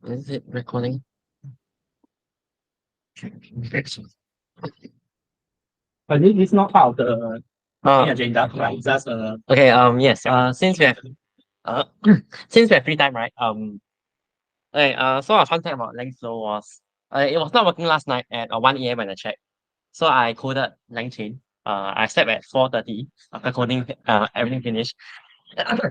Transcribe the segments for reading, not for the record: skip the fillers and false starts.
Is it recording? But this is not part of the Uh, agenda, right? It's just okay, yes. Uh since we have free time, right? Okay, so our fun fact about LangFlow was it was not working last night at 1 a.m. when I checked. So I coded LangChain. I slept at 4:30 after coding everything finished.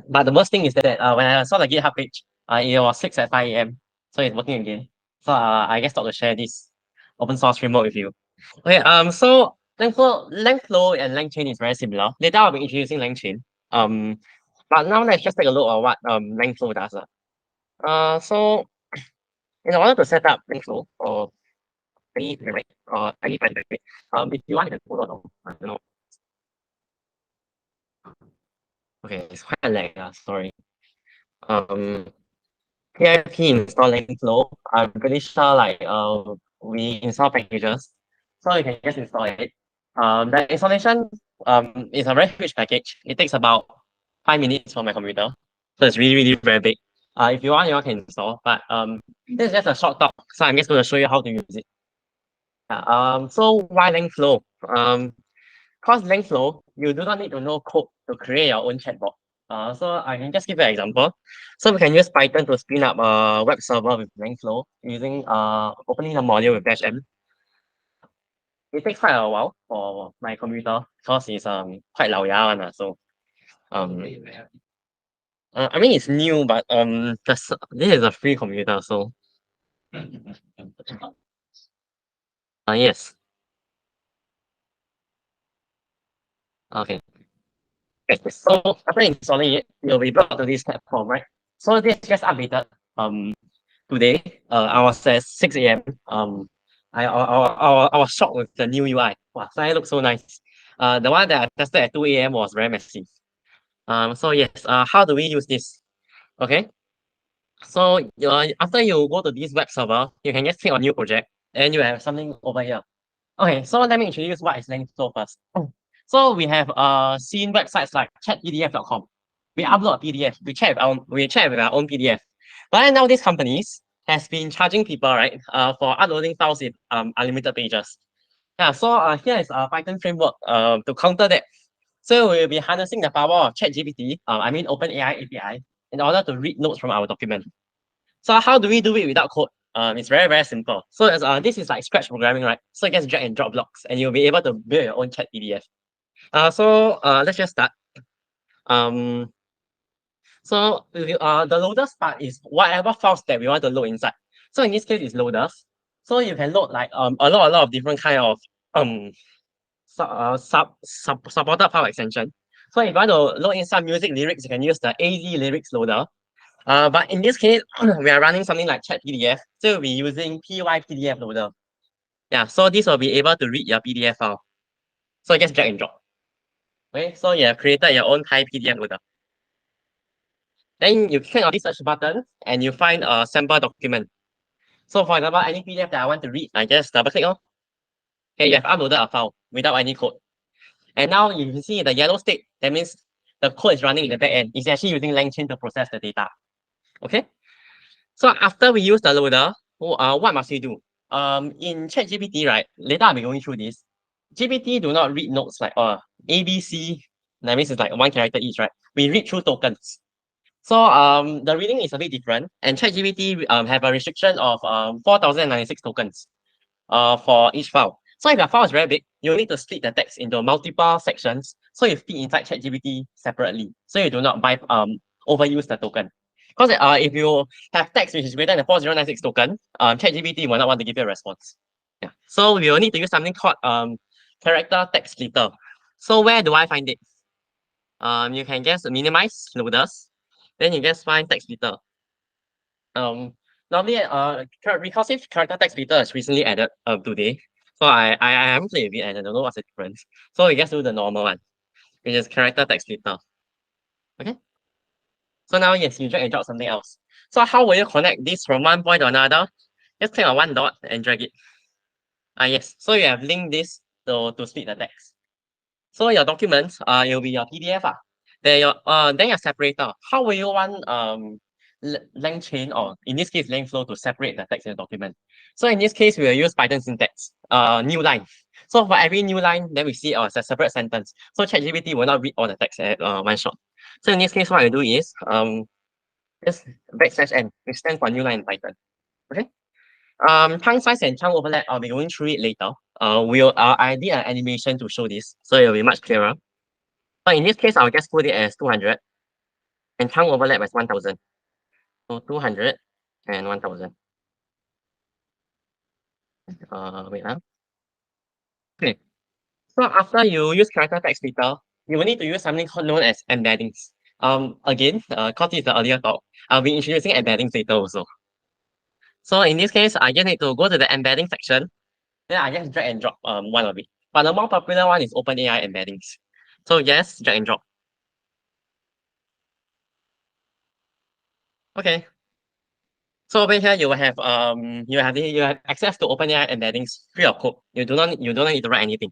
But the worst thing is that when I saw the GitHub page, it was 6 at 5 a.m. So it's working again. So I guess thought to share this open source framework with you. Okay, so LangFlow and LangChain is very similar. Later I'll be introducing LangChain. But now let's just take a look at what LangFlow does. So in order to set up LangFlow or any pyramid or any pyramid, if you want you can follow along. I don't know. Okay, it's quite a lag, sorry. PIP install LangFlow. I'm pretty sure like we install packages. So you can just install it. The installation is a very huge package. It takes about 5 minutes for my computer. So it's really, really very big. If you want, you can install. But this is just a short talk. So I'm just going to show you how to use it. So why LangFlow? Because LangFlow, you do not need to know code to create your own chatbot. So I can just give you an example. So we can use Python to spin up a web server with LangFlow using opening a module with dash m. It takes quite a while for my computer because it's quite 老牙 one, so I mean it's new, but this is a free computer, so yes. Okay. So after installing it, you'll be brought to this platform, right? So this just updated today. I was at 6 a.m. I was shocked with the new UI. Wow, it looks so nice. The one that I tested at 2 a.m. was very messy. So yes, how do we use this? Okay. So after you go to this web server, you can just click on new project and you have something over here. Okay, so let me introduce what is LangFlow first. So we have seen websites like chatpdf.com. We upload a PDF, we chat with our own PDF. But then now these companies has been charging people, right, for uploading files with unlimited pages. Yeah, so here is a Python framework to counter that. So we'll be harnessing the power of ChatGPT, I mean OpenAI API, in order to read notes from our document. So how do we do it without code? It's very, very simple. So this is like scratch programming, right? So you just drag and drop blocks and you'll be able to build your own chat PDF. So let's just start. Um, so the loaders part is whatever files that we want to load inside. So in this case, it's loaders. So you can load like a lot of different kind of supported file extension. So if you want to load in some music lyrics, you can use the AZ lyrics loader. But in this case, we are running something like chat PDF. So we'll be using PyPDF loader. Yeah, so this will be able to read your PDF file. So just drag and drop. Okay, so you have created your own PyPDF loader. Then you click on this search button and you find a sample document. So for example, any PDF that I want to read, I just double click on. Okay, you have uploaded a file without any code. And now you can see the yellow stick, that means the code is running in the back end. It's actually using LangChain to process the data. Okay. So after we use the loader, what must we do? In ChatGPT, right? Later I'll be going through this. GPT do not read notes like ABC. That means it's like one character each, right? We read through tokens. So the reading is a bit different, and ChatGPT have a restriction of 4096 tokens for each file. So if your file is very big, you need to split the text into multiple sections, so you feed inside ChatGPT separately, so you do not overuse the token. Because if you have text which is greater than 4096 token, ChatGPT will not want to give you a response. Yeah. So we will need to use something called character text splitter. So where do I find it? You can just minimize loaders, then you just find text splitter. Normally recursive character text splitter is recently added today. So I haven't played with it and I don't know what's the difference. So we just do the normal one, which is character text splitter. Okay. So now yes, you drag and drop something else. So how will you connect this from one point to another? Just click on one dot and drag it. Yes. So you have linked this to split the text. So your documents, it will be your PDF. Then your separator. How will you want length chain, or in this case, length flow to separate the text in the document. So in this case, we will use Python syntax, new line. So for every new line, then we see a separate sentence. So ChatGPT will not read all the text at one shot. So in this case, what I do is just \n, which stands for new line in Python. Okay. Chunk size and chunk overlap, I'll be going through it later. I did an animation to show this, so it'll be much clearer. But in this case, I'll just put it as 200 and chunk overlap as 1000. So 200 and 1000. Wait. Okay. So after you use character text filter, you will need to use something known as embeddings. Again, because it's the earlier talk, I'll be introducing embeddings later also. So in this case, I just need to go to the embedding section. Then I just drag and drop one of it. But the more popular one is OpenAI embeddings. So yes, drag and drop. Okay. So over here you will have you have access to OpenAI embeddings free of code. You do not need to write anything.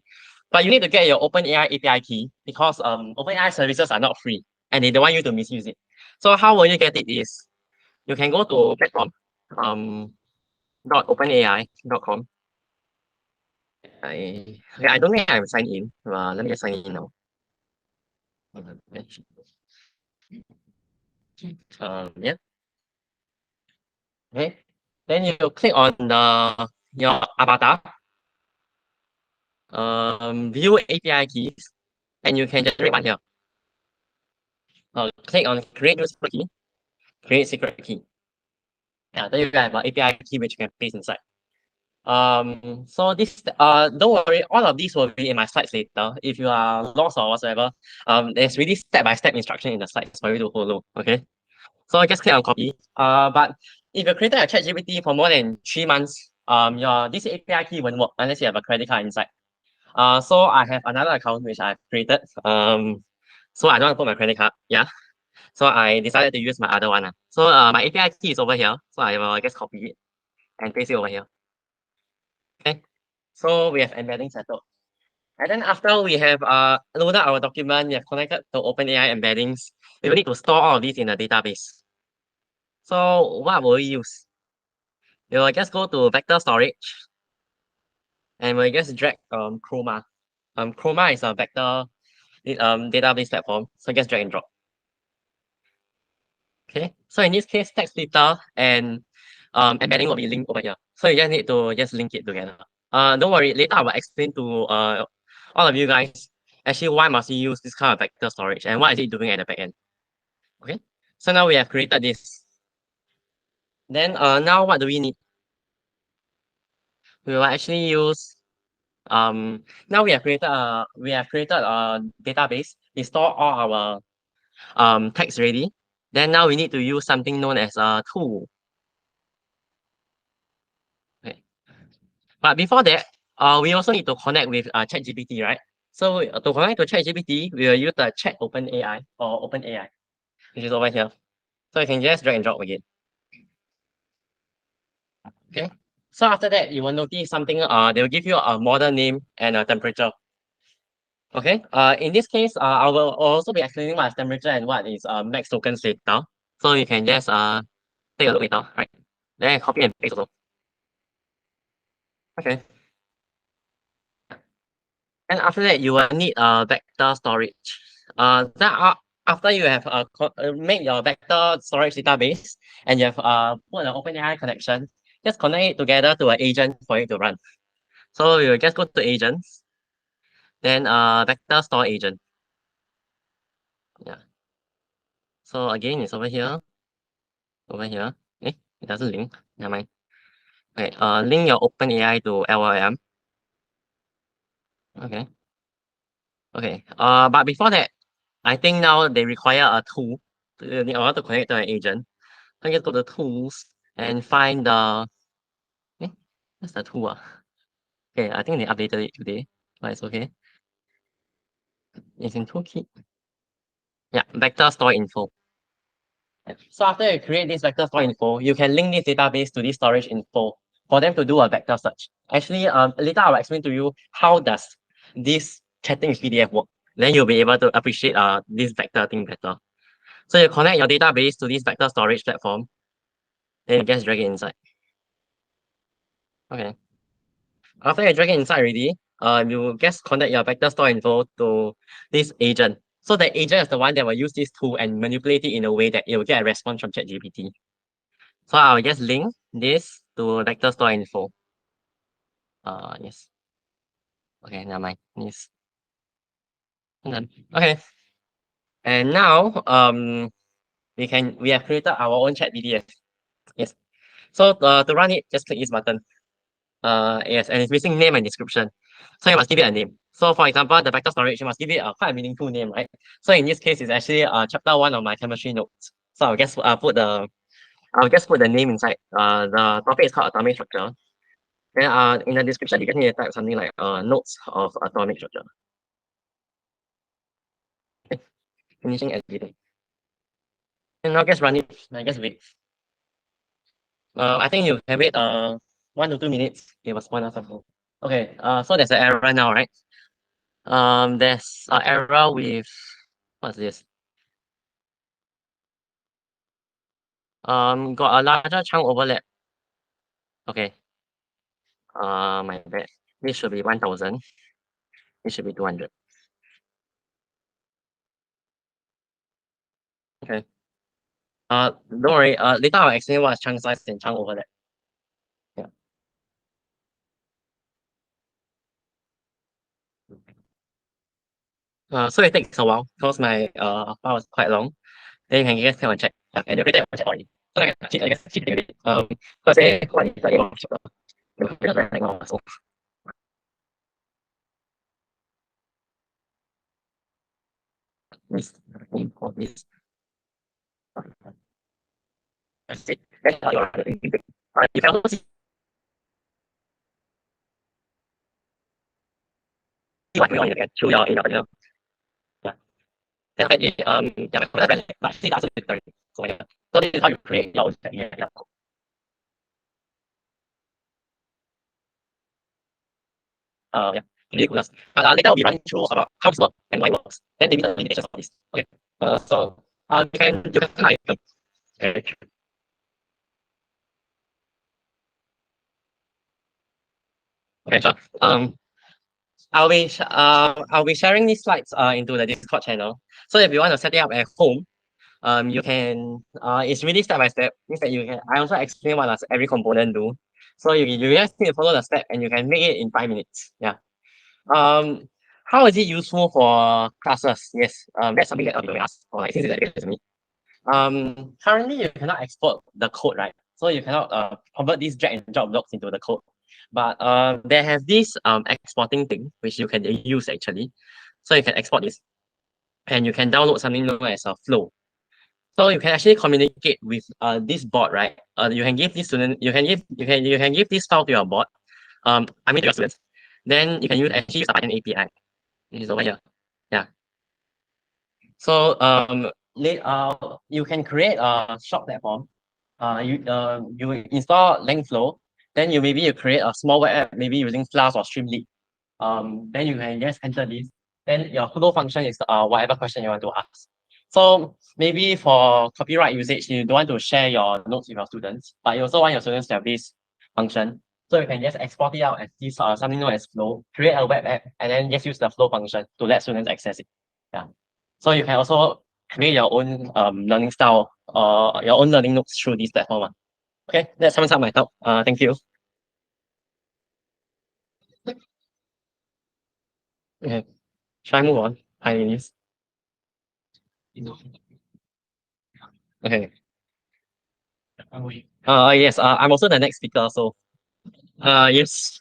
But you need to get your OpenAI API key because OpenAI services are not free and they don't want you to misuse it. So how will you get it is you can go to platform .openai.com. I don't think I'm signed in. Let me just sign in now. Yeah. Okay. Then you click on your avatar. View API keys, and you can generate one here. Click on create new secret key. Create secret key. Yeah, then you have an API key which you can paste inside. So this don't worry, all of these will be in my slides later. If you are lost or whatsoever, there's really step-by-step instruction in the slides for you to follow. Okay. So just click on copy. But if you created a ChatGPT for more than 3 months, this API key won't work unless you have a credit card inside. So I have another account which I've created. So I don't want to put my credit card. Yeah. So I decided to use my other one. So my API key is over here. So I will just copy it and paste it over here. Okay. So we have embedding settled. And then after we have loaded our document, we have connected to OpenAI embeddings, we will need to store all of these in a database. So what will we use? We will just go to vector storage and we'll just drag Chroma. Chroma is a vector database platform. So just drag and drop. Okay. So in this case, text filter and embedding will be linked over here. So you just need to just link it together. Don't worry, later I will explain to all of you guys actually why must you use this kind of vector storage and what is it doing at the back end. Okay. So now we have created this. Then now what do we need? We will actually use now we have created a database. We store all our text ready. Then now we need to use something known as a tool. Okay. But before that, we also need to connect with ChatGPT, right? So to connect to ChatGPT, we will use the Chat OpenAI or OpenAI, which is over here. So you can just drag and drop again. Okay. So after that, you will notice something. They will give you a model name and a temperature. Okay. In this case, I will also be explaining what is temperature and what is max tokens later. So you can just take a look later, right? Then copy and paste also. Okay. And after that, you will need a vector storage. After you have made your vector storage database and you have put an OpenAI connection, just connect it together to an agent for it to run. So you will just go to agents, then vector store agent. Yeah. So again, it's over here. Over here. It doesn't link. Never mind. Okay. Link your OpenAI to LLM. Okay. Okay. But before that, I think now they require a tool in order to connect to an agent. So just go to tools and find the what's the tool? Okay, I think they updated it today, but it's okay. It's in toolkit. Yeah, vector store info. So after you create this vector store info, you can link this database to this storage info for them to do a vector search. Actually, later I will explain to you how does this chatting with PDF work. Then you'll be able to appreciate this vector thing better. So you connect your database to this vector storage platform, then you just drag it inside. Okay. After you drag it inside already, you just connect your vector store info to this agent. So the agent is the one that will use this tool and manipulate it in a way that it will get a response from ChatGPT. So I'll just link this to vector store info. Yes. Okay, never mind. Yes. And then, okay. And now we have created our own chat PDF. Yes. So to run it, just click this button. Yes, and it's missing name and description. So you must give it a name. So for example, the vector storage, you must give it a quite a meaningful name, right? So in this case, it's actually chapter 1 of my chemistry notes. So I'll just put the name inside. The topic is called atomic structure. Then in the description, you can need to type something like notes of atomic structure. Okay. Finishing editing. And now just run it. I guess wait. I think you can wait 1 to 2 minutes. It was 1 or something. Okay. So there's an error now, right? There's an error with what's this? Got a larger chunk overlap. Okay. My bad. This should be 1000. This should be 200. Okay. Don't worry. Later I'll explain what is chunk size and chunk overlap. Yeah. So it takes a while because my file is quite long. Then you can just come and check. Yeah, and you can check already. So I guess cheat it. So say what is the aim of this this. That's it. That's how you are. You can also see what you want to get through your in your yeah. Then when you yeah, but see that's it. So yeah. So this is how you create your own yeah. Yeah. Ridiculous. But later we run through about how this works and why it works. Then maybe the limitations of this. Okay. So you can like okay. Okay, sure. I'll be sharing these slides into the Discord channel. So if you want to set it up at home, you can it's really step by step. Means that you can I also explain what does every component do. So you just need to follow the step and you can make it in 5 minutes. Yeah. How is it useful for classes? Yes. That's something that people ask or like since it's me. Currently you cannot export the code, right? So you cannot convert these drag and drop blocks into the code. But they have this exporting thing which you can use actually. So you can export this and you can download something known as a flow. So you can actually communicate with this bot, right? You can give this student, you can give this file to your bot. I mean to your students. Then you can actually use a Python API. This is over here. Yeah. So you can create a shop platform. You install LangFlow, then you create a small web app, maybe using Flask or Streamlit. Then you can just enter this. Then your flow function is whatever question you want to ask. So maybe for copyright usage, you don't want to share your notes with your students, but you also want your students to have this function. So you can just export it out as this something known as flow, create a web app, and then just use the flow function to let students access it. Yeah. So you can also create your own learning style or your own learning notes through this platform. Okay, that sums up my talk. Thank you. Okay, should I move on? Hi, Denise. Okay. Yes. I'm also the next speaker. So. Yes.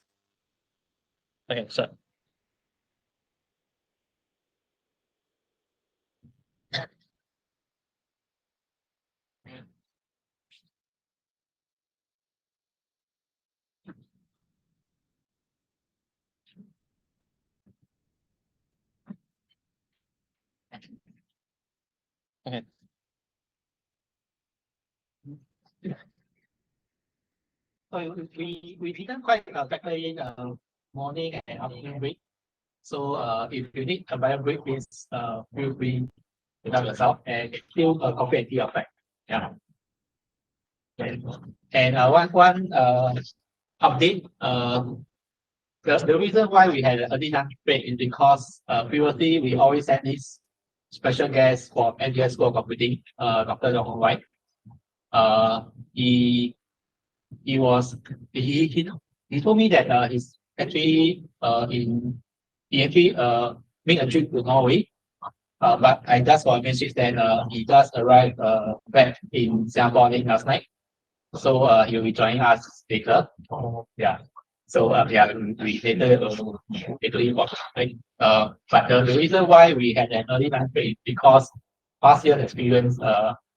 Okay. Sure. Okay. So we didn't quite factor in morning and afternoon break. So if you need a bio break, please feel free without yourself, and it's still a coffee and tea effect. Yeah. And one update. The reason why we had an early lunch break is because previously we always had this special guest for NGS School of Computing, Dr. Dong Hong Wai. He told me that he's actually made a trip to Norway. But I just got a message that he just arrived back in Singapore late last night. So he'll be joining us later. Yeah. So yeah, we later report. Right? But the reason why we had an early lunch break is because past year's experience,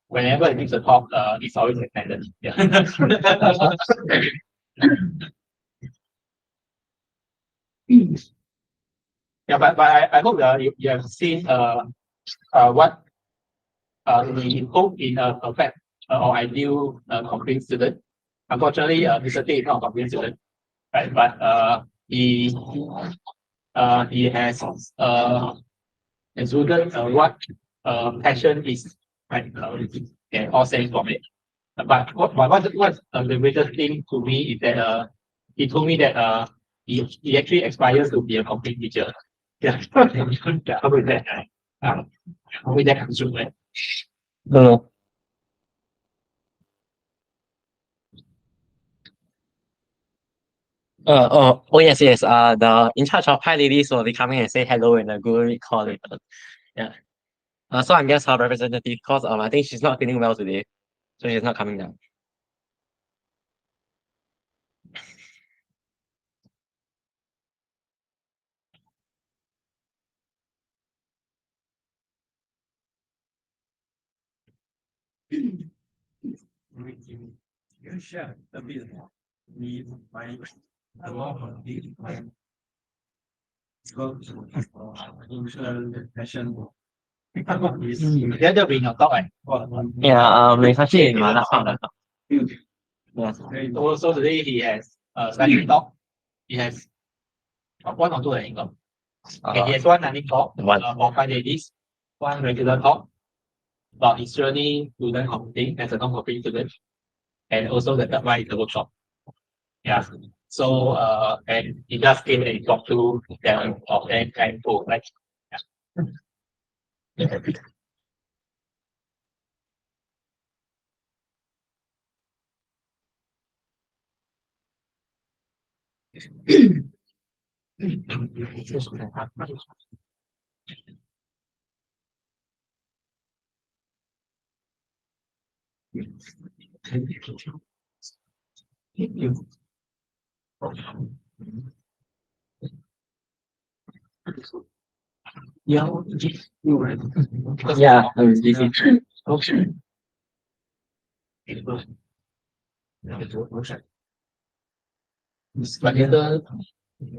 whenever it gives a talk, it's always extended. Yeah. Yeah, but I hope you have seen what we hope in a perfect or ideal computing student. Unfortunately, Mr. Tay is not a computing student, right? But he has exuded what passion is, right? And all sense from it. But what the greatest thing to me is that he told me that he actually aspires to be a computing teacher. Yeah. Yeah, how with that? How with that comes through, right? No. Oh yes, yes. The in charge of Hi Ladies will be coming and say hello in the Google Meet call later. Yeah. So I'm just her representative because I think she's not feeling well today, so she's not coming down. Share a bit with my passion. That'll be in your talk, right? Yeah, it's actually in my last one. Yes. So today he has special talk. He has one or two I think. Okay, he has one running talk for 5 ladies, one regular talk about his journey to learn computing as a non-computing student, and also the third one is the workshop. Yeah. So and he just came and talked to them of them and for like yeah. Yeah, Yeah, I was busy. okay. But later,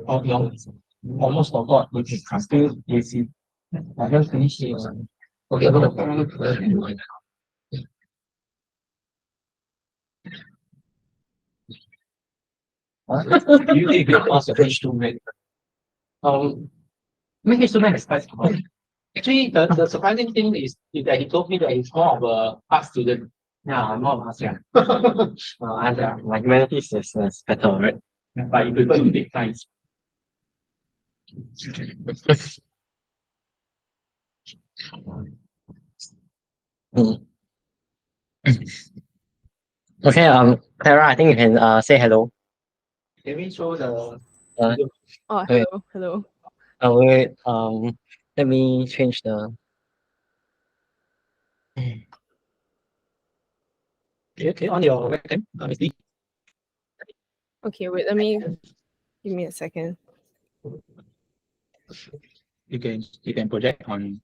almost forgot which is still busy. I haven't finished it. Okay, you think you pass your H2 math? Make H2 math is quite small. Actually, the surprising thing is that he told me that he's more of a art student. Yeah, I'm not last year. Like humanities is better, right? But he prefer to take science. Mm. Okay, Clara, I think you can say hello. Can we show the Uh, Oh, wait, hello. wait, let me change the. okay on your webcam, obviously. Okay, wait, give me a second. You can project on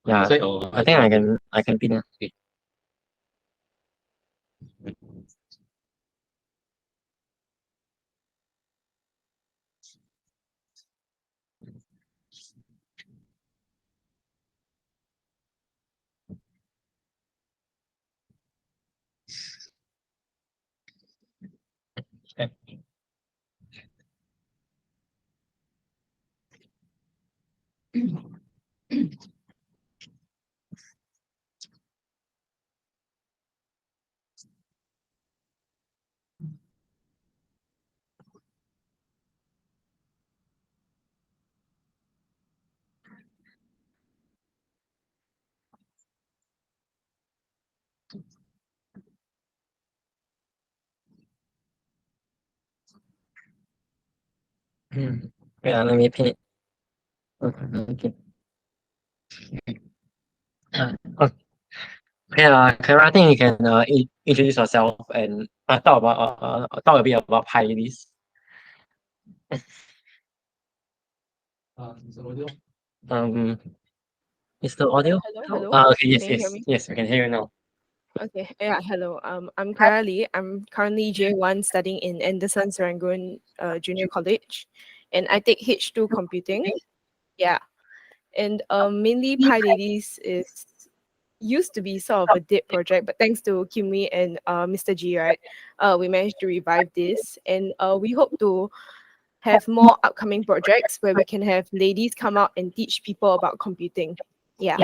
Yeah, side or I think I can pin it. okay. Yeah, let me pin it. Okay. Okay, Clara, I think you can introduce yourself and talk a bit about PyLadies. Um, is the audio? Hello. Okay, yes, Can you hear yes, me? yes, we can hear you now. Okay. Yeah. Hello. I'm Clara Lee. I'm currently J1 studying in Anderson Serangoon Junior College, and I take H2 Computing. Yeah. And mainly PyLadies is used to be sort of a dead project, but thanks to Kimmy and Mr. G, right, we managed to revive this, and we hope to have more upcoming projects where we can have ladies come out and teach people about computing. Yeah.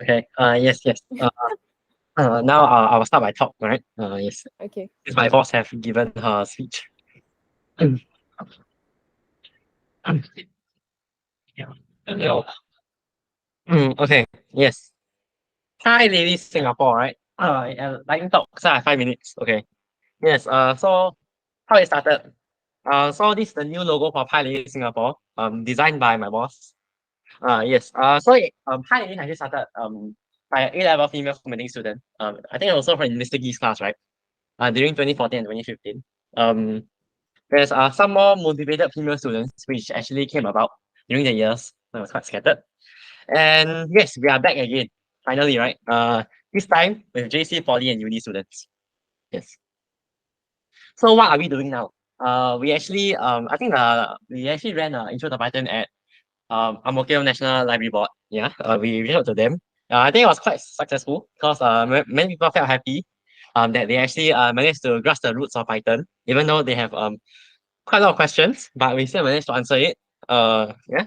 Okay. Yes, yes. Now I will start my talk, right? Yes. Okay. Since my boss have given her speech. Yeah. Okay. Yes. Hi, ladies, Singapore, right? Lightning talk. So I have 5 minutes. Okay. Yes. So how it started? So this is the new logo for Pi Ladies Singapore. Designed by my boss. Yes. Pi Ladies actually started by an A-level female computing student. I think also from Mr. Gee's class, right? During 2014 and 2015. There's some more motivated female students which actually came about during the years. I was quite scattered. And yes, we are back again. Finally, right? This time with JC, Poly, and Uni students. Yes. So what are we doing now? We actually I think we actually ran Intro to Python at Ang Mo Kio National Library Board. Yeah. We reached out to them. I think it was quite successful because many people felt happy that they actually managed to grasp the roots of Python, even though they have quite a lot of questions, but we still managed to answer it. Yeah.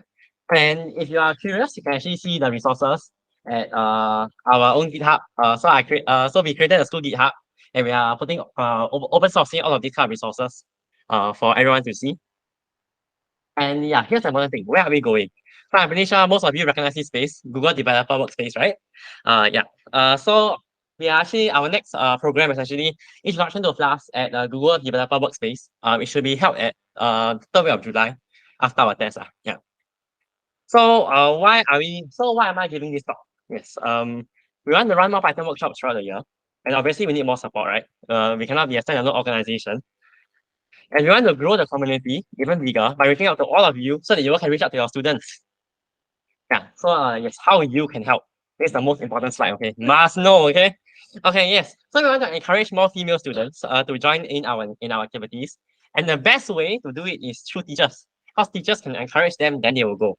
And if you are curious, you can actually see the resources at our own GitHub. So we created a school GitHub, and we are putting open sourcing all of these kind of resources for everyone to see. And yeah, here's another thing. Where are we going? So I'm pretty sure most of you recognize this space, Google Developer Workspace, right? Yeah. So we are actually our next program is actually Introduction to Flask at Google Developer Workspace. It should be held at 3rd week of July after our test. Yeah. So why am I giving this talk? Yes. We want to run more Python workshops throughout the year. And obviously we need more support, right? We cannot be a standalone organization. And we want to grow the community even bigger by reaching out to all of you so that you all can reach out to your students. Yeah. So yes, how you can help. This is the most important slide, okay? Must know, okay? Okay, yes. So we want to encourage more female students to join in our activities. And the best way to do it is through teachers. Because teachers can encourage them, then they will go.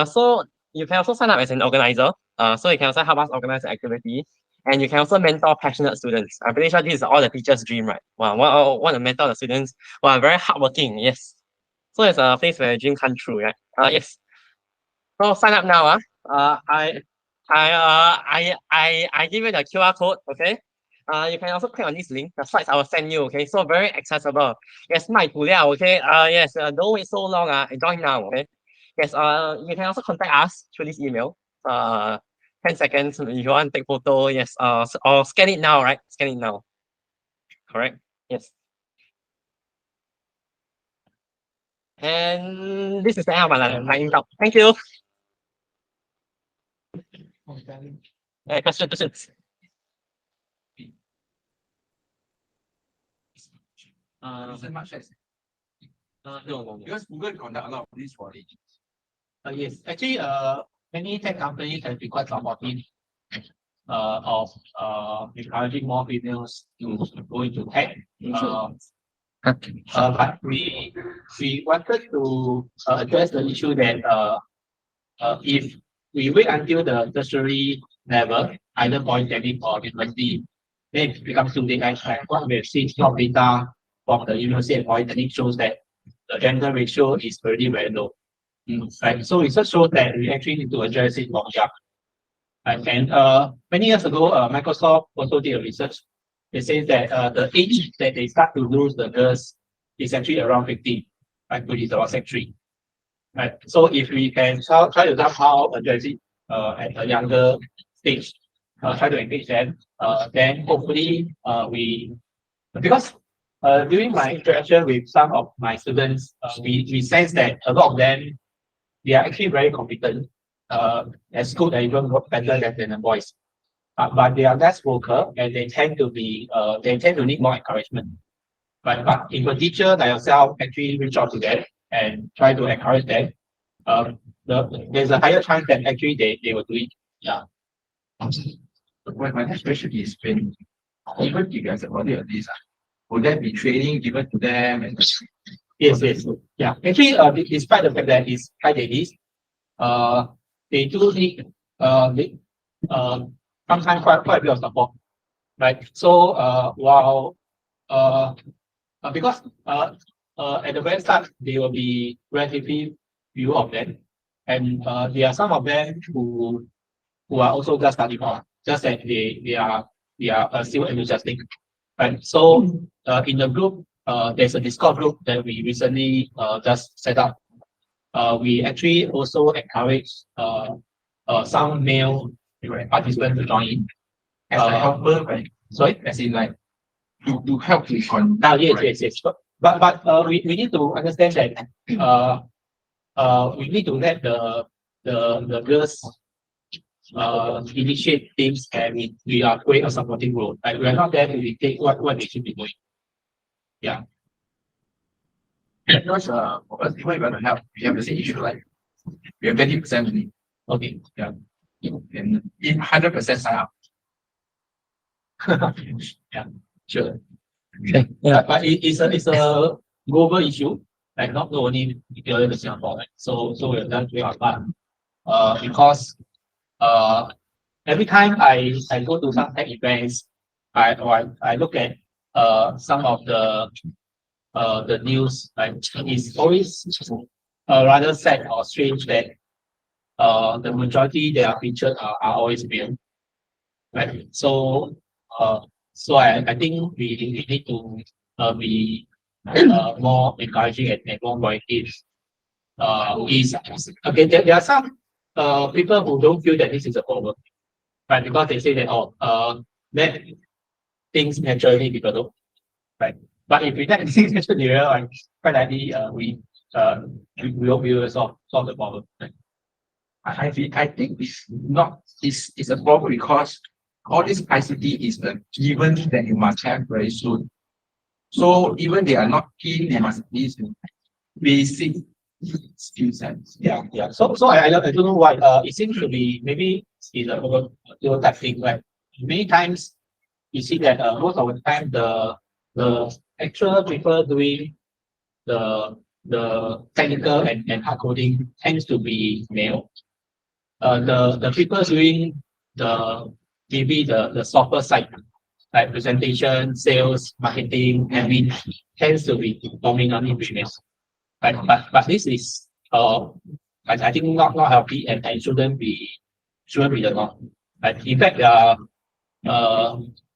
So you can also sign up as an organizer. So you can also help us organize the activity. And you can also mentor passionate students. I'm pretty sure this is all the teacher's dream, right? Wow, want to mentor the students who are very hardworking, yes. So it's a place where a dream come true, right? Yes. So sign up now. I give you the QR code, okay? You can also click on this link. The slides I will send you, okay? So very accessible. Yes, 卖补料, okay? Yes, don't wait so long. Join now, okay? Yes, you can also contact us through this email. 10 seconds if you want to take photo, yes. Or scan it now, right? Scan it now. Correct? Yes. And this is the end of my lightning talk. Thank you. Questions? No. Because Google conduct a lot of this for agents. Yes, actually, many tech companies have been quite supportive of encouraging more females to go into tech. But we wanted to address the issue that if we wait until the tertiary level, either polytechnic or university, then it becomes too late. Like what we have seen, some data from the university and polytechnic shows that the gender ratio is already very low. Right. So research shows that we actually need to address it from young. Right. And many years ago, Microsoft also did a research. It says that the age that they start to lose the girls is actually around 15, right, which is about Sec 3. Right. So if we can try to somehow address it at a younger stage, try to engage them, then hopefully because during my interaction with some of my students, we sense that a lot of them, they are actually very competent, at school, they even work better than the boys. But they are less vocal and they tend to need more encouragement. But if a teacher like yourself actually reach out to them and try to encourage them, there's a higher chance that actually they will do it. Yeah. My next question is when even if you guys are early on this, would there be training given to them? And Yes, yes. Yeah. Actually, despite the fact that it's high days, they do need sometimes quite a bit of support. Right. So while because at the very start there will be relatively few of them, and there are some of them who are also just starting on, just that they are still enthusiastic. Right. So in the group, there's a Discord group that we recently just set up. We actually also encourage some male participants to join in. as a helper, right? Sorry. As in like to help to conduct. Yes, yes. But we need to understand that we need to let the girls initiate things, and we are playing a supporting role. Like we are not there to dictate what they should be doing. Yeah. Because for us, even if you want to help, we have the same issue, like we have 20% only. Okay. Yeah. And in 100% sign up. Yeah. Sure. Okay. Yeah. But it's a global issue, like not only here in Singapore. Right? So we're done doing our part. Because every time I go to some tech events, I look at some of the news, like it's always rather sad or strange that the majority that are featured are always male. Right. So I think we need to be more encouraging and more proactive. Is okay. There are some people who don't feel that this is a problem, right? Because they say that let things naturally develop, right? But if we let things naturally develop, quite likely we will solve the problem. Right? I think it's not it's a problem because all this ICT is a given that you must have very soon. So even they are not keen, they must be basic skill sets. Yeah. So I don't know why. It seems to be maybe it's a type thing, right? Many times you see that most of the time the actual people doing the technical and hard coding tends to be male. The people doing the maybe the software side, like presentation, sales, marketing, admin, tends to be dominantly female. But this is I think not healthy, and shouldn't be the norm. But in fact,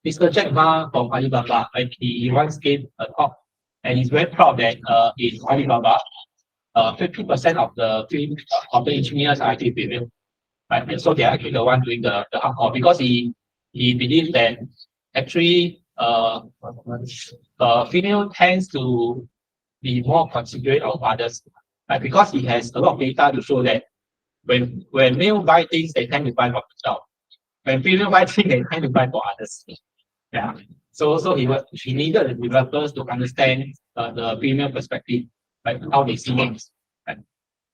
Mr. Jack Ma from Alibaba, right, he once gave a talk, and he's very proud that in Alibaba, 50% of the engineers are actually female. Right? And so they are actually the one doing the hardcore, because he believes that actually female tends to be more considerate of others, right? Because he has a lot of data to show that when male buy things, they tend to buy for themselves. When female buy things, they tend to buy for others. Yeah. So he needed the developers to understand the female perspective, like how they see things. Right?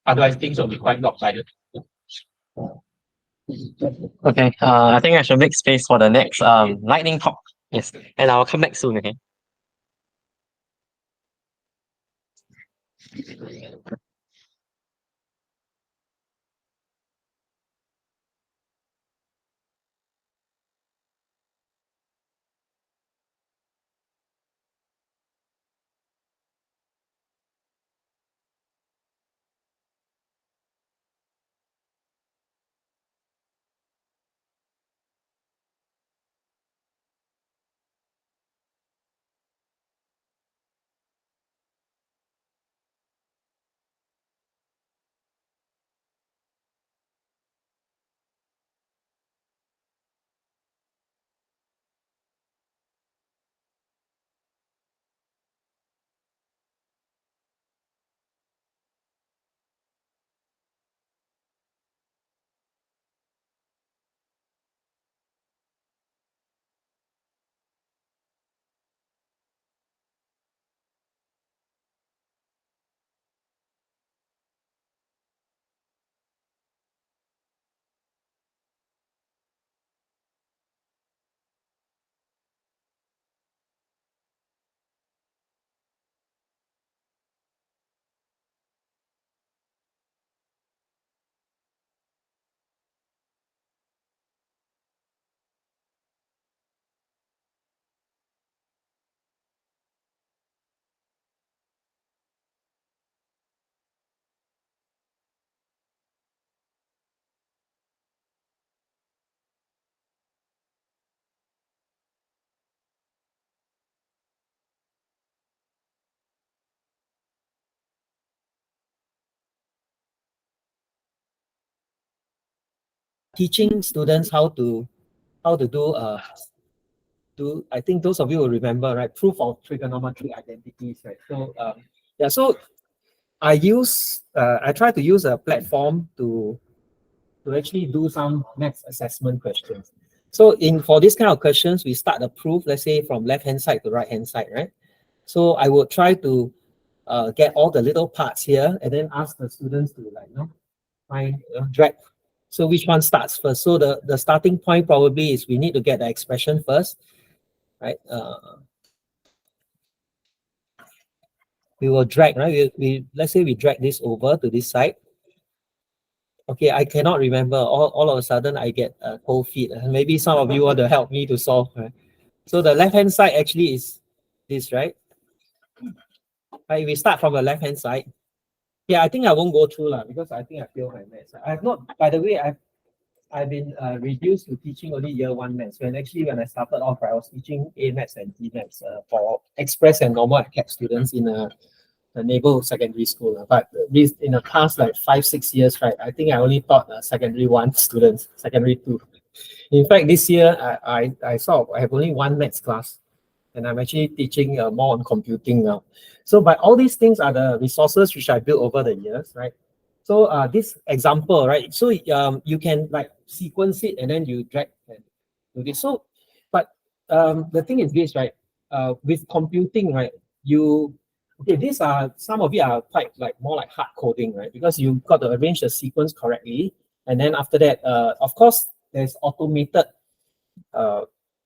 Otherwise, things will be quite lopsided. Okay. I think I should make space for the next lightning talk. Yes. And I'll come back soon, okay? teaching students how to do, I think those of you will remember, right? Proof of trigonometry identities, right? So yeah, so I try to use a platform to actually do some maths assessment questions. So for this kind of questions, we start a proof, let's say from left-hand side to right-hand side, right? So I will try to get all the little parts here and then ask the students to find, drag. So which one starts first? So the starting point probably is we need to get the expression first, right? We will drag, right? Let's say we drag this over to this side. Okay, I cannot remember. All of a sudden, I get cold feet. Maybe some of you want to help me to solve. Right? So the left-hand side actually is this, right? Right, we start from the left-hand side. Yeah, I think I won't go through because I think I failed my maths. I have not, by the way, I've been reduced to teaching only year 1 maths. When I started off, I was teaching A maths and D maths for express and normal acad students in a neighborhood secondary school. But this in the past 5-6 years, right? I think I only taught secondary 1 students, secondary 2. In fact, this year I have only 1 maths class, and I'm actually teaching more on computing now. So, but all these things are the resources which I built over the years, right? So this example, right? So you can sequence it and then you drag and do this. So, but the thing is this, right? With computing, right? These are, some of it are quite more like hard coding, right? Because you've got to arrange the sequence correctly. And then after that, of course, there's automated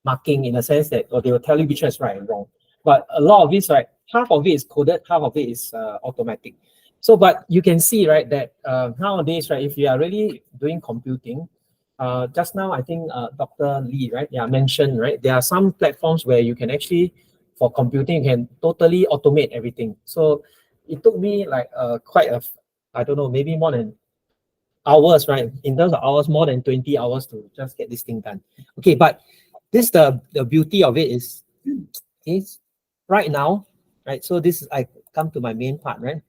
marking in a sense that they will tell you which one is right and wrong. But a lot of this, right, half of it is coded, half of it is automatic. So, but you can see, right, that nowadays, right, if you are really doing computing, just now, I think Dr. Lee, right, mentioned, right, there are some platforms where you can actually, for computing, you can totally automate everything. So it took me I don't know, maybe more than hours, right? In terms of hours, more than 20 hours to just get this thing done. Okay, but this, the beauty of it is right now, right? So this is, I come to my main part, right?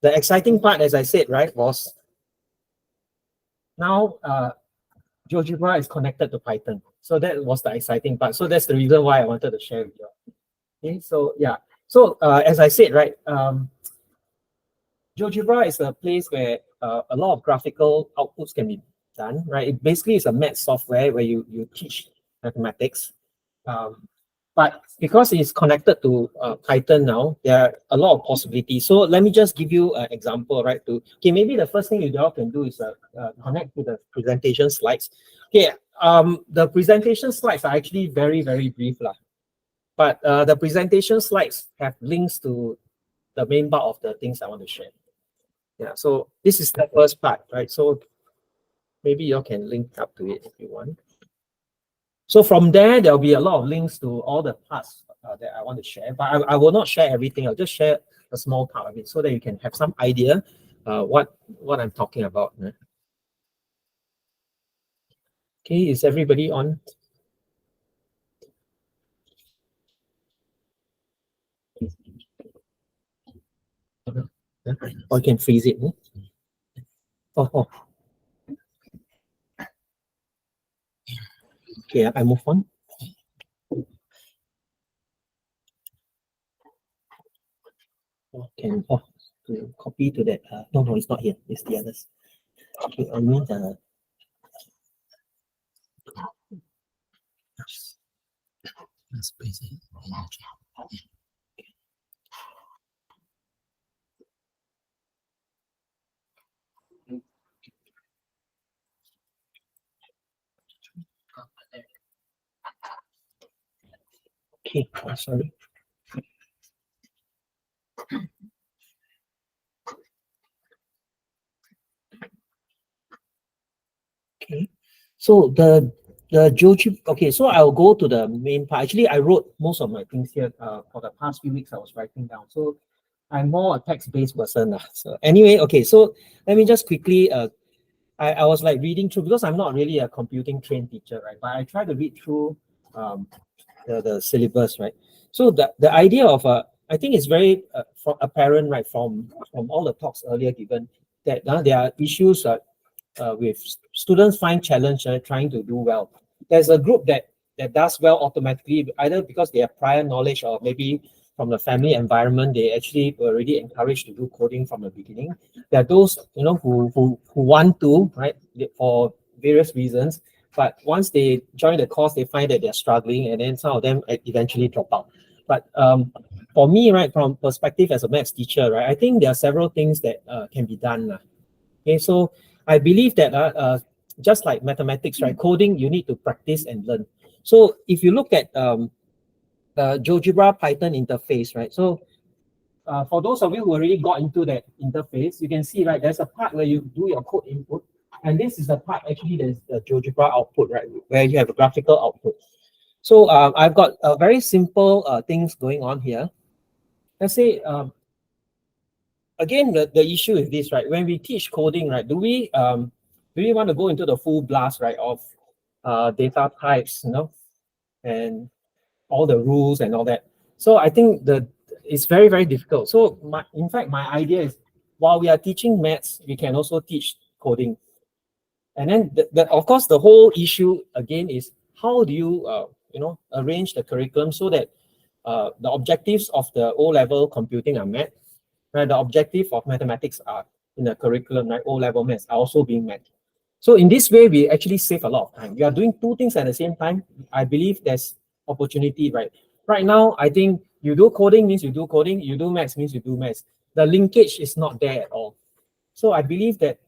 The exciting part, as I said, right, was now GeoGebra is connected to Python. So that was the exciting part. So that's the reason why I wanted to share with you. Okay, so yeah. So as I said, right, GeoGebra is a place where a lot of graphical outputs can be done, right? It basically is a math software where you teach mathematics. But because it's connected to Python now, there are a lot of possibilities. So let me just give you an example, right? Okay, maybe the first thing you all can do is connect to the presentation slides. Okay, the presentation slides are actually very, very brief, but the presentation slides have links to the main part of the things I want to share. Yeah, so this is the first part, right? So maybe you can link up to it if you want. So from there'll be a lot of links to all the parts that I want to share, but I will not share everything. I'll just share a small part of it so that you can have some idea what I'm talking about. Right? Okay, is everybody on? Or you can freeze it. Oh. Okay, I move on. Can copy to that. No, it's not here. It's the others. Okay, I mean the. Okay, sorry. Okay, so the GeoGebra. Okay, so I'll go to the main part. Actually, I wrote most of my things here for the past few weeks. I was writing down. So I'm more a text-based person. So anyway, okay, so let me just quickly. I was reading through, because I'm not really a computing trained teacher, right? But I try to read through the syllabus, right? So the idea of I think it's very apparent, right, from all the talks earlier given, that there are issues with students find challenge trying to do well. There's a group that does well automatically, either because they have prior knowledge or maybe from the family environment, they actually were already encouraged to do coding from the beginning. There are those, who want to, right, for various reasons, but once they join the course, they find that they're struggling, and then some of them eventually drop out. But for me, right, from perspective as a maths teacher, right, I think there are several things that can be done. Okay, so I believe that just like mathematics, right, coding, you need to practice and learn. So if you look at the GeoGebra Python interface, right, so for those of you who already got into that interface, you can see, right, there's a part where you do your code input, and this is the part actually there's the GeoGebra output, right, where you have a graphical output. So I've got very simple things going on here. Let's say, again, the issue is this, right? When we teach coding, right, do we really want to go into the full blast, right, of data types, and all the rules and all that? So I think it's very, very difficult. So in fact, my idea is, while we are teaching maths, we can also teach coding. And then, of course, the whole issue again is how do you, arrange the curriculum so that the objectives of the O-level computing are met, right? The objective of mathematics are in the curriculum, right? O-level maths are also being met. So in this way, we actually save a lot of time. We are doing two things at the same time. I believe there's opportunity, right? Right now, I think you do coding means you do coding, you do maths means you do maths. The linkage is not there at all. So I believe that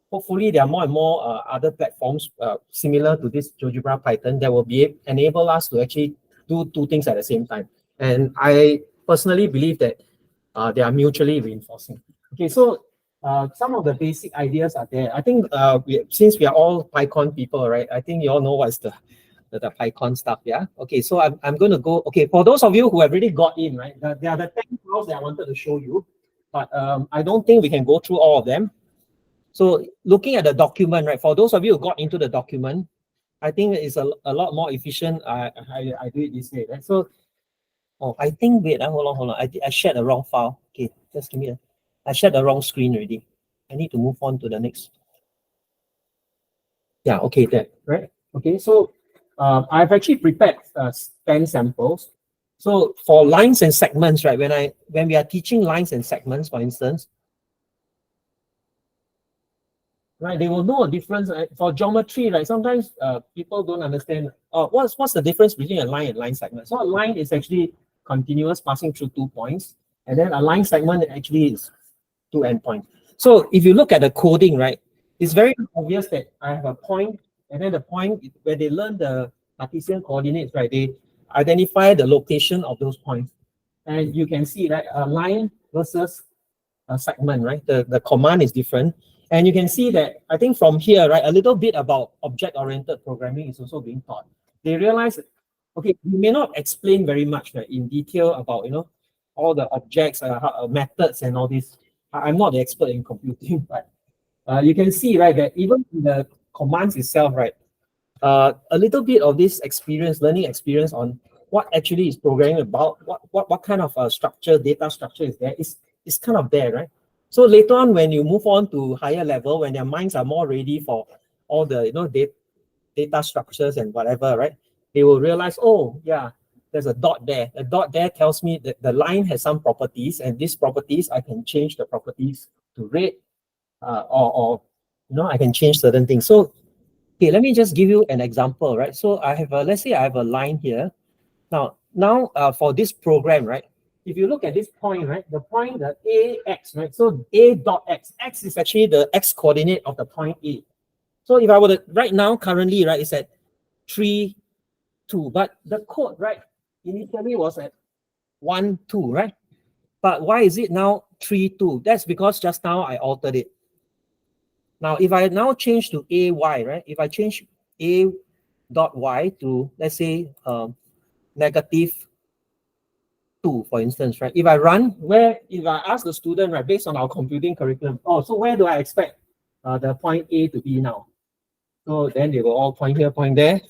hopefully there are more and more other platforms similar to this GeoGebra Python that will enable us to actually do two things at the same time. And I personally believe that they are mutually reinforcing. Okay, so some of the basic ideas are there. I think since we are all PyCon people, right? I think you all know what's the PyCon stuff, yeah? Okay, so I'm going to go, okay, for those of you who have already got in, right? There are the 10 files that I wanted to show you, but I don't think we can go through all of them. So looking at the document, right? For those of you who got into the document, I think it's a lot more efficient. I do it this way, right? So, I think, wait, hold on. I shared the wrong file. Okay, just give me I shared the wrong screen already. I need to move on to the next. Yeah, okay, there, right? Okay, so I've actually prepared 10 samples. So for lines and segments, right? When we are teaching lines and segments, for instance, right, they will know a difference, right? For geometry, right? Sometimes people don't understand what's the difference between a line and line segment. So a line is actually continuous passing through 2 points, and then a line segment actually is 2 endpoints. So if you look at the coding, right, it's very obvious that I have a point, and then the point where they learn the Cartesian coordinates, right, they identify the location of those points. And you can see that a line versus a segment, right? The command is different. And you can see that, I think from here, right, a little bit about object-oriented programming is also being taught. They realize, okay, we may not explain very much, right, in detail about, all the objects, methods and all this. I'm not the expert in computing, but you can see, right, that even in the commands itself, right, a little bit of this learning experience on what actually is programming about, what kind of structure, data structure is there, is kind of there, right? So later on, when you move on to higher level, when their minds are more ready for all the data structures and whatever, right? They will realize, oh yeah, there's a dot there. The dot there tells me that the line has some properties, and these properties I can change the properties to red, or I can change certain things. So okay, let me just give you an example, right? So I have let's say I have a line here. Now for this program, right? If you look at this point, right, the point, the AX, right? So A dot X. X is actually the X coordinate of the point A. So if I were to, right now, currently, right, it's at 3, 2. But the code, right, initially was at 1, 2, right? But why is it now 3, 2? That's because just now I altered it. Now, if I now change to AY, right? If I change A dot Y to, let's say, -2, for instance, right? If I run, if I ask the student, right, based on our computing curriculum, so where do I expect the point A to be now? So then they will all point here, point there.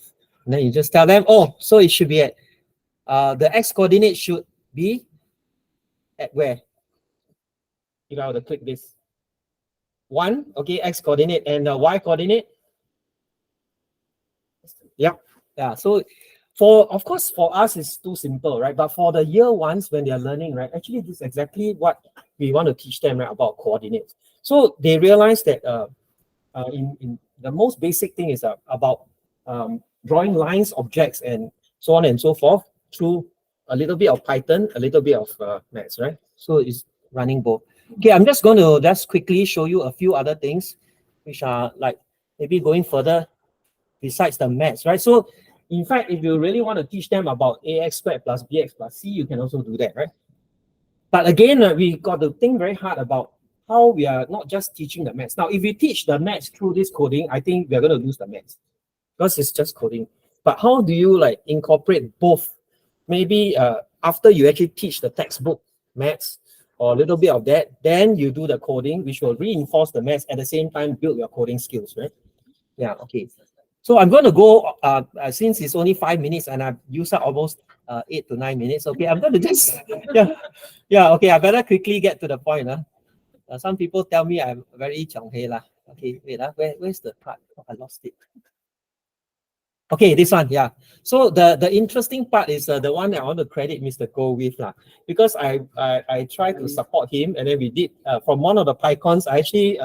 And then you just tell them, so it should be at, the X coordinate should be at where? If I were to click this. 1, okay, x coordinate, and y coordinate. Yeah. So of course, for us, it's too simple, right? But for the year ones, when they're learning, right, actually, this is exactly what we want to teach them, right, about coordinates. So they realize that in the most basic thing is about drawing lines, objects, and so on and so forth through a little bit of Python, a little bit of maths, right? So it's running both. Okay, I'm just going to just quickly show you a few other things which are like maybe going further besides the maths, right? So in fact, if you really want to teach them about ax squared plus bx plus c, you can also do that, right? But again, we got to think very hard about how we are not just teaching the maths. Now, if we teach the maths through this coding, I think we're going to lose the maths because it's just coding. But how do you like incorporate both? Maybe after you actually teach the textbook maths or a little bit of that, then you do the coding, which will reinforce the maths at the same time build your coding skills, right? Yeah, okay. So I'm going to go, since it's only 5 minutes and I've used up almost 8 to 9 minutes. Okay, I'm going to just, okay, I better quickly get to the point. Some people tell me I'm very chonghei lah. Okay, wait, where's the part? Oh, I lost it. Okay, this one, yeah. So the interesting part is the one that I want to credit Mr. Goh with lah, because I tried to support him, and then we did from one of the PyCons. I actually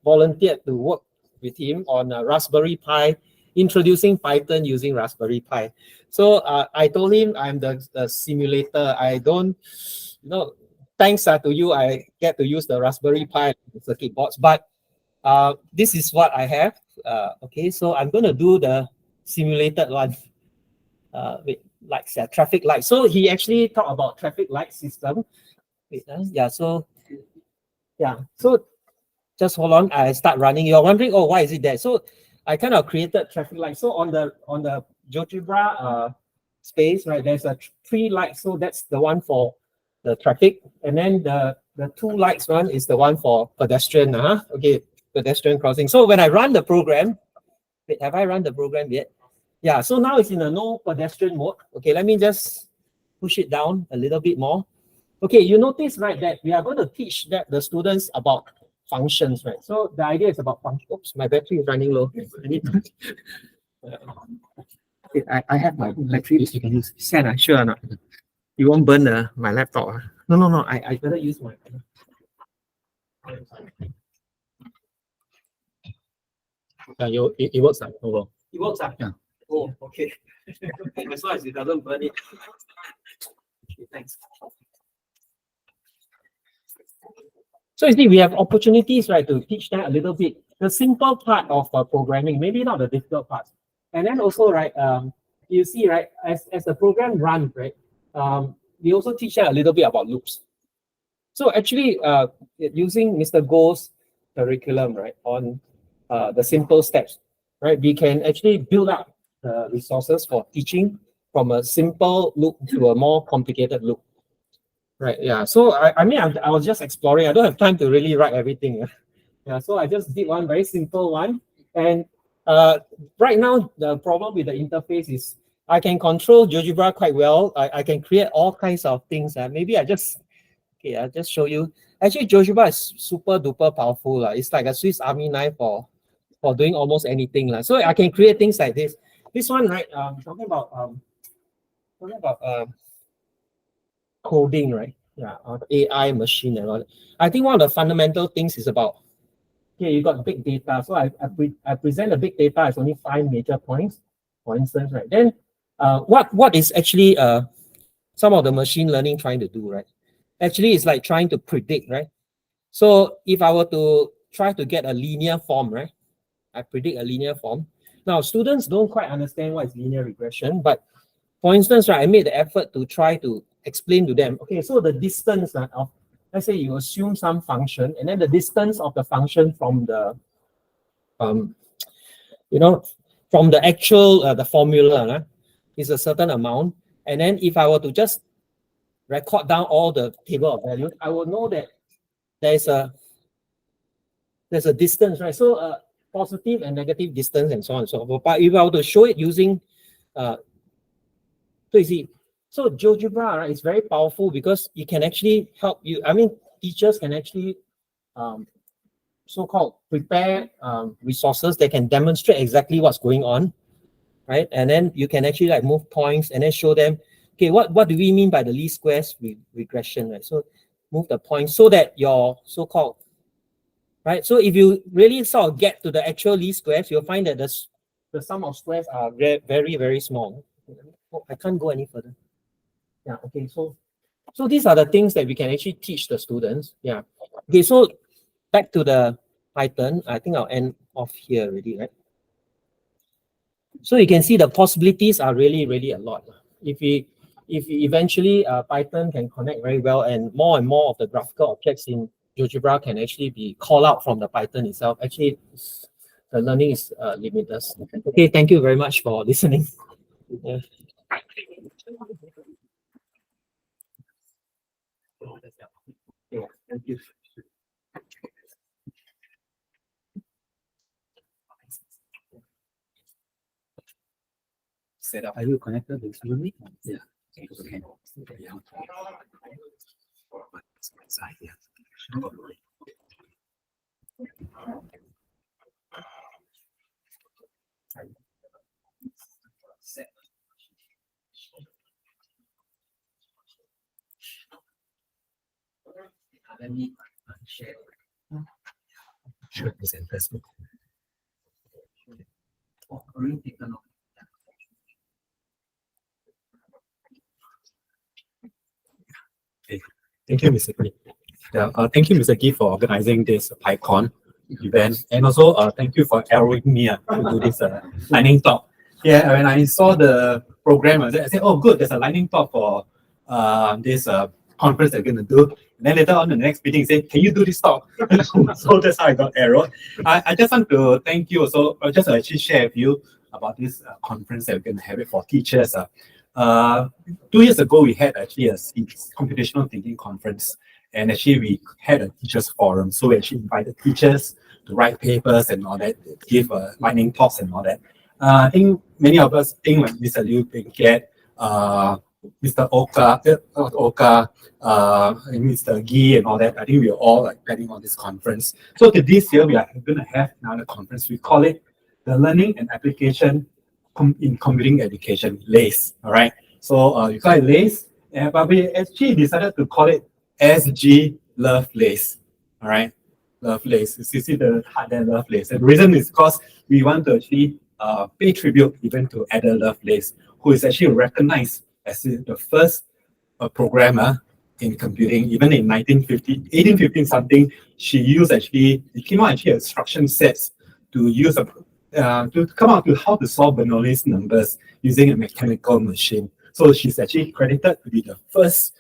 volunteered to work with him on Raspberry Pi, introducing Python using Raspberry Pi. So I told him I'm the simulator. I don't, thanks to you, I get to use the Raspberry Pi circuit boards. But this is what I have. Okay, so I'm going to do the simulated one with like traffic light. So he actually talked about traffic light system. So just hold on. I start running. You're wondering, oh, why is it there? So I kind of created traffic light. So on the GeoGebra space, right, there's a 3 lights. So that's the one for the traffic, and then the 2 lights one is the one for pedestrian. Okay, pedestrian crossing. So when I run the program, wait, have I run the program yet? Yeah, so now it's in a no pedestrian mode. Okay, let me just push it down a little bit more. Okay, you notice, right, that we are going to teach the students about functions, right? So the idea is about functions. Oops, my battery is running low. I need to... okay, I have my battery which you can use. Sure or not? You won't burn my laptop. No, I better use my... it works. Over. It works. Yeah. Oh, okay. As long as it doesn't burn it. Okay, thanks. So you see, we have opportunities, right, to teach them a little bit the simple part of programming, maybe not the difficult parts. And then also, right, you see, right, as the program runs, right, we also teach them a little bit about loops. So actually, using Mr. Goh's curriculum, right, on the simple steps, right, we can actually build up the resources for teaching from a simple loop to a more complicated loop. Right, yeah. So I mean, I was just exploring. I don't have time to really write everything. Yeah, so I just did one very simple one. And right now, the problem with the interface is I can control GeoGebra quite well. I can create all kinds of things. Maybe I'll just show you. Actually, GeoGebra is super duper powerful. It's like a Swiss Army knife for doing almost anything. So I can create things like this. This one, right, talking about coding, right? Yeah, AI, machine, and all that. I think one of the fundamental things is about, okay, you got big data. So I present the big data as only 5 major points, for instance, right? Then what is actually some of the machine learning trying to do, right? Actually, it's like trying to predict, right? So if I were to try to get a linear form, right? I predict a linear form. Now, students don't quite understand what is linear regression, but for instance, right, I made the effort to try to explain to them, okay, so the distance of, let's say you assume some function, and then the distance of the function from the, from the actual, the formula is a certain amount. And then if I were to just record down all the table of values, I will know that there's a distance, right? So positive and negative distance and so on and so forth. But if I were to show it using, so you see, so GeoGebra, right, is very powerful because it can actually help you. I mean, teachers can actually so-called prepare resources that can demonstrate exactly what's going on, right? And then you can actually like move points and then show them, okay, what do we mean by the least squares regression, right? So move the points so that your so-called, right? So if you really sort of get to the actual least squares, you'll find that the sum of squares are very, very small. Oh, I can't go any further. Yeah, okay, so these are the things that we can actually teach the students. Yeah. Okay, so back to the Python. I think I'll end off here already, right? So you can see the possibilities are really, really a lot. If eventually Python can connect very well and more of the graphical objects in GeoGebra can actually be called out from the Python itself, actually the learning is limitless. Okay, thank you very much for listening. Yeah. Yeah, thank you. Set up. Are you connected with Zoom? Yeah. Okay. Let me share. Sure, it's interesting. Oh, already taken off. Okay. Thank you, Mr. Gee. Yeah, thank you, Mr. Gee, for organizing this PyCon event, and also thank you for allowing me to do this lightning talk. Yeah, when I saw the program, I said, "Oh, good, there's a lightning talk for this conference they're going to do." And then later on, the next meeting, said, "Can you do this talk?" So that's how I got arrowed. I just want to thank you also. I just actually share with you about this conference that we're going to have it for teachers. 2 years ago, we had actually a computational thinking conference, and actually we had a teachers forum. So we actually invited teachers to write papers and all that, give lightning talks and all that. I think many of us think like Mr. Liu Pengkiat, Mr. Oka, and Mr. Gee and all that. I think we are all like planning on this conference. So this year we are going to have another conference. We call it the Learning and Application in Computing Education, LACE. All right. So you call it LACE, but we actually decided to call it SG Love LACE. All right. Love LACE. You see the heart there, Love LACE. And the reason is because we want to actually pay tribute even to Ada Lovelace, who is actually recognized as the first programmer in computing. Even in 1850 something, she used actually, it came out actually instruction sets to use to come out to how to solve Bernoulli's numbers using a mechanical machine. So she's actually credited to be the first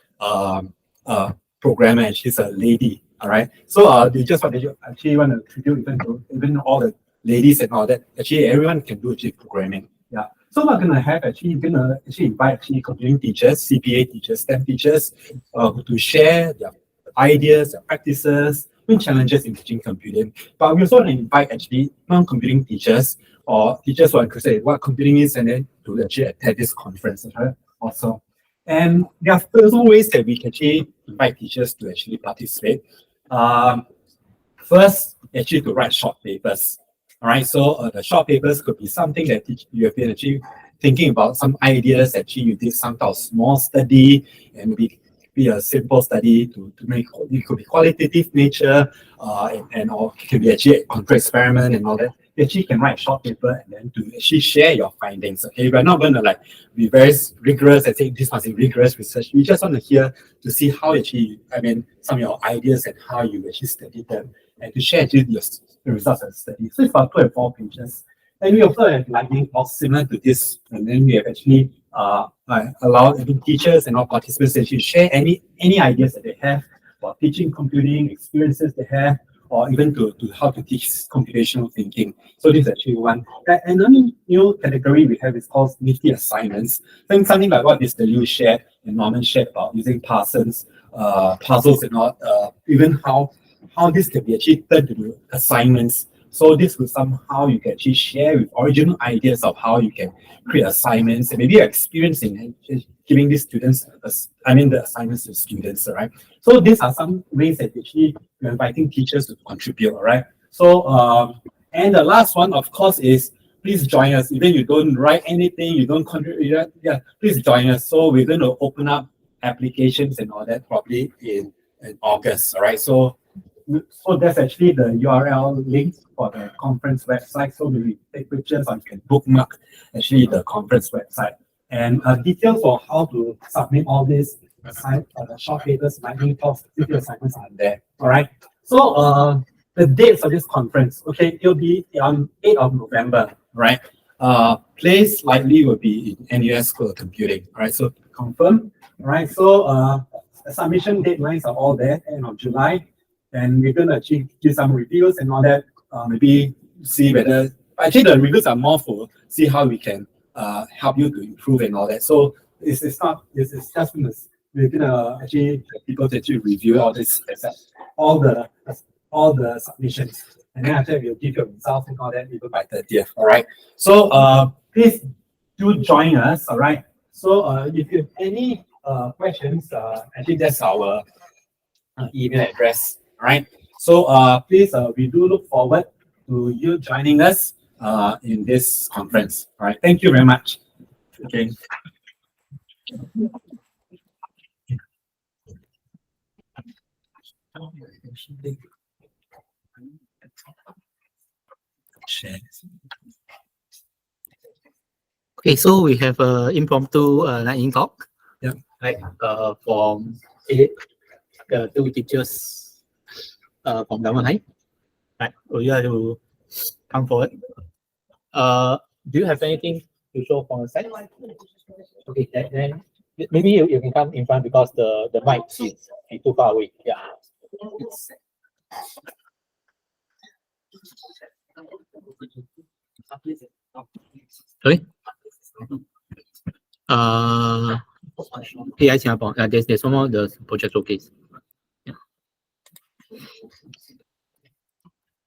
programmer, and she's a lady. All right. So they just actually want to tribute even all the ladies and all that. Actually, everyone can do actually programming. Yeah. So we're gonna have invite computing teachers, CPA teachers, STEM teachers, to share their ideas, their practices, and challenges in teaching computing. But we also want to invite actually non-computing teachers or teachers who are interested in what computing is, and then to actually attend this conference. Okay? Also. And there are also ways that we can actually invite teachers to actually participate. First, actually to write short papers. All right, so the short papers could be something that you have been actually thinking about, some ideas. Actually, you did some kind of small study, and maybe be a simple study to make it could be qualitative nature, and or it can be actually a control experiment and all that. You actually can write a short paper and then to actually share your findings. Okay, we're not going to like be very rigorous and say this must be rigorous research. We just want to hear to see how actually, some of your ideas and how you actually studied them, and to share actually the results of the study. So it's about 2 and 4 pages. And we also have lightning talks similar to this, and then we have actually allowed teachers and all participants to actually share any ideas that they have about teaching computing, experiences they have, or even to how to teach computational thinking. So this is actually one. And another new category we have is called nifty assignments. I think something like what Mr. Liu shared and Norman shared about using Parsons, puzzles and all, even how this can be actually turned into assignments. So this will somehow you can actually share with original ideas of how you can create assignments, and maybe you're experiencing giving these students, the assignments to students, all right? So these are some ways that actually you're inviting teachers to contribute, all right? So, and the last one, of course, is please join us. Even you don't write anything, you don't contribute, yeah, please join us. So we're going to open up applications and all that probably in August. All right. So that's actually the URL link for the conference website. So we take pictures or you can bookmark actually the conference website. And details for how to submit all these short papers, lightning talks, video assignments are there. All right. So the dates of this conference, okay, it'll be on 8th of November, right? Place likely will be in NUS School of Computing, all right? So confirm, all right? So the submission deadlines are all there, end of July, and we're gonna actually do some reviews and all that. Maybe see whether actually the reviews are more for see how we can help you to improve and all that. So this is just we're gonna actually get people to actually review all this, all the submissions, and then after we'll give you results and all that even by 30th. All right. So please do join us. All right. So if you have any questions, I think that's our email address. All right. So please, we do look forward to you joining us in this conference. All right. Thank you very much. Okay. Okay, so we have an impromptu lightning talk. Yeah. Right. From two teachers from Diamond High. Right. So you have to come forward. Do you have anything to show from the side? Okay, then maybe you can come in front because the mic is too far away. Yeah. Sorry. AI Singapore. There's one more the project showcase. Yeah.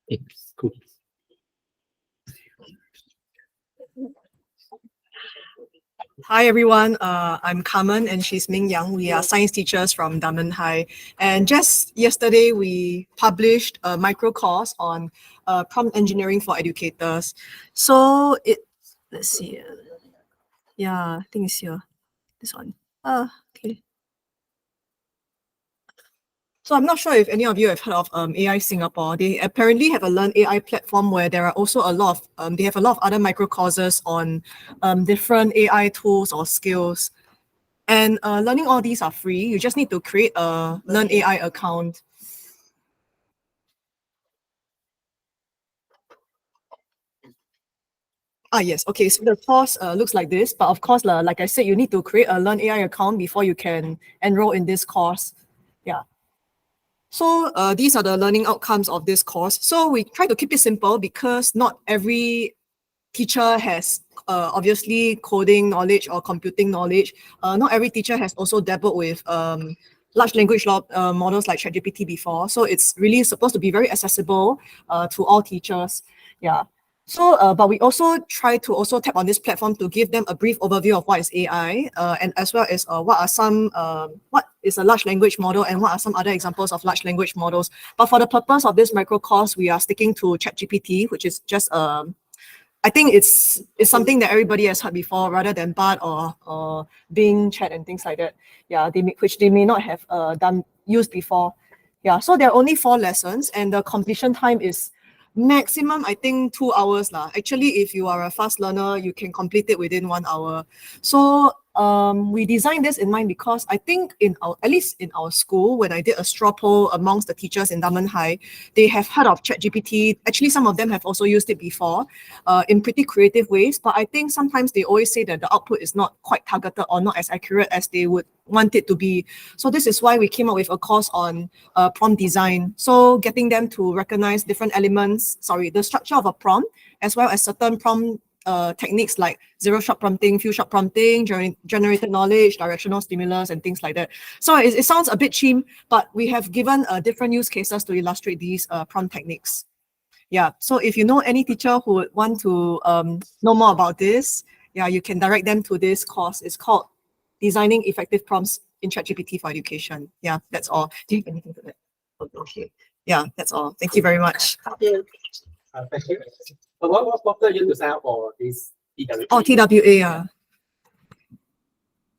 It's cool. Hi everyone, I'm Carmen and she's Ming Yang. We are science teachers from Diamond High. And just yesterday, we published a micro course on prompt engineering for educators. So let's see. Yeah, I think it's here. This one. Okay. So I'm not sure if any of you have heard of AI Singapore. They apparently have a Learn AI platform where there are also a lot of, they have a lot of other micro courses on different AI tools or skills. And learning all these are free. You just need to create a Learn AI account. Yes. Okay. So the course looks like this. But of course, like I said, you need to create a Learn AI account before you can enroll in this course. Yeah. So these are the learning outcomes of this course. So we try to keep it simple because not every teacher has obviously coding knowledge or computing knowledge. Not every teacher has also dabbled with large language models like ChatGPT before. So it's really supposed to be very accessible to all teachers. Yeah. So, but we also try to also tap on this platform to give them a brief overview of what is AI, and as well as what is a large language model and what are some other examples of large language models. But for the purpose of this micro course, we are sticking to ChatGPT, which is just I think it's something that everybody has heard before, rather than Bard or Bing Chat and things like that. Yeah, which they may not have used before. Yeah, so there are only 4 lessons, and the completion time is maximum, I think, 2 hours lah. Actually, if you are a fast learner, you can complete it within 1 hour. So we designed this in mind because I think at least in our school, when I did a straw poll amongst the teachers in Diamond High, they have heard of ChatGPT. Actually, some of them have also used it before in pretty creative ways. But I think sometimes they always say that the output is not quite targeted or not as accurate as they would want it to be. So this is why we came up with a course on prompt design. So getting them to recognize different elements, the structure of a prompt, as well as certain prompt techniques like zero-shot prompting, few-shot prompting, generated knowledge, directional stimulus, and things like that. So it sounds a bit cheap, but we have given different use cases to illustrate these prompt techniques. Yeah, so if you know any teacher who would want to know more about this, yeah, you can direct them to this course. It's called Designing Effective Prompts in ChatGPT for Education. Yeah, that's all. Do you have anything to that? Okay. Yeah, that's all. Thank you very much. Thank you. But what prompted you to sign up for this TWA? Oh, TWA. Yeah.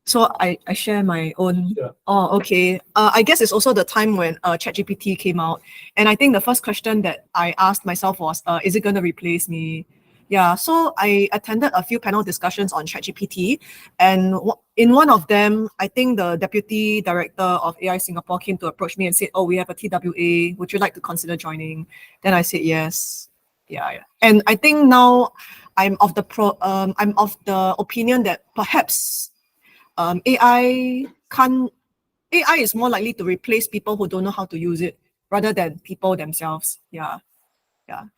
So I share my own. Sure. Oh, okay. I guess it's also the time when ChatGPT came out, and I think the first question that I asked myself was, is it going to replace me? Yeah. So I attended a few panel discussions on ChatGPT, and in one of them, I think the deputy director of AI Singapore came to approach me and said, "Oh, we have a TWA. Would you like to consider joining?" Then I said yes. Yeah. And I think now I'm of the opinion that perhaps AI is more likely to replace people who don't know how to use it rather than people themselves. Yeah.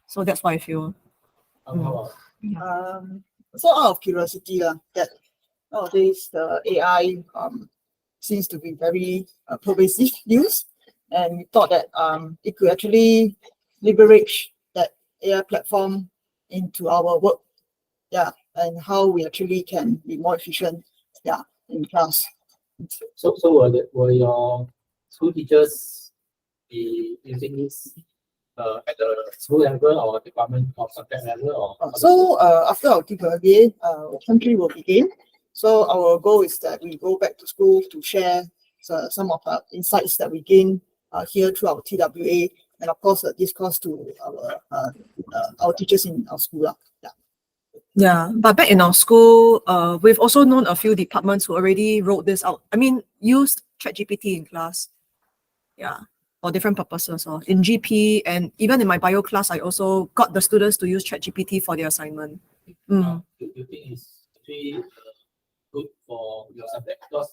So that's what I feel. So out of curiosity, that nowadays the AI seems to be very pervasive use, and we thought that it could actually leverage that AI platform into our work, and how we actually can be more efficient, in class. So will your school teachers be using this at the school level or department or subject level or? So after our TWA, country will begin. So our goal is that we go back to school to share some of the insights that we gain here through our TWA, and of course discourse to our teachers in our school. Yeah, but back in our school, we've also known a few departments who already wrote this out. I mean, used ChatGPT in class. Yeah, for different purposes. Or in GP and even in my bio class, I also got the students to use ChatGPT for their assignment. Do you think it's actually good for your subject? Because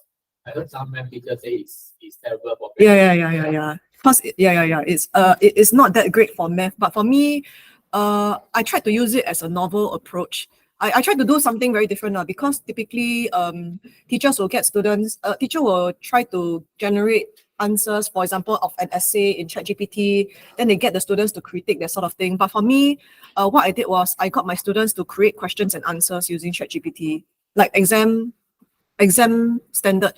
I heard some math teachers say it's terrible for math. Yeah. Plus, it is not that great for math, but for me, I tried to use it as a novel approach. I tried to do something very different because typically teachers will get students, teacher will try to generate answers, for example, of an essay in ChatGPT, then they get the students to critique that sort of thing. But for me, what I did was I got my students to create questions and answers using ChatGPT, like exam standard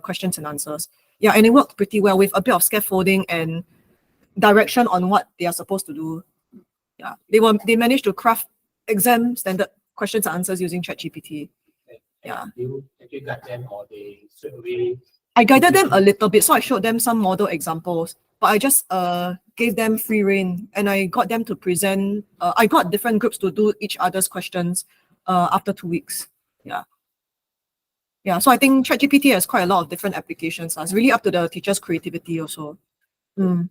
questions and answers. Yeah, and it worked pretty well with a bit of scaffolding and direction on what they are supposed to do. Yeah, they managed to craft exam standard questions and answers using ChatGPT. Yeah. You actually got them or they straight away? I guided them a little bit, so I showed them some model examples, but I just gave them free rein and I got them to present. I got different groups to do each other's questions after 2 weeks. Yeah, so I think ChatGPT has quite a lot of different applications. It's really up to the teacher's creativity also. Okay,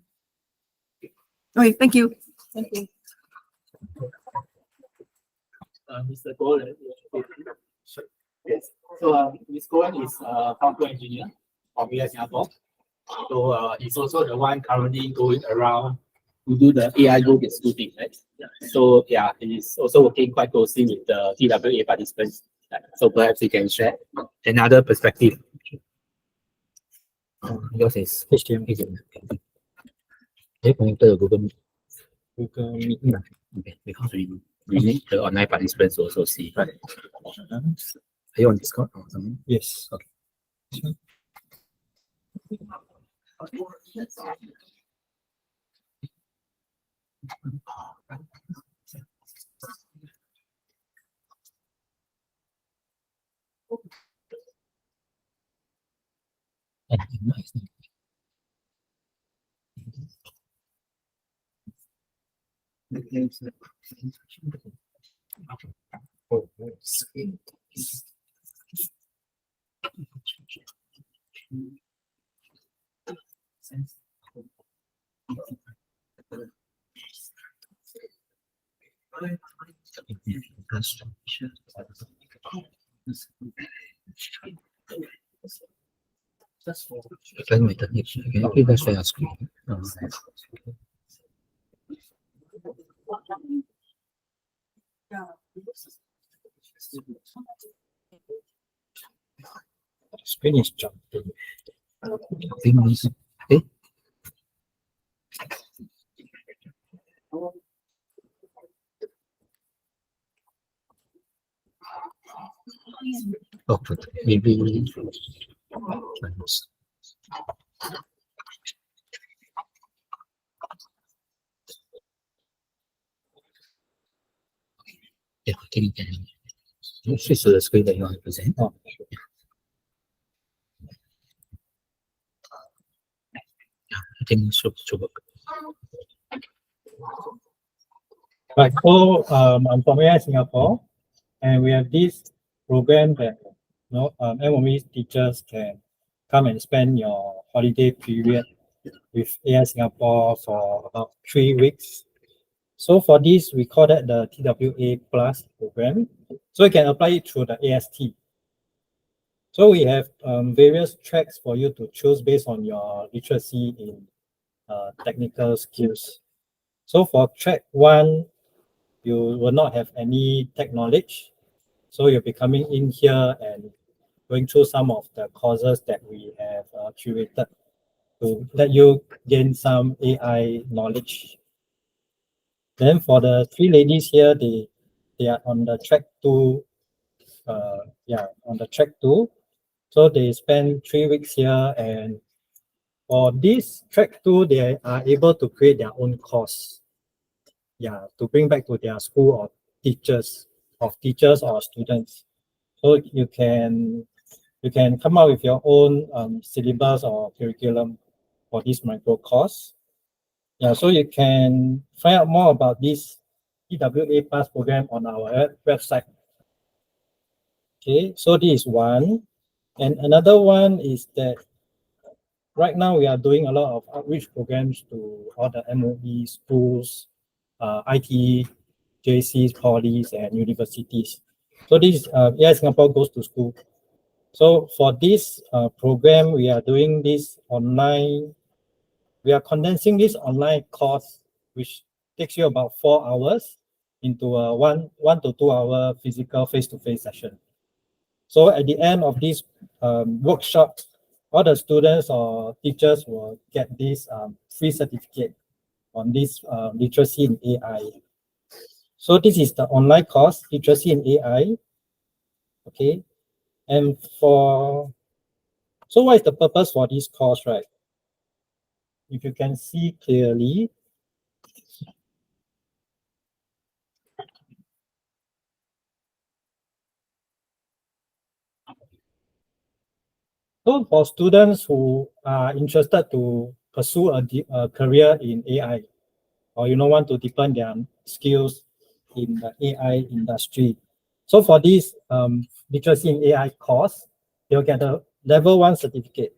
thank you. Thank you. Mr. Goh, yes. So Ms. Goh is a software engineer from AI Singapore. So he's also the one currently going around to do the AI Go Get School thing, right? Yeah. So yeah, he's also working quite closely with the TWA participants. So perhaps he can share another perspective. Yours is HTML. They connected to Google Meet. Okay, because we need the online participants to also see. Right. Are you on Discord or something? Yes. Okay. Can you please share your screen? Screen is jumping. Okay. Okay, maybe. Yeah, I think you can switch to the screen that you want to present. Oh, I think should work. Right. So I'm from AI Singapore, and we have this program that MOE teachers can come and spend your holiday period with AI Singapore for about 3 weeks. So for this, we call that the TWA Plus program. So you can apply it through the AST. So we have various tracks for you to choose based on your literacy in technical skills. So for track 1, you will not have any tech knowledge. So you'll be coming in here and going through some of the courses that we have curated to let you gain some AI knowledge. Then for the 3 ladies here, they are on the track 2. On the track 2. So they spend 3 weeks here, and for this track 2, they are able to create their own course. To bring back to their school or teachers or students. So you can come up with your own syllabus or curriculum for this micro course. So you can find out more about this TWA Plus program on our website. Okay, so this is one. And another one is that right now we are doing a lot of outreach programs to all the MOE schools, IT, JCs, polys, and universities. So this AI Singapore Goes to School. So for this program, we are doing this online. We are condensing this online course, which takes you about 4 hours, into a 1 to 2 hour physical face-to-face session. So at the end of this workshop, all the students or teachers will get this free certificate on this literacy in AI. So this is the online course, literacy in AI. Okay, and so what is the purpose for this course, right? If you can see clearly, so for students who are interested to pursue a career in AI, or want to deepen their skills in the AI industry. So for this literacy in AI course, they'll get a level 1 certificate.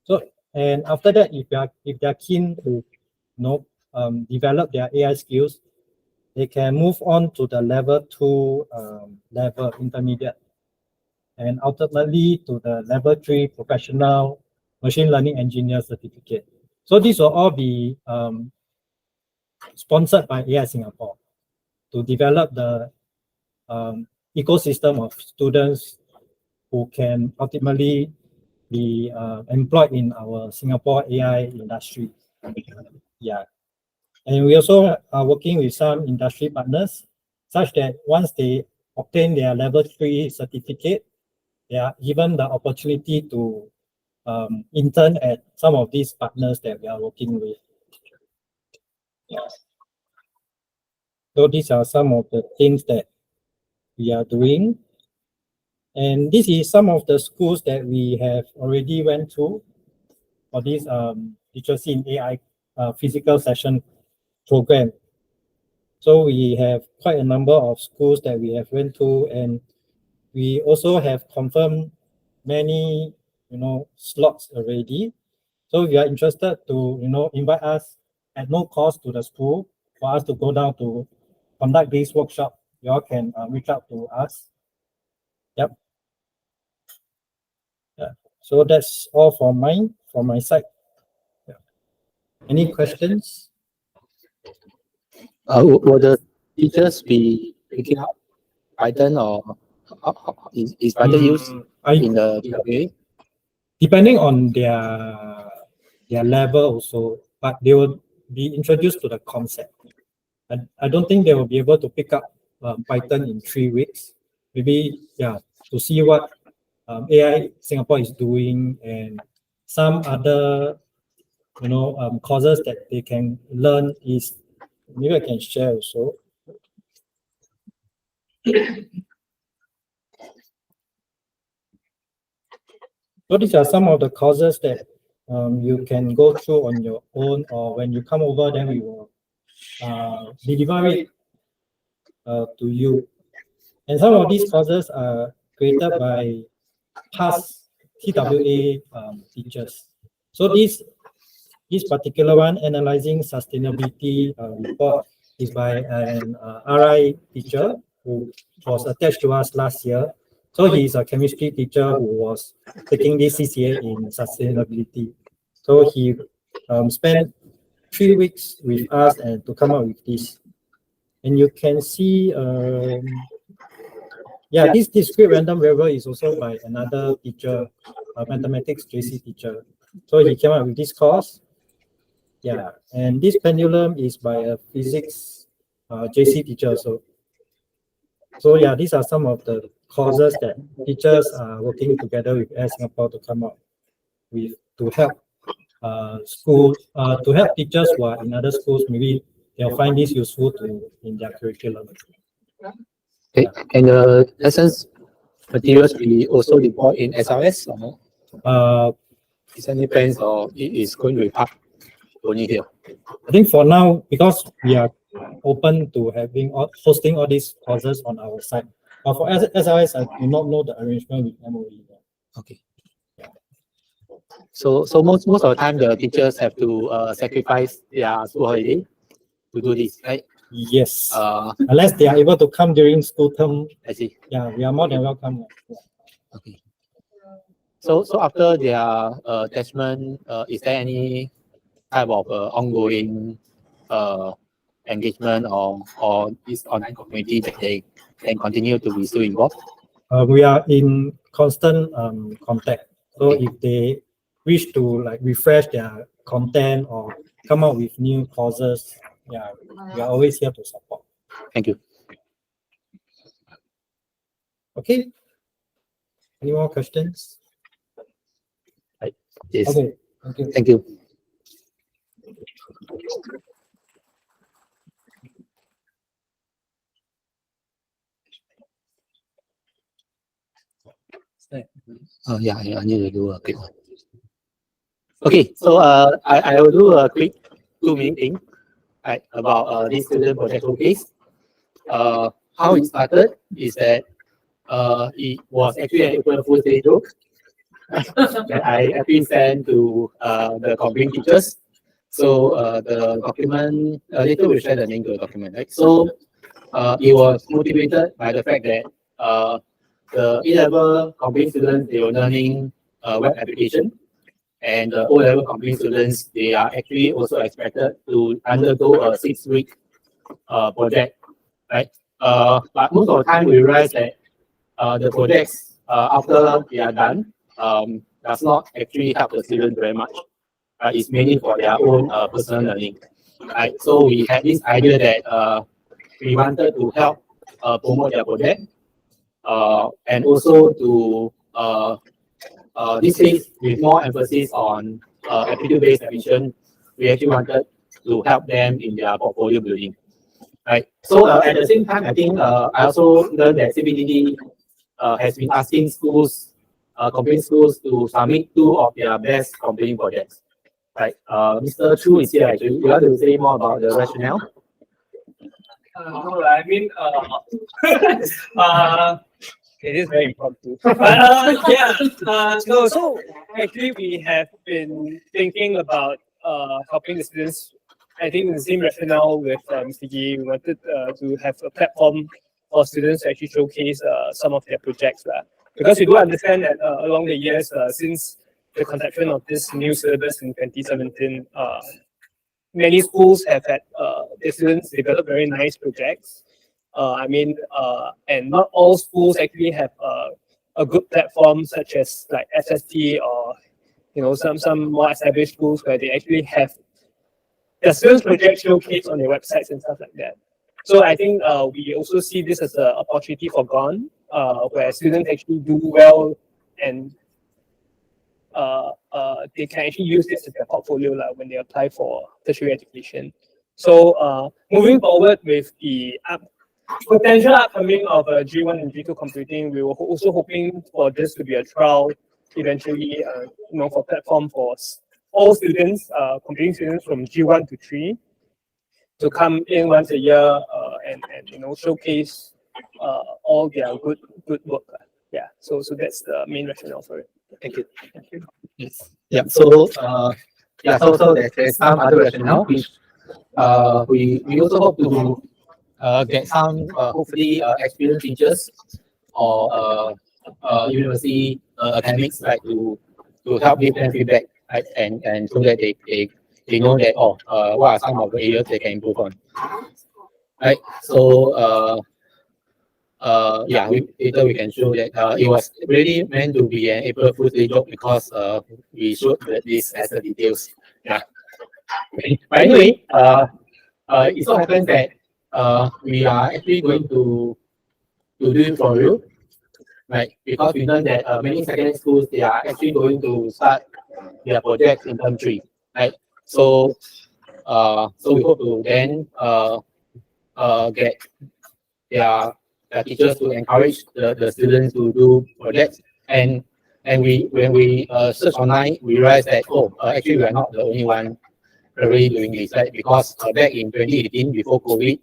So, and after that, if they're keen to develop their AI skills, they can move on to the level 2 level intermediate, and ultimately to the level 3 professional machine learning engineer certificate. So these will all be sponsored by AI Singapore to develop the ecosystem of students who can ultimately be employed in our Singapore AI industry. And we also are working with some industry partners such that once they obtain their level 3 certificate, they are given the opportunity to intern at some of these partners that we are working with. So these are some of the things that we are doing. And this is some of the schools that we have already went through for this literacy in AI physical session program. So we have quite a number of schools that we have went to, and we also have confirmed many slots already. So if you are interested to invite us at no cost to the school for us to go down to conduct this workshop, you all can reach out to us. Yep. So that's all from my side. Any questions? Will the teachers be picking up Python, or is Python used in the TWA? Depending on their level also, but they will be introduced to the concept. I don't think they will be able to pick up Python in 3 weeks. Maybe to see what AI Singapore is doing, and some other courses that they can learn is, maybe I can share also. So these are some of the courses that you can go through on your own, or when you come over, then we will deliver it to you. And some of these courses are created by past TWA teachers. So this particular one, analyzing sustainability report, is by an RI teacher who was attached to us last year. So he is a chemistry teacher who was taking this CCA in sustainability. So he spent 3 weeks with us and to come up with this. And you can see, yeah, this discrete random variable is also by another teacher, a mathematics JC teacher. So he came up with this course. Yeah, and this pendulum is by a physics JC teacher. So yeah, these are some of the courses that teachers are working together with Air Singapore to come up with to help to help teachers who are in other schools. Maybe they'll find this useful in their curriculum. Okay. And lessons materials we also report in SRS or no? Is there any plans or it is going to be part only here? I think for now, because we are open to hosting all these courses on our site. But for SRS, I do not know the arrangement with MOE. Okay. So most of the time the teachers have to sacrifice their school holiday to do this, right? Yes. Unless they are able to come during school term. I see. Yeah, we are more than welcome. Okay. So after their attachment, is there any type of ongoing engagement or this online community that they can continue to be still involved? We are in constant contact. So if they wish to like refresh their content or come up with new courses, yeah, we are always here to support. Thank you. Okay. Any more questions? Yes. Okay. Thank you. Thank you. Yeah, I need to do a quick one. Okay, so I will do a quick 2-minute thing about this student project showcase. How it started is that it was actually an April Fool's Day joke that I actually sent to the comparing teachers. So the document, later we'll share the link to the document, right? So it was motivated by the fact that the A-level comparing students, they were learning web application, and the O-level comparing students, they are actually also expected to undergo a 6-week project, right? But most of the time we realize that the projects after they are done does not actually help the students very much. It's mainly for their own personal learning. Right? So we had this idea that we wanted to help promote their project and also to this case with more emphasis on aptitude-based admission. We actually wanted to help them in their portfolio building. Right. So at the same time, I think I also learned that CBDD has been asking schools, comparing schools to submit 2 of their best comparing projects. Right. Mr. Chu is here actually. You want to say more about the rationale? No, I mean, it is very important. So actually we have been thinking about helping the students. I think the same rationale with Mr. Yi. We wanted to have a platform for students to actually showcase some of their projects. Because we do understand that along the years, since the conception of this new syllabus in 2017, many schools have had their students develop very nice projects. And not all schools actually have a good platform such as like SST or some more established schools where they actually have the students' project showcased on their websites and stuff like that. So I think we also see this as an opportunity for GON, where students actually do well and they can actually use this as their portfolio when they apply for tertiary education. So moving forward with the potential upcoming of G1 and G2 computing, we were also hoping for this to be a trial eventually, for platform for all students, computing students from G1 to 3 to come in once a year and showcase all their good work. Yeah, so that's the main rationale for it. Thank you. Thank you. Yes. Yeah. So so there's some other rationale which we also hope to get some hopefully experienced teachers or university academics to help give them feedback, right? And so that they know that what are some of the areas they can improve on, right? So later we can show that it was really meant to be an April Fool's Day joke because we showed this as the details. Yeah. But anyway, it so happens that we are actually going to do it for real, right? Because we learned that many secondary schools they are actually going to start their projects in term 3, right? So so we hope to then get their teachers to encourage the students to do projects. And when we search online, we realize that actually we are not the only one already doing this, right? Because back in 2018, before COVID,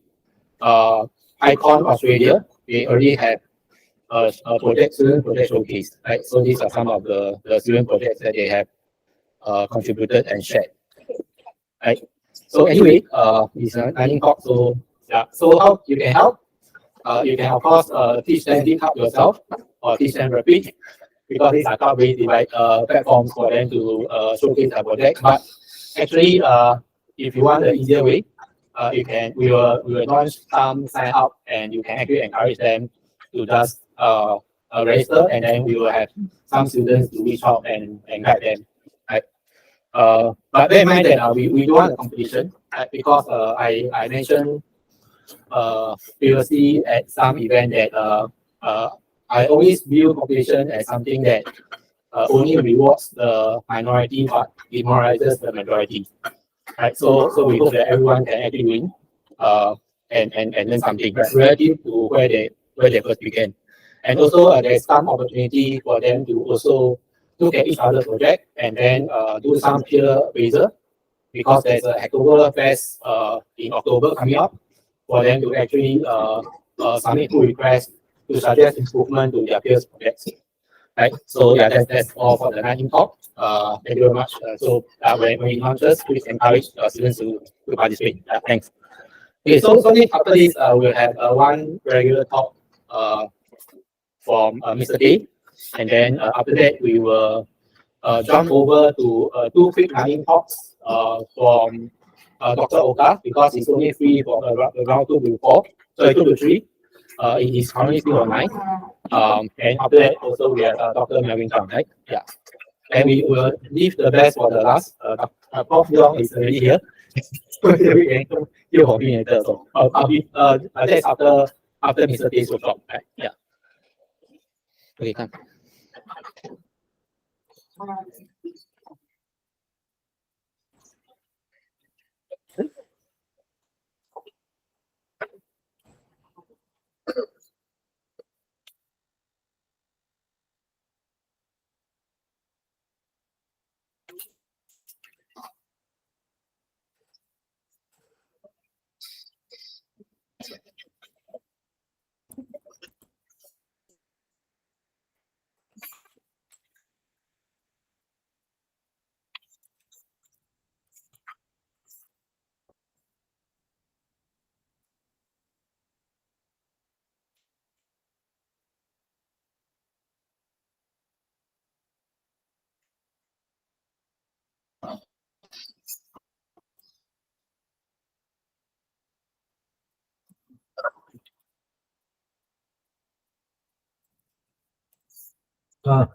PyCon Australia, they already had a student project showcase, right? So these are some of the student projects that they have contributed and shared, right? So anyway, it's a learning talk. So yeah, so how you can help? You can of course teach them GitHub yourself or teach them Rapid because these are cloud-based platforms for them to showcase their project. But actually, if you want the easier way, we will launch some sign up and you can actually encourage them to just register, and then we will have some students to reach out and guide them, right? But bear in mind that we do want a competition, right? Because I mentioned previously at some event that I always view competition as something that only rewards the minority but demoralizes the majority. Right. So we hope that everyone can actually win and learn something relative to where they first began. And also there's some opportunity for them to also look at each other's project and then do some peer appraisal because there's a Hacktober Fest in October coming up for them to actually submit pull requests to suggest improvement to their peers' projects. Right. So yeah, that's all for the lightning talk. Thank you very much. So when it launches, please encourage students to participate. Thanks. Okay, so after this, we'll have one regular talk from Mr. K, and then after that we will jump over to two quick lightning talks from Dr. Oka because he's only free for around 2 to 4, sorry 2 to 3. It is currently still online. And after that, also we have Dr. Melvin Chang, right? Yeah. And we will leave the best for the last. Prof. Yong is already here. So we can hear from him later. So that's after Mr. T's workshop, right? Yeah. Okay, come.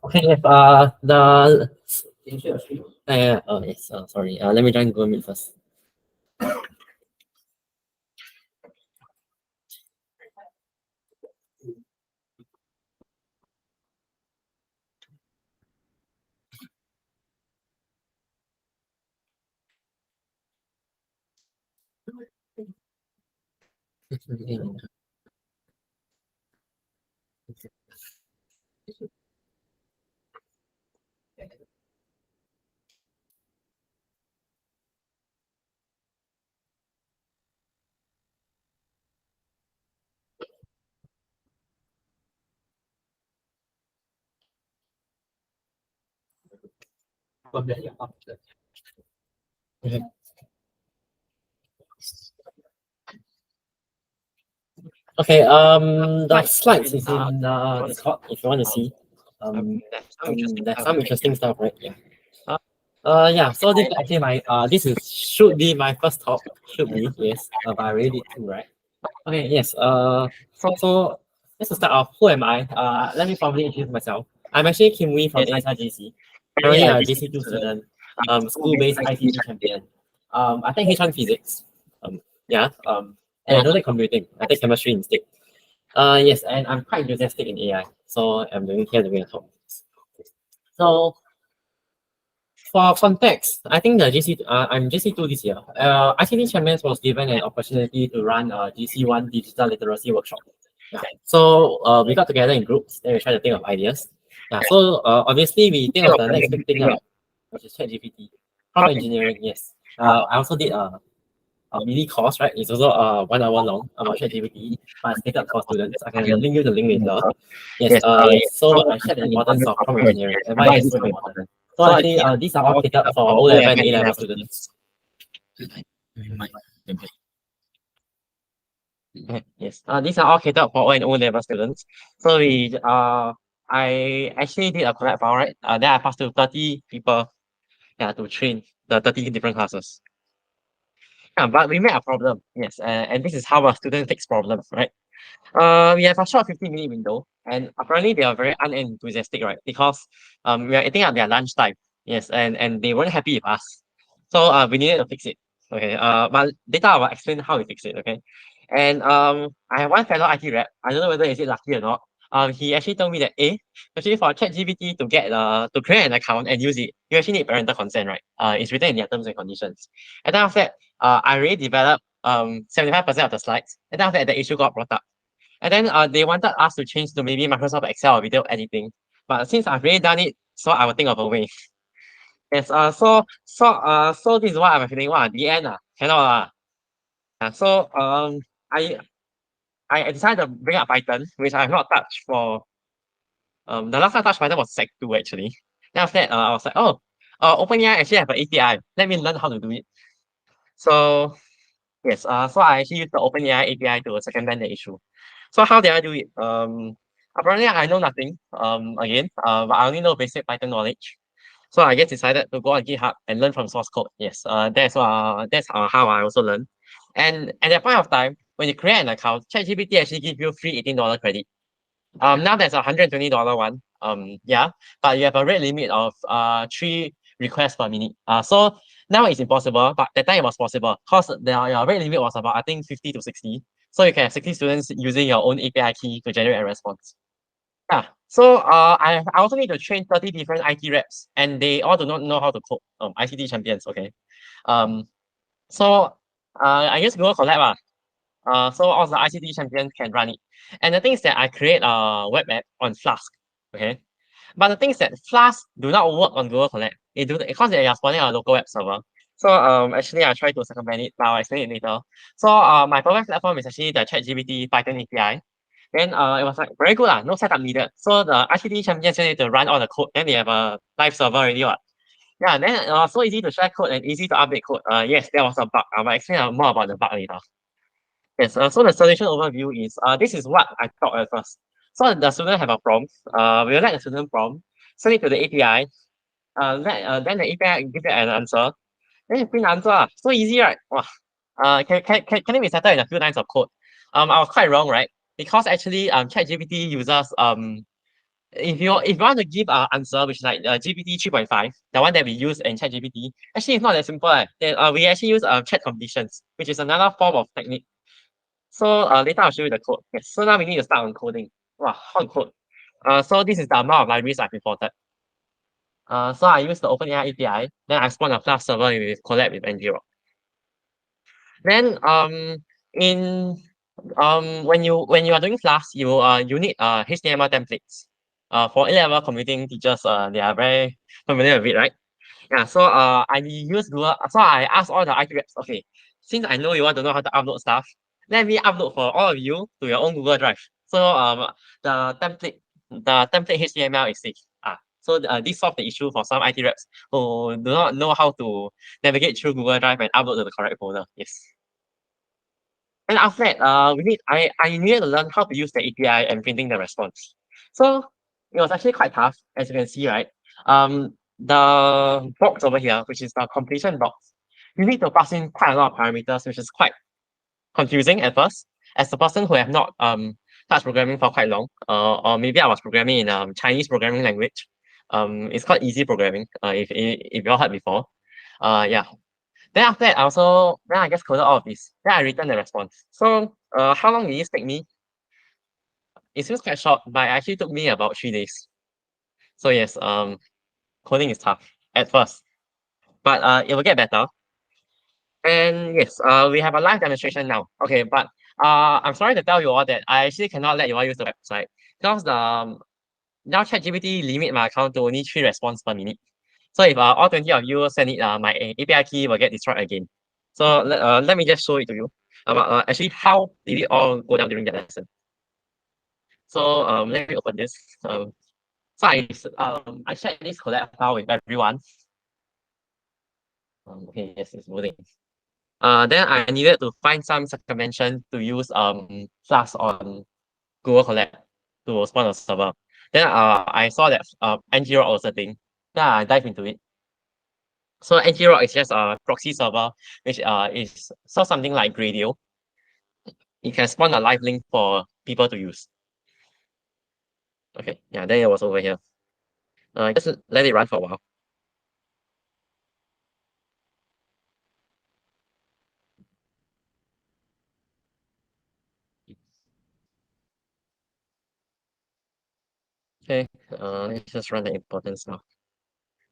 Okay, if can you share your screen? Oh yes, sorry. Let me join Google Meet first. Okay, the slides is in Discord if you want to see. There's some interesting stuff, right? Yeah. Yeah. So this is actually my this is should be my first talk. Should be, yes. But I already did two, right? Okay. Yes. So let's start off. Who am I? Let me formally introduce myself. I'm actually Kim Wee from ASRJC. Currently a JC2 student. School-based ICT champion. I take H1 physics. Yeah. And I don't take computing. I take chemistry instead. Yes, and I'm quite enthusiastic in AI, so I'm doing a talk. So for context, I think the I'm JC2 this year. ICT Champions was given an opportunity to run a GC1 digital literacy workshop. Yeah. So we got together in groups, then we try to think of ideas. Yeah. So obviously we think of the next big thing, which is ChatGPT. Prompt engineering, yes. I also did a mini course, right? It's also 1 hour long about ChatGPT, but it's catered for students. I can link you the link later. Yes. So I shared the importance of prompt engineering and why it's so important. So actually, these are all catered for O-level and A-level students. Yes. These are all catered for O and O-level students. So I actually did a collab file, right? Then I passed to 30 people, yeah, to train the 30 different classes. Yeah, but we met a problem, yes, and this is how a student fix problems, right? We have a short 15-minute window, and apparently they are very unenthusiastic, right? Because we are eating at their lunchtime, yes, and they weren't happy with us, so we needed to fix it. Okay, but later I will explain how we fix it. Okay, and I have one fellow IT rep. I don't know whether is it lucky or not. He actually told me that actually for ChatGPT to get to create an account and use it, you actually need parental consent, right? It's written in their terms and conditions. And then after that, I already developed 75% of the slides. And then after that, the issue got brought up. And then they wanted us to change to maybe Microsoft Excel or video editing. But since I've already done it, so I will think of a way. Yes, so this is what I'm feeling. At the end, cannot. So I decided to bring up Python, which I have not touched for the last time I touched Python was Sec 2 actually. Then after that, I was like, oh, OpenAI actually have an API. Let me learn how to do it. So yes, so I actually used the OpenAI API to circumvent the issue. So how did I do it? Apparently I know nothing. Again, but I only know basic Python knowledge. So I just decided to go on GitHub and learn from source code. Yes, that's how I also learn. And at that point of time, when you create an account, ChatGPT actually give you free $18 credit. Now there's a $120 one. Yeah, but you have a rate limit of 3 requests per minute. So now it's impossible, but that time it was possible because your rate limit was about I think 50 to 60. So you can have 60 students using your own API key to generate a response. Yeah. So I also need to train 30 different IT reps, and they all do not know how to code. ICT champions. Okay. So I use Google Colab. So all the ICT champions can run it. And the thing is that I create a web app on Flask. Okay. But the thing is that Flask do not work on Google Colab. It do because they are spawning a local web server. So actually I try to circumvent it, but I'll explain it later. So my perfect platform is actually the ChatGPT Python API. Then it was like very good, no setup needed. So the ICT champions need to run all the code. Then they have a live server already. Yeah, then so easy to share code and easy to update code. Yes, there was a bug. I will explain more about the bug later. Yes, so the solution overview is this is what I thought at first. So the student have a prompt. We'll let the student prompt, send it to the API. Then the API give you an answer. Then you print the answer. So easy, right? Wow. Can it be settled in a few lines of code? I was quite wrong, right? Because actually ChatGPT uses if you want to give an answer which is like GPT 3.5, the one that we use in ChatGPT, actually it's not that simple. We actually use chat conditions, which is another form of technique. So later I'll show you the code. Yes, so now we need to start on coding. Wow, how to code. So this is the amount of libraries I've imported. So I use the OpenAI API, then I spawn a Flask server with collab with NGRock. Then when you are doing Flask, you need HTML templates. For A-level computing teachers, they are very familiar with it, right? Yeah, so I use Google. So I asked all the IT reps, okay, since I know you want to know how to upload stuff, let me upload for all of you to your own Google Drive. So the template HTML is safe. So this solved the issue for some IT reps who do not know how to navigate through Google Drive and upload to the correct folder. Yes. And after that, I needed to learn how to use the API and printing the response. So it was actually quite tough, as you can see, right? The box over here, which is the completion box, you need to pass in quite a lot of parameters, which is quite confusing at first. As a person who have not touched programming for quite long, or maybe I was programming in Chinese programming language. It's quite easy programming. If you all heard before, yeah. Then after that, then I just coded all of this. Then I returned the response. So how long did this take me? It seems quite short, but it actually took me about 3 days. So yes, coding is tough at first, but it will get better. And yes, we have a live demonstration now. Okay, but I'm sorry to tell you all that I actually cannot let you all use the website because now ChatGPT limit my account to only 3 responses per minute. So if all 20 of you send it, my API key will get destroyed again. So let me just show it to you about actually how did it all go down during the lesson. So let me open this. So I shared this collab file with everyone. Okay, yes, it's loading. Then I needed to find some circumvention to use Flask on Google Colab to spawn a server. Then I saw that ng-rock was a thing. Then I dive into it. So ng-rock is just a proxy server, which is something like Gradio. It can spawn a live link for people to use. Okay, yeah, then it was over here. Just let it run for a while. Okay, let's just run the important stuff.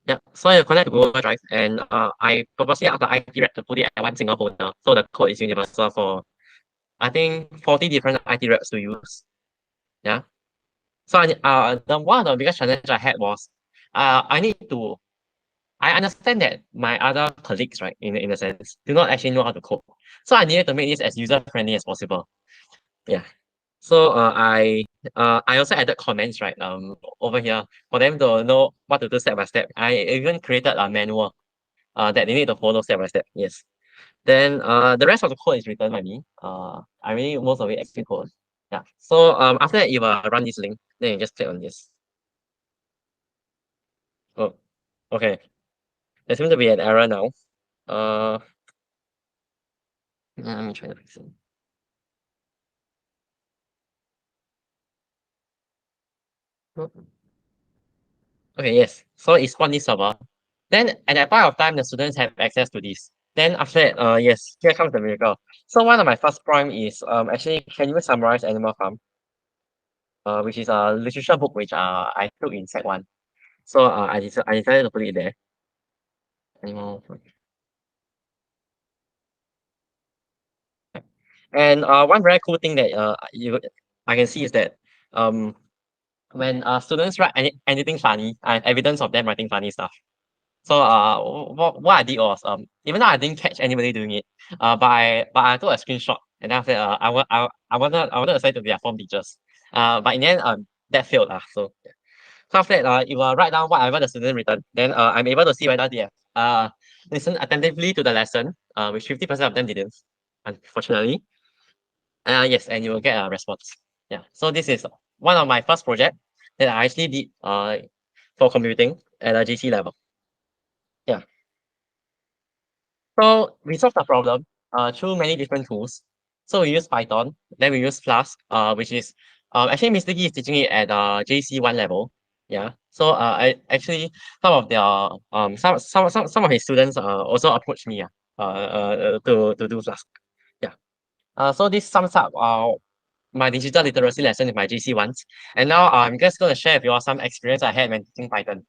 Yeah, so you connect to Google Drive, and I purposely asked the IT rep to put it at one single folder, so the code is universal for, I think, 40 different IT reps to use. Yeah. So one of the biggest challenge I had was, I understand that my other colleagues, right, in a sense, do not actually know how to code. So I needed to make this as user-friendly as possible. Yeah. So I also added comments, right, over here for them to know what to do step by step. I even created a manual that they need to follow step by step. Yes. Then the rest of the code is written by me. I really most of it actually code. Yeah. So after that you will run this link, then you just click on this. Oh, okay. There seems to be an error now. Let me try to fix it. Okay, yes. So it's spawned this server. Then at that point of time, the students have access to this. Then after that, yes, here comes the miracle. So one of my first prompt is actually, can you summarize Animal Farm? Which is a literature book which I took in Sec 1. So I decided to put it there. Animal Farm. And one very cool thing that I can see is that when students write anything funny, I have evidence of them writing funny stuff. So what I did was even though I didn't catch anybody doing it, but I took a screenshot, and then after that, I wanted to send to their form teachers. But in the end that failed. So after that, you will write down whatever the student written. Then I'm able to see whether they have listened attentively to the lesson, which 50% of them didn't, unfortunately. Yes, and you will get a response. Yeah. So this is one of my first project that I actually did for computing at a GC level. Yeah. So we solved the problem through many different tools. So we use Python, then we use Flask, which is actually Mr. Gee is teaching it at JC1 level. Yeah. So I actually some of their some of his students also approached me to do Flask. Yeah. So this sums up my digital literacy lesson in my JC1s. And now I'm just going to share with you all some experience I had when teaching Python.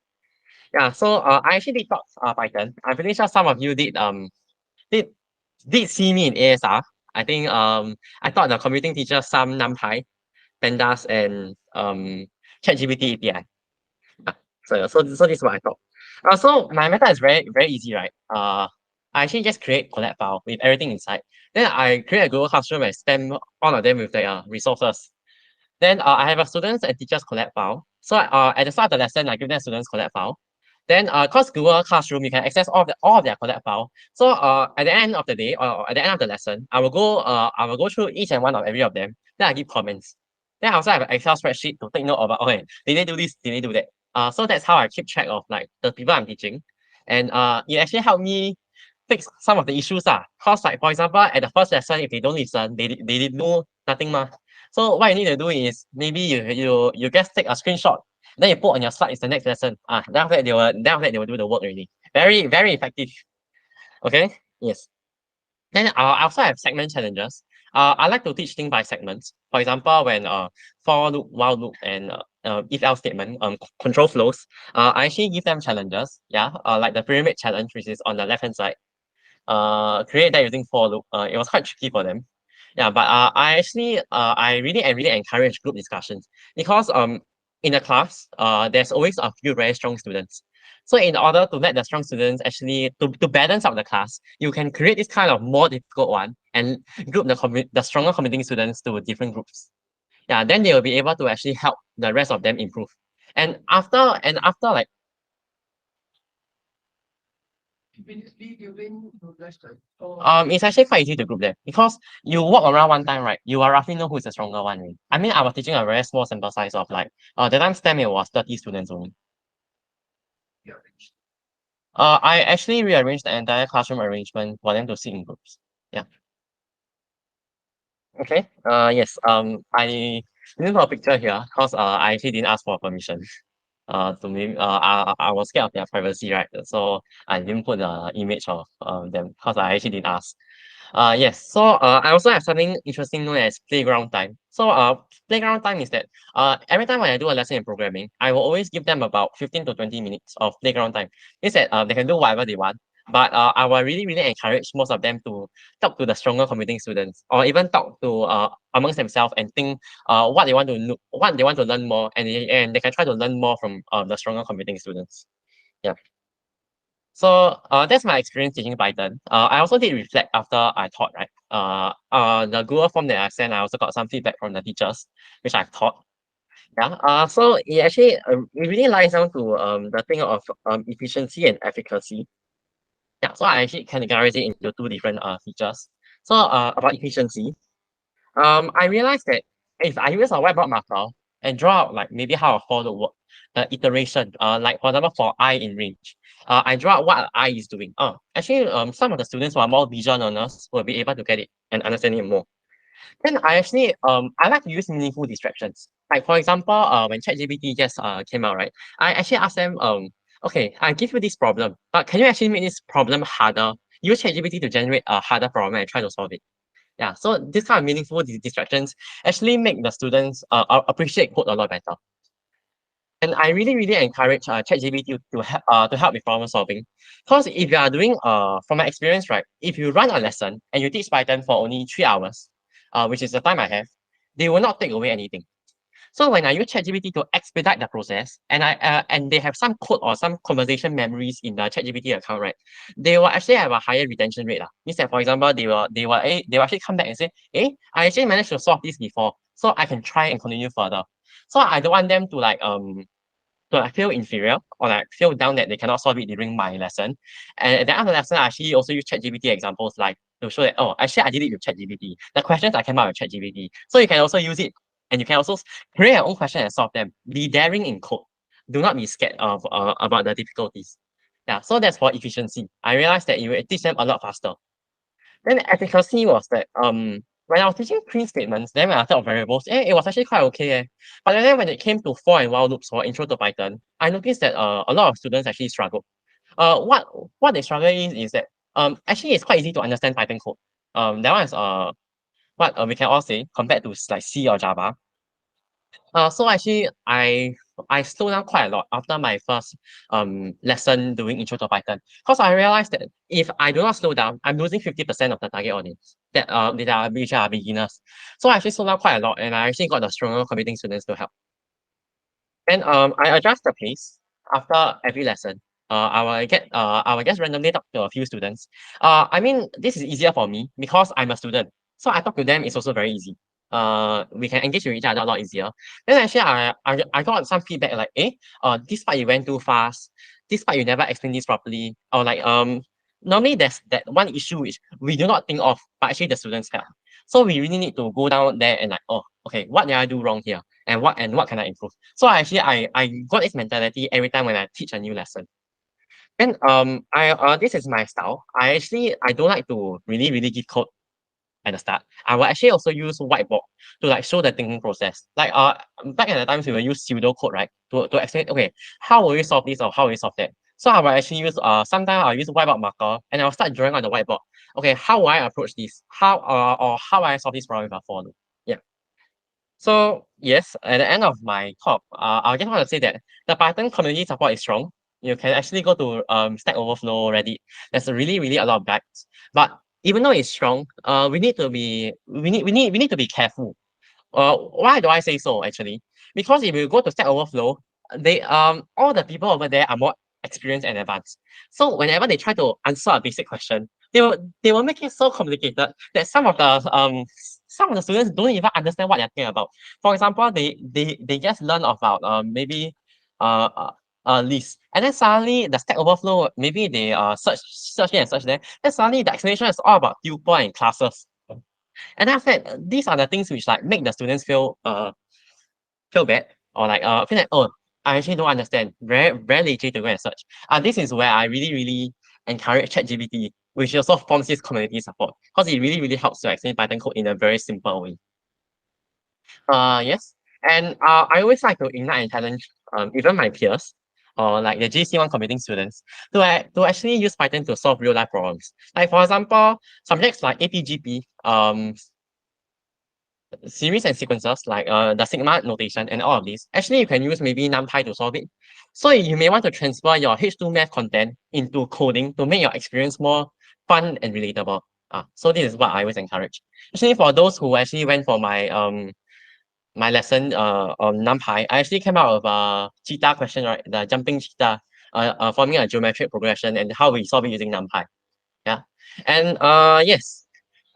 Yeah, so I actually did taught Python. I'm pretty sure some of you did did see me in ASR. I think I taught the computing teacher some NumPy, pandas, and ChatGPT API. So this is what I thought. So my method is very easy, right? I actually just create collab file with everything inside. Then I create a Google Classroom and spam all of them with the resources. Then I have a students and teachers collab file. So at the start of the lesson, I give them students collab file. Then cause Google Classroom, you can access all of their collab file. So at the end of the day or at the end of the lesson, I will go through each and one of every of them. Then I give comments. Then I also have an Excel spreadsheet to take note about, okay, did they do this? Did they do that? So that's how I keep track of like the people I'm teaching. And it actually helped me fix some of the issues. Cause like for example, at the first lesson, if they don't listen, they do nothing ma. So what you need to do is maybe you just take a screenshot, then you put on your slides the next lesson. Then after that they will do the work already. Very effective. Okay. Yes. Then I also have segment challenges. I like to teach things by segments. For example, when for loop, while loop, and if else statement, control flows. I actually give them challenges. Yeah. Like the pyramid challenge, which is on the left hand side. Create that using for loop. It was quite tricky for them. Yeah, but I really encourage group discussions because in the class there's always a few very strong students. So in order to let the strong students actually to balance out the class, you can create this kind of more difficult one and group the stronger competing students to different groups. Yeah, then they will be able to actually help the rest of them improve. And after like it's actually quite easy to group them because you walk around one time, right? You will roughly know who is the stronger one. Right? I mean, I was teaching a very small sample size of like the time STEM it was 30 students only. I actually rearranged the entire classroom arrangement for them to sit in groups. Yeah. Okay. Yes. I didn't put a picture here because I actually didn't ask for permission. To me, I was scared of their privacy, right? So I didn't put the image of them because I actually didn't ask. Yes. So I also have something interesting known as playground time. So playground time is that every time when I do a lesson in programming, I will always give them about 15 to 20 minutes of playground time. Is that they can do whatever they want. But I will really encourage most of them to talk to the stronger computing students or even talk to amongst themselves and think what they want to know, what they want to learn more, and they can try to learn more from the stronger computing students. Yeah. So that's my experience teaching Python. I also did reflect after I taught, right? The Google form that I sent, I also got some feedback from the teachers, which I've taught. Yeah. So it actually it really lies down to the thing of efficiency and efficacy. Yeah. So I actually categorize it into two different features. So about efficiency, I realized that if I use a whiteboard marker and draw out like maybe how a for loop work, the iteration, like for example for I in range, I draw out what I is doing. Actually, some of the students who are more visual learners will be able to get it and understand it more. Then I actually I like to use meaningful distractions. Like for example, when ChatGPT just came out, right? I actually asked them, okay, I give you this problem, but can you actually make this problem harder? Use ChatGPT to generate a harder problem and try to solve it. Yeah, so this kind of meaningful distractions actually make the students appreciate code a lot better. And I really encourage ChatGPT to help with problem solving. Because if you are doing from my experience, right, if you run a lesson and you teach Python for only 3 hours, which is the time I have, they will not take away anything. So when I use ChatGPT to expedite the process, and they have some code or some conversation memories in the ChatGPT account, right? They will actually have a higher retention rate. Means that, for example, they will actually come back and say, "Hey, I actually managed to solve this before, so I can try and continue further." So I don't want them to feel inferior or like feel down that they cannot solve it during my lesson. And at the end of the lesson, I actually also use ChatGPT examples like to show that, oh, actually I did it with ChatGPT. The questions I came up with ChatGPT. So you can also use it and you can also create your own question and solve them. Be daring in code. Do not be scared of about the difficulties. Yeah, so that's for efficiency. I realized that you will teach them a lot faster. Then efficacy was that when I was teaching print statements, then when I thought of variables, it was actually quite okay. But then when it came to for and while loops for intro to Python, I noticed that a lot of students actually struggled. What they struggle is that actually it's quite easy to understand Python code. That one is what we can all say compared to like C or Java. So actually I slowed down quite a lot after my first lesson doing intro to Python. Because I realized that if I do not slow down, I'm losing 50% of the target audience which are beginners. So I actually slowed down quite a lot and I actually got the stronger computing students to help. Then I adjust the pace after every lesson. I will just randomly talk to a few students. I mean, this is easier for me because I'm a student. So I talk to them, it's also very easy. We can engage with each other a lot easier. Then actually I got some feedback like, this part you went too fast, this part you never explained this properly. Or like normally there's that one issue which we do not think of, but actually the students have. So we really need to go down there and like, oh, okay, what did I do wrong here? And what can I improve? So actually I got this mentality every time when I teach a new lesson. And I this is my style. I don't like to really give code at the start. I will actually also use whiteboard to like show the thinking process. Like back in the times we will use pseudo code, right? To explain, okay, how will you solve this or how will you solve that? So I will actually use sometimes I'll use whiteboard marker and I'll start drawing on the whiteboard. Okay, how will I approach this? How or how will I solve this problem if I follow? Yeah. So yes, at the end of my talk, I just want to say that the Python community support is strong. You can actually go to Stack Overflow, Reddit. There's really a lot of guides. But even though it's strong, we need to be careful. Why do I say so actually? Because if you go to Stack Overflow, they all the people over there are more experienced and advanced. So whenever they try to answer a basic question, they will make it so complicated that some of the students don't even understand what they're thinking about. For example, they just learn about maybe uh, uh list, and then suddenly the Stack Overflow, maybe they search here and search there, then suddenly the explanation is all about tuple and classes. And after that, these are the things which like make the students feel bad or like feel like, oh, I actually don't understand. Very lazy to go and search. This is where I really encourage ChatGPT, which also forms this community support because it really helps to explain Python code in a very simple way. Yes, and I always like to ignite and challenge even my peers or like the GC1 computing students to actually use Python to solve real life problems. Like for example, subjects like APGP, series and sequences like the sigma notation and all of these, actually you can use maybe NumPy to solve it. So you may want to transfer your H2 math content into coding to make your experience more fun and relatable. So this is what I always encourage. Actually, for those who actually went for my lesson on NumPy, I actually came out with a cheetah question, right? The jumping cheetah, forming a geometric progression and how we solve it using NumPy. Yeah. And yes,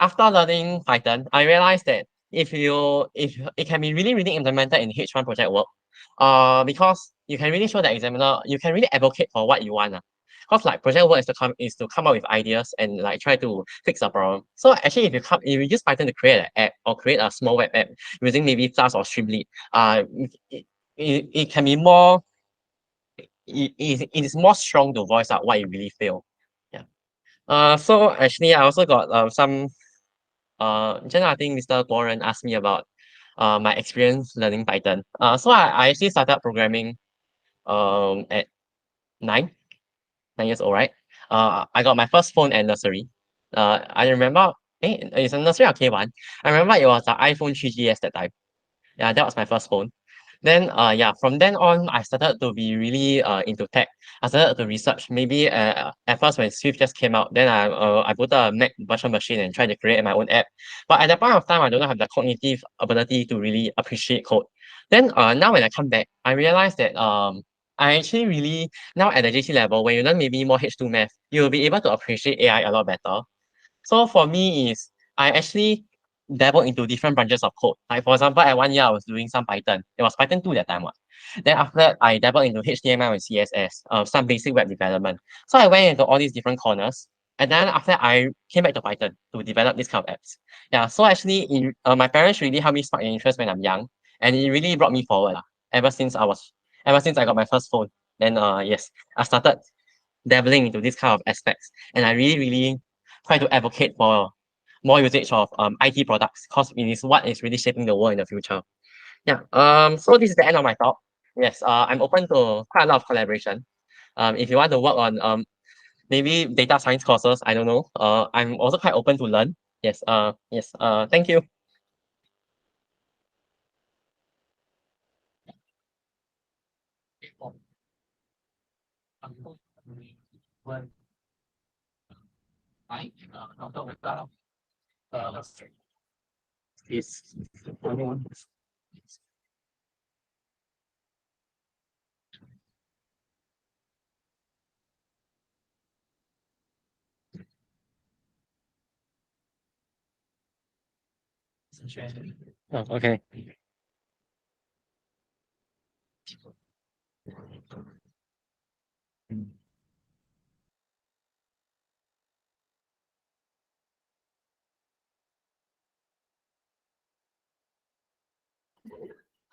after learning Python, I realized that if it can be really implemented in H1 project work, because you can really show the examiner, you can really advocate for what you want. Because like project work is to come up with ideas and like try to fix a problem. So actually if you use Python to create an app or create a small web app using maybe Flask or Streamlit, it can be more it is more strong to voice out what you really feel. Yeah. So actually, I also got some just now I think Mr. Warren asked me about my experience learning Python. So I actually started programming at nine 9 years old, right? I got my first phone at nursery. I remember, it's a nursery or K1. I remember it was the iPhone 3GS that time. Yeah, that was my first phone. Then yeah, from then on, I started to be really into tech. I started to research. Maybe at first when Swift just came out, then I put a Mac virtual machine and tried to create my own app. But at that point of time, I do not have the cognitive ability to really appreciate code. Then now when I come back, I realized that I actually really now at the JC level, when you learn maybe more H2 math, you'll be able to appreciate AI a lot better. So for me is I actually dabble into different branches of code. Like for example, at 1 year I was doing some Python. It was Python 2 that time. Then after that, I dabbled into HTML and CSS, some basic web development. So I went into all these different corners. And then after that, I came back to Python to develop this kind of apps. Yeah, so actually my parents really helped me spark an interest when I'm young. And it really brought me forward ever since I got my first phone. Then yes, I started dabbling into this kind of aspects. And I really try to advocate for more usage of IT products because it is what is really shaping the world in the future. Yeah. So this is the end of my talk. Yes. I'm open to quite a lot of collaboration. If you want to work on maybe data science courses, I don't know. I'm also quite open to learn. Yes. Yes. Thank you. Is Oh, okay.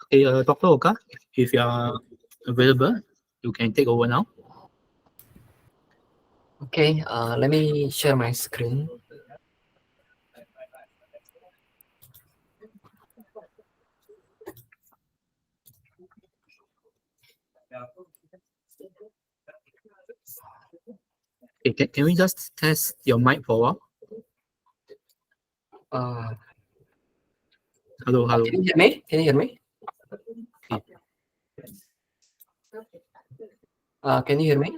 Okay, Dr. Oka, if you are available, you can take over now. Okay, let me share my screen. Okay, can we just test your mic for a while? Hello, hello. Can you hear me? Can you hear me? Can you hear me?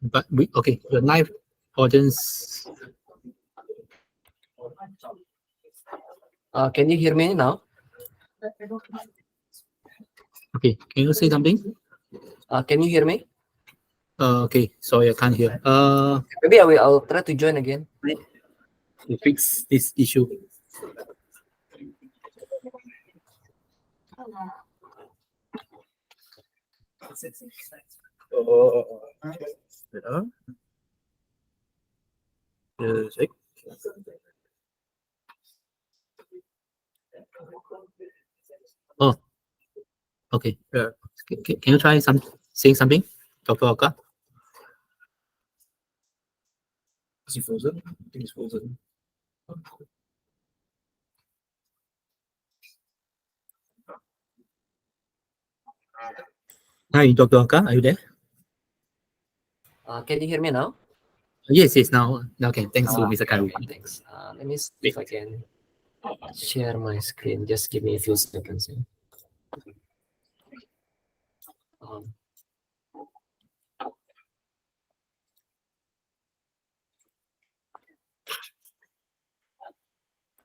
But we okay, the live audience. Can you hear me now? Okay, can you say something? Can you hear me? Okay, sorry, I can't hear. Maybe I'll try to join again. To fix this issue. Oh, okay. Can you try saying something, Dr. Oka? Is he frozen? I think he's frozen. Hi, Dr. Oka, are you there? Can you hear me now? Yes, yes. Now, okay. Thanks to Mr. Kairu. Thanks. Let me see if I can share my screen. Just give me a few seconds. Yeah.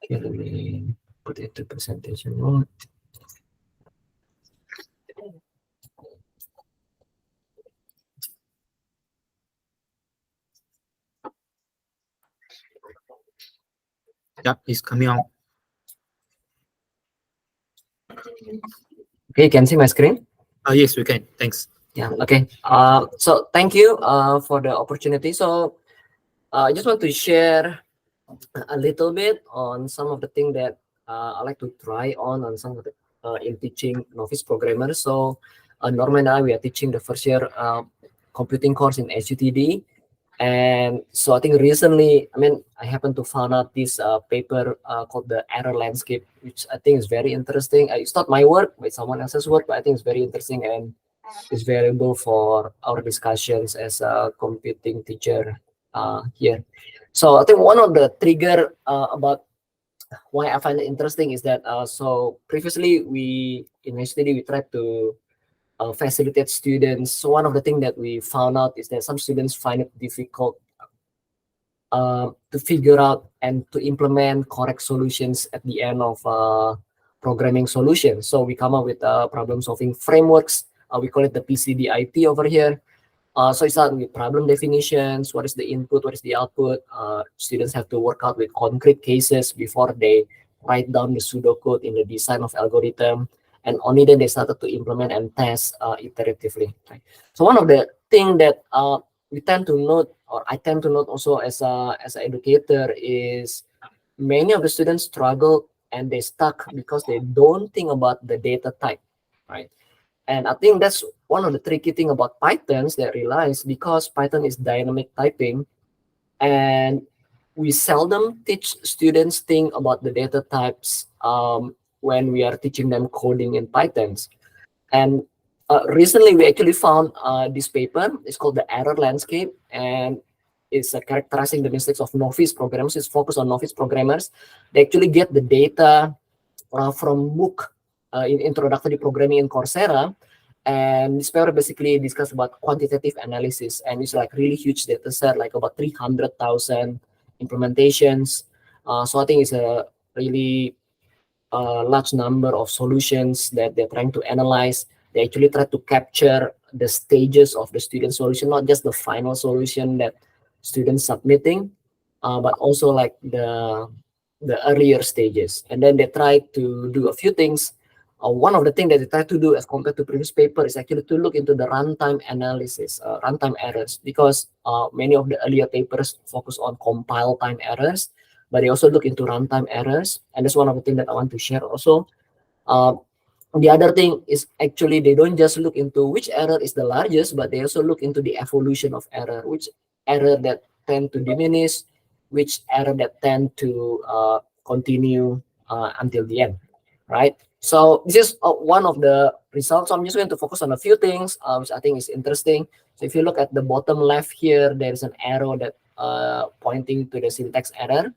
Okay, let me put it to presentation mode. Yeah, it's coming out. Okay, you can see my screen? Yes, we can. Thanks. Yeah, okay. So thank you for the opportunity. So I just want to share a little bit on some of the things that I like to try on some of the in teaching novice programmers. So Norman and I, we are teaching the first year computing course in SUTD. And so I think recently, I happened to find out this paper called the error landscape, which I think is very interesting. It's not my work, but someone else's work, but I think it's very interesting and it's valuable for our discussions as a computing teacher here. So I think one of the trigger about why I find it interesting is that so previously we in SUTD we tried to facilitate students. So one of the things that we found out is that some students find it difficult to figure out and to implement correct solutions at the end of programming solutions. So we come up with problem solving frameworks. We call it the PCDIP over here. So it starts with problem definitions. What is the input? What is the output? Students have to work out with concrete cases before they write down the pseudocode in the design of algorithm. And only then they started to implement and test iteratively. Right? So one of the things that we tend to note, or I tend to note also as an educator, is many of the students struggle and they stuck because they don't think about the data type, right? And I think that's one of the tricky thing about Pythons that I realize, because Python is dynamic typing and we seldom teach students think about the data types when we are teaching them coding in Pythons. And recently we actually found this paper. It's called the error landscape, and it's characterizing the mistakes of novice programmers. It's focused on novice programmers. They actually get the data from book in introductory programming in Coursera, and this paper basically discuss about quantitative analysis, and it's like really huge data set, like about 300,000 implementations. So I think it's a really large number of solutions that they're trying to analyze. They actually try to capture the stages of the student solution, not just the final solution that students submitting, but also like the earlier stages. And then they try to do a few things. One of the things that they try to do as compared to previous paper is actually to look into the runtime analysis, runtime errors, because many of the earlier papers focus on compile time errors, but they also look into runtime errors. And that's one of the things that I want to share also. The other thing is actually they don't just look into which error is the largest, but they also look into the evolution of error, which error that tend to diminish, which error that tend to continue until the end, right? So this is one of the results. So I'm just going to focus on a few things, which I think is interesting. So if you look at the bottom left here, there is an arrow that pointing to the syntax error.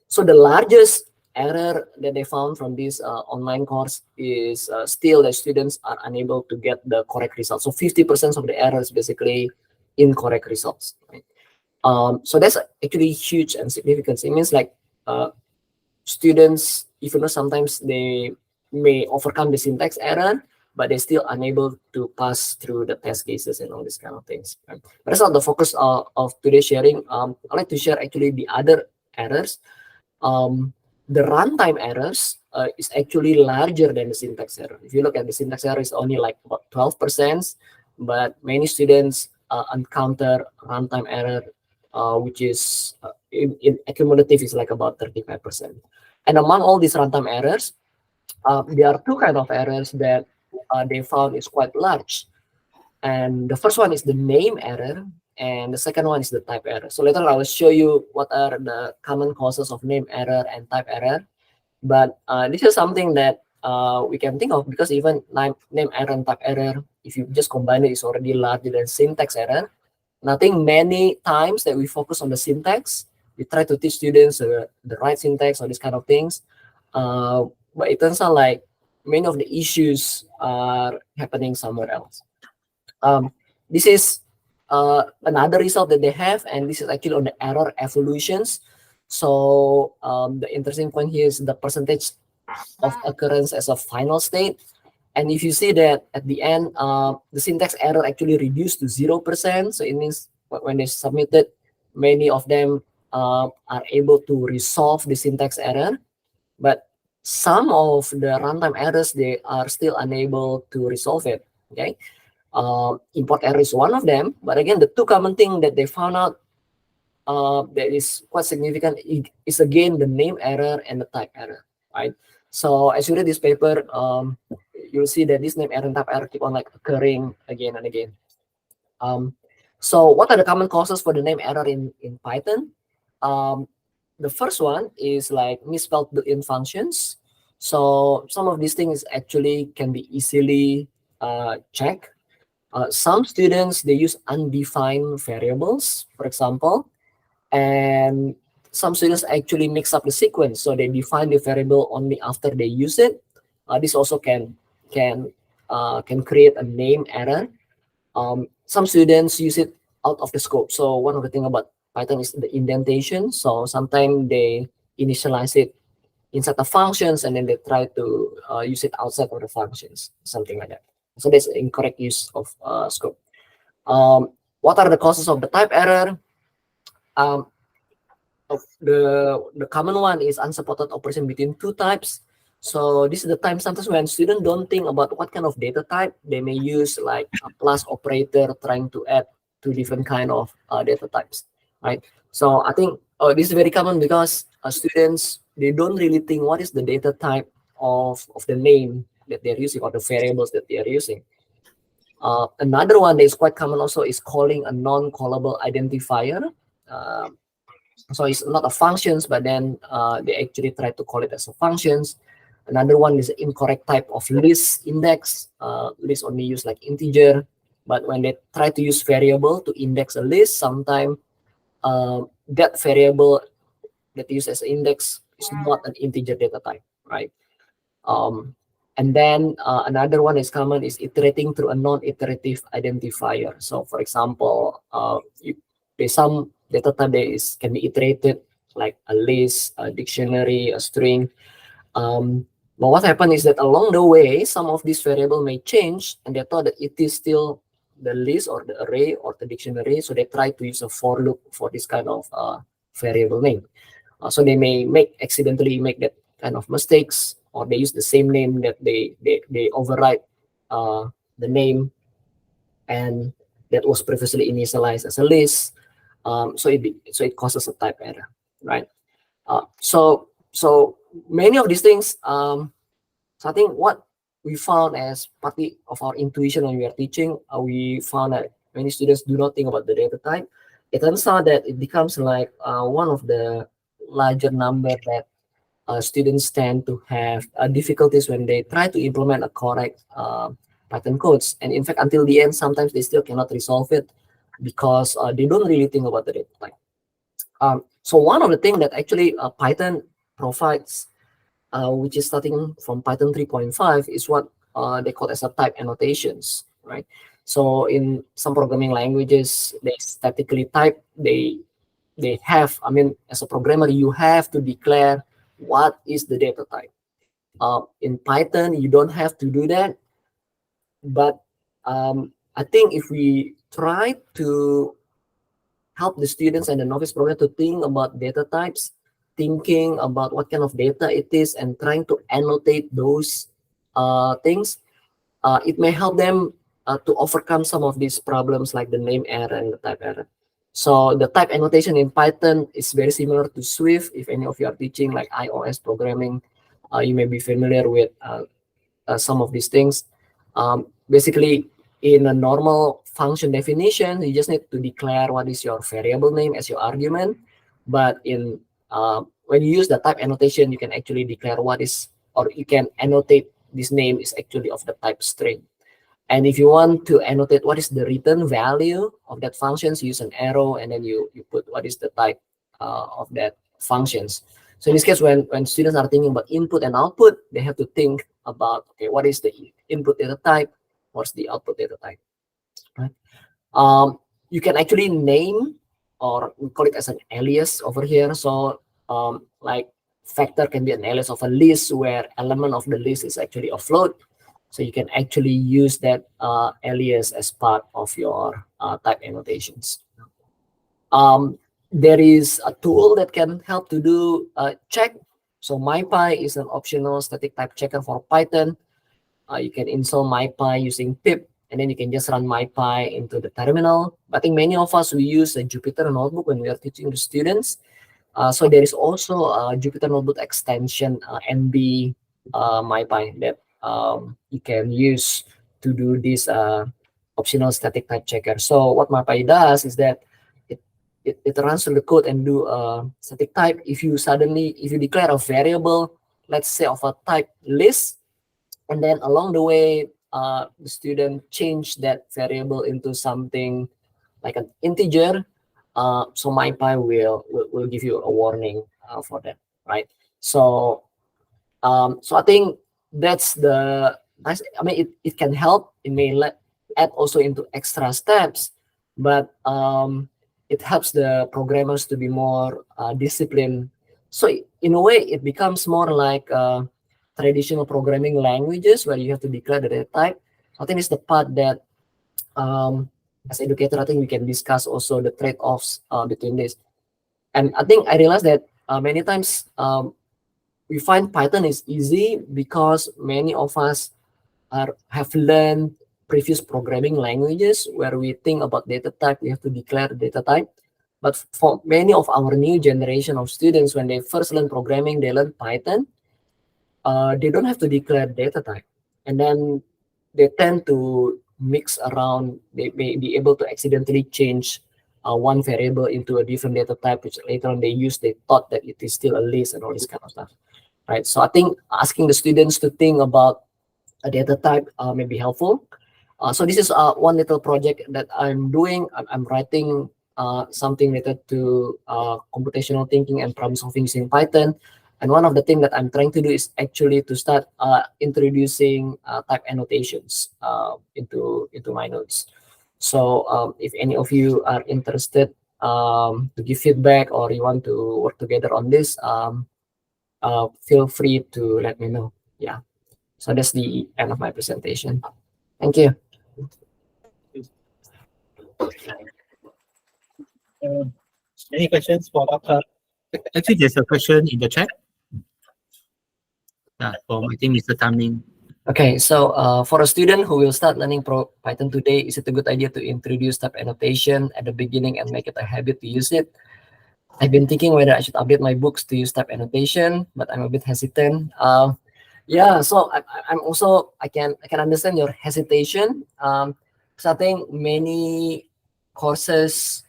So the largest error that they found from this online course is still the students are unable to get the correct results. So 50% of the errors basically incorrect results. Right? So that's actually huge and significant. It means like students, even though sometimes they may overcome the syntax error, but they're still unable to pass through the test cases and all these kind of things. Right? But that's not the focus of today's sharing. I'd like to share actually the other errors. The runtime errors is actually larger than the syntax error. If you look at the syntax error, it's only like about 12%, but many students encounter runtime error, which is in accumulative is like about 35%. And among all these runtime errors, there are two kind of errors that they found is quite large. And the first one is the name error, and the second one is the type error. So later I will show you what are the common causes of name error and type error. But this is something that we can think of, because even name error and type error, if you just combine it, is already larger than syntax error. And I think many times that we focus on the syntax, we try to teach students the right syntax or these kind of things. But it turns out like many of the issues are happening somewhere else. This is another result that they have, and this is actually on the error evolutions. So the interesting point here is the percentage of occurrence as a final state. And if you see that at the end, the syntax error actually reduced to 0%. So it means when they submitted, many of them are able to resolve the syntax error. But some of the runtime errors, they are still unable to resolve it. Okay. Import error is one of them. But again, the two common things that they found out that is quite significant is again the name error and the type error, right? So as you read this paper, you'll see that this name error and type error keep on like occurring again and again. So what are the common causes for the name error in Python? The first one is like misspelled built-in functions. So some of these things actually can be easily checked. Some students, they use undefined variables, for example, and some students actually mix up the sequence. So they define the variable only after they use it. This also can create a name error. Some students use it out of the scope. So one of the things about Python is the indentation. So sometimes they initialize it inside the functions and then they try to use it outside of the functions, something like that. So that's incorrect use of scope. What are the causes of the type error? The common one is unsupported operation between two types. So this is the time sometimes when students don't think about what kind of data type, they may use like a plus operator trying to add two different kind of data types, right? So I think this is very common because students, they don't really think what is the data type of the name that they're using or the variables that they are using. Another one that is quite common also is calling a non-callable identifier. So it's not a functions, but then they actually try to call it as a functions. Another one is incorrect type of list index. List only use like integer, but when they try to use variable to index a list, sometimes that variable that they use as an index is not an integer data type, right? And then another one is common is iterating through a non-iterative identifier. So for example, there's some data type that can be iterated like a list, a dictionary, a string. But what happened is that along the way, some of these variable may change, and they thought that it is still the list or the array or the dictionary. So they try to use a for loop for this kind of variable name. So they may accidentally make that kind of mistakes, or they use the same name that they override the name, and that was previously initialized as a list. So it causes a type error, right? So many of these things. So I think what we found as part of our intuition when we are teaching, we found that many students do not think about the data type. It turns out that it becomes like one of the larger number that students tend to have difficulties when they try to implement a correct Python codes. And in fact, until the end, sometimes they still cannot resolve it because they don't really think about the data type. So one of the things that actually Python provides, which is starting from Python 3.5, is what they call as a type annotations, right? So in some programming languages, they statically type, they have, I mean, as a programmer, you have to declare what is the data type. In Python, you don't have to do that, but I think if we try to help the students and the novice programmer to think about data types, thinking about what kind of data it is, and trying to annotate those things, it may help them to overcome some of these problems like the name error and the type error. So the type annotation in Python is very similar to Swift. If any of you are teaching like iOS programming, you may be familiar with some of these things. Basically, in a normal function definition, you just need to declare what is your variable name as your argument. But in when you use the type annotation, you can actually declare what is, or you can annotate this name is actually of the type string. And if you want to annotate what is the return value of that functions, you use an arrow, and then you put what is the type of that functions. So in this case, when students are thinking about input and output, they have to think about, okay, what is the input data type? What's the output data type? Right? You can actually name, or we call it as an alias over here. So like factor can be an alias of a list where element of the list is actually a float. So you can actually use that alias as part of your type annotations. There is a tool that can help to do check. So MyPy is an optional static type checker for Python. You can install MyPy using pip, and then you can just run MyPy into the terminal. I think many of us, we use a Jupyter Notebook when we are teaching the students. So there is also a Jupyter Notebook extension, NB MyPy, that you can use to do this optional static type checker. So what MyPy does is that it runs through the code and do a static type. If you declare a variable, let's say of a type list, and then along the way, the student change that variable into something like an integer, so MyPy will give you a warning for that, right? So so I think that's the nice. I mean, it can help. It may add also into extra steps, but it helps the programmers to be more disciplined. So in a way, it becomes more like traditional programming languages where you have to declare the data type. I think it's the part that as educator, I think we can discuss also the trade-offs between this. And I think I realized that many times we find Python is easy because many of us have learned previous programming languages where we think about data type, we have to declare data type. But for many of our new generation of students, when they first learn programming, they learn Python, they don't have to declare data type. And then they tend to mix around, they may be able to accidentally change one variable into a different data type, which later on they thought that it is still a list and all this kind of stuff, right? So I think asking the students to think about a data type may be helpful. So this is one little project that I'm doing. I'm writing something related to computational thinking and problem solving using Python. And one of the things that I'm trying to do is actually to start introducing type annotations into my notes. So if any of you are interested to give feedback, or you want to work together on this, feel free to let me know. yeah, so that's the end of my presentation. Thank you. Any questions for Dr.? Actually, there's a question in the chat. Yeah, from I think Mr. Taming. Okay, so for a student who will start learning Python today, is it a good idea to introduce type annotation at the beginning and make it a habit to use it? I've been thinking whether I should update my books to use type annotation, but I'm a bit hesitant. Yeah, so I'm also I can understand your hesitation. So I think many courses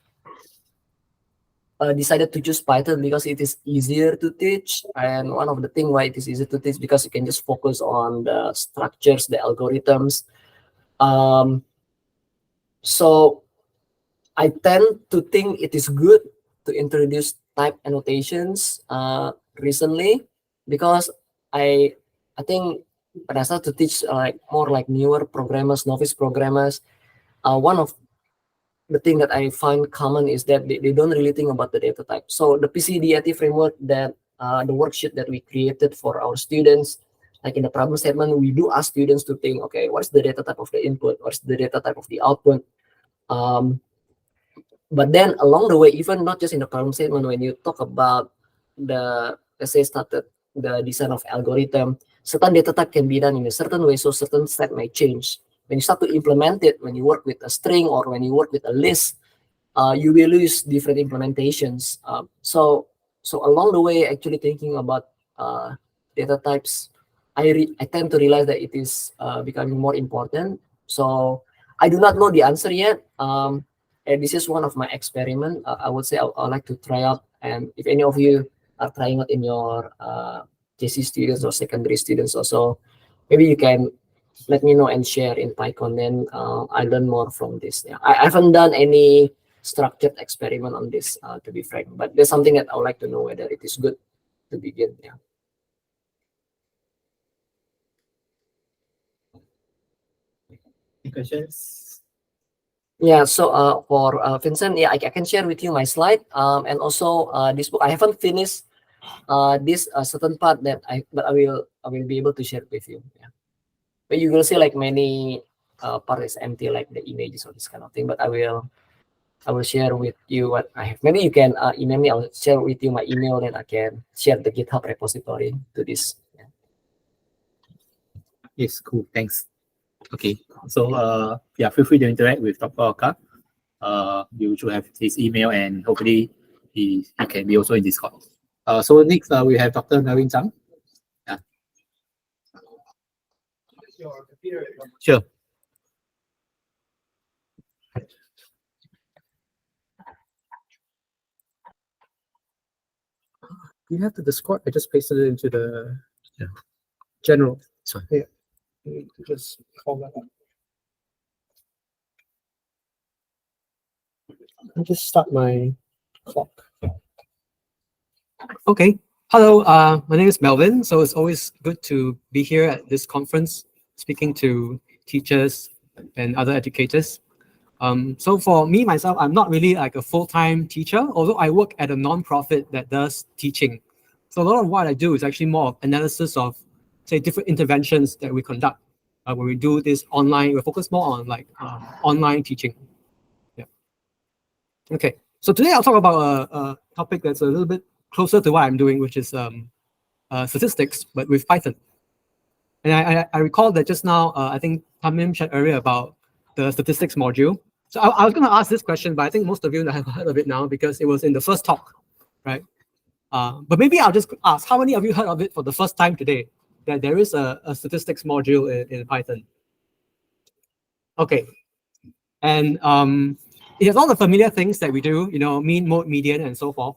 decided to choose Python because it is easier to teach, and one of the thing why it is easier to teach because you can just focus on the structures, the algorithms. So I tend to think it is good to introduce type annotations recently because I think when I start to teach like more like newer programmers, novice programmers, one of the thing that I find common is that they don't really think about the data type. So the PCDAT framework that the worksheet that we created for our students, like in the problem statement, we do ask students to think, okay, what's the data type of the input? What's the data type of the output? But then along the way, even not just in the problem statement, when you talk about the, let's say, started the design of algorithm, certain data type can be done in a certain way, so certain step may change. When you start to implement it, when you work with a string or when you work with a list, you will use different implementations. So along the way, actually thinking about data types, I tend to realize that it is becoming more important. So I do not know the answer yet. And this is one of my experiment. I would say I'd like to try out. And if any of you are trying out in your JC students or secondary students also, maybe you can let me know and share in PyCon. Then I learn more from this. Yeah, I haven't done any structured experiment on this, to be frank, but there's something that I would like to know whether it is good to begin. Yeah. Any questions? Yeah, so for Vincent, yeah, I can share with you my slide. And also this book, I haven't finished this certain part but I will be able to share with you. Yeah, but you will see like many part is empty, like the images or this kind of thing. But I will share with you what I have. Maybe you can email me. I'll share with you my email, and I can share the GitHub repository to this. Yeah. Yes, cool. Thanks. Okay, so yeah, feel free to interact with Dr. Oka. You should have his email, and hopefully he can be also in Discord. So next we have Dr. Navin Zhang. Yeah. Sure. You have the Discord. I just pasted it into the general. Sorry. Yeah. Just call that up. I'll just start my clock. Okay. Hello, my name is Melvin. So it's always good to be here at this conference, speaking to teachers and other educators. So for me, myself, I'm not really like a full-time teacher, although I work at a non-profit that does teaching. So a lot of what I do is actually more of analysis of, say, different interventions that we conduct. When we do this online, we focus more on like online teaching. Yeah. Okay. So today I'll talk about a topic that's a little bit closer to what I'm doing, which is statistics, but with Python. And I recall that just now, I think Tamim shared earlier about the statistics module. So I was going to ask this question, but I think most of you have heard of it now because it was in the first talk, right? But maybe I'll just ask, how many of you heard of it for the first time today, that there is a statistics module in Python? Okay. And it has all the familiar things that we do, mean, mode, median, and so forth.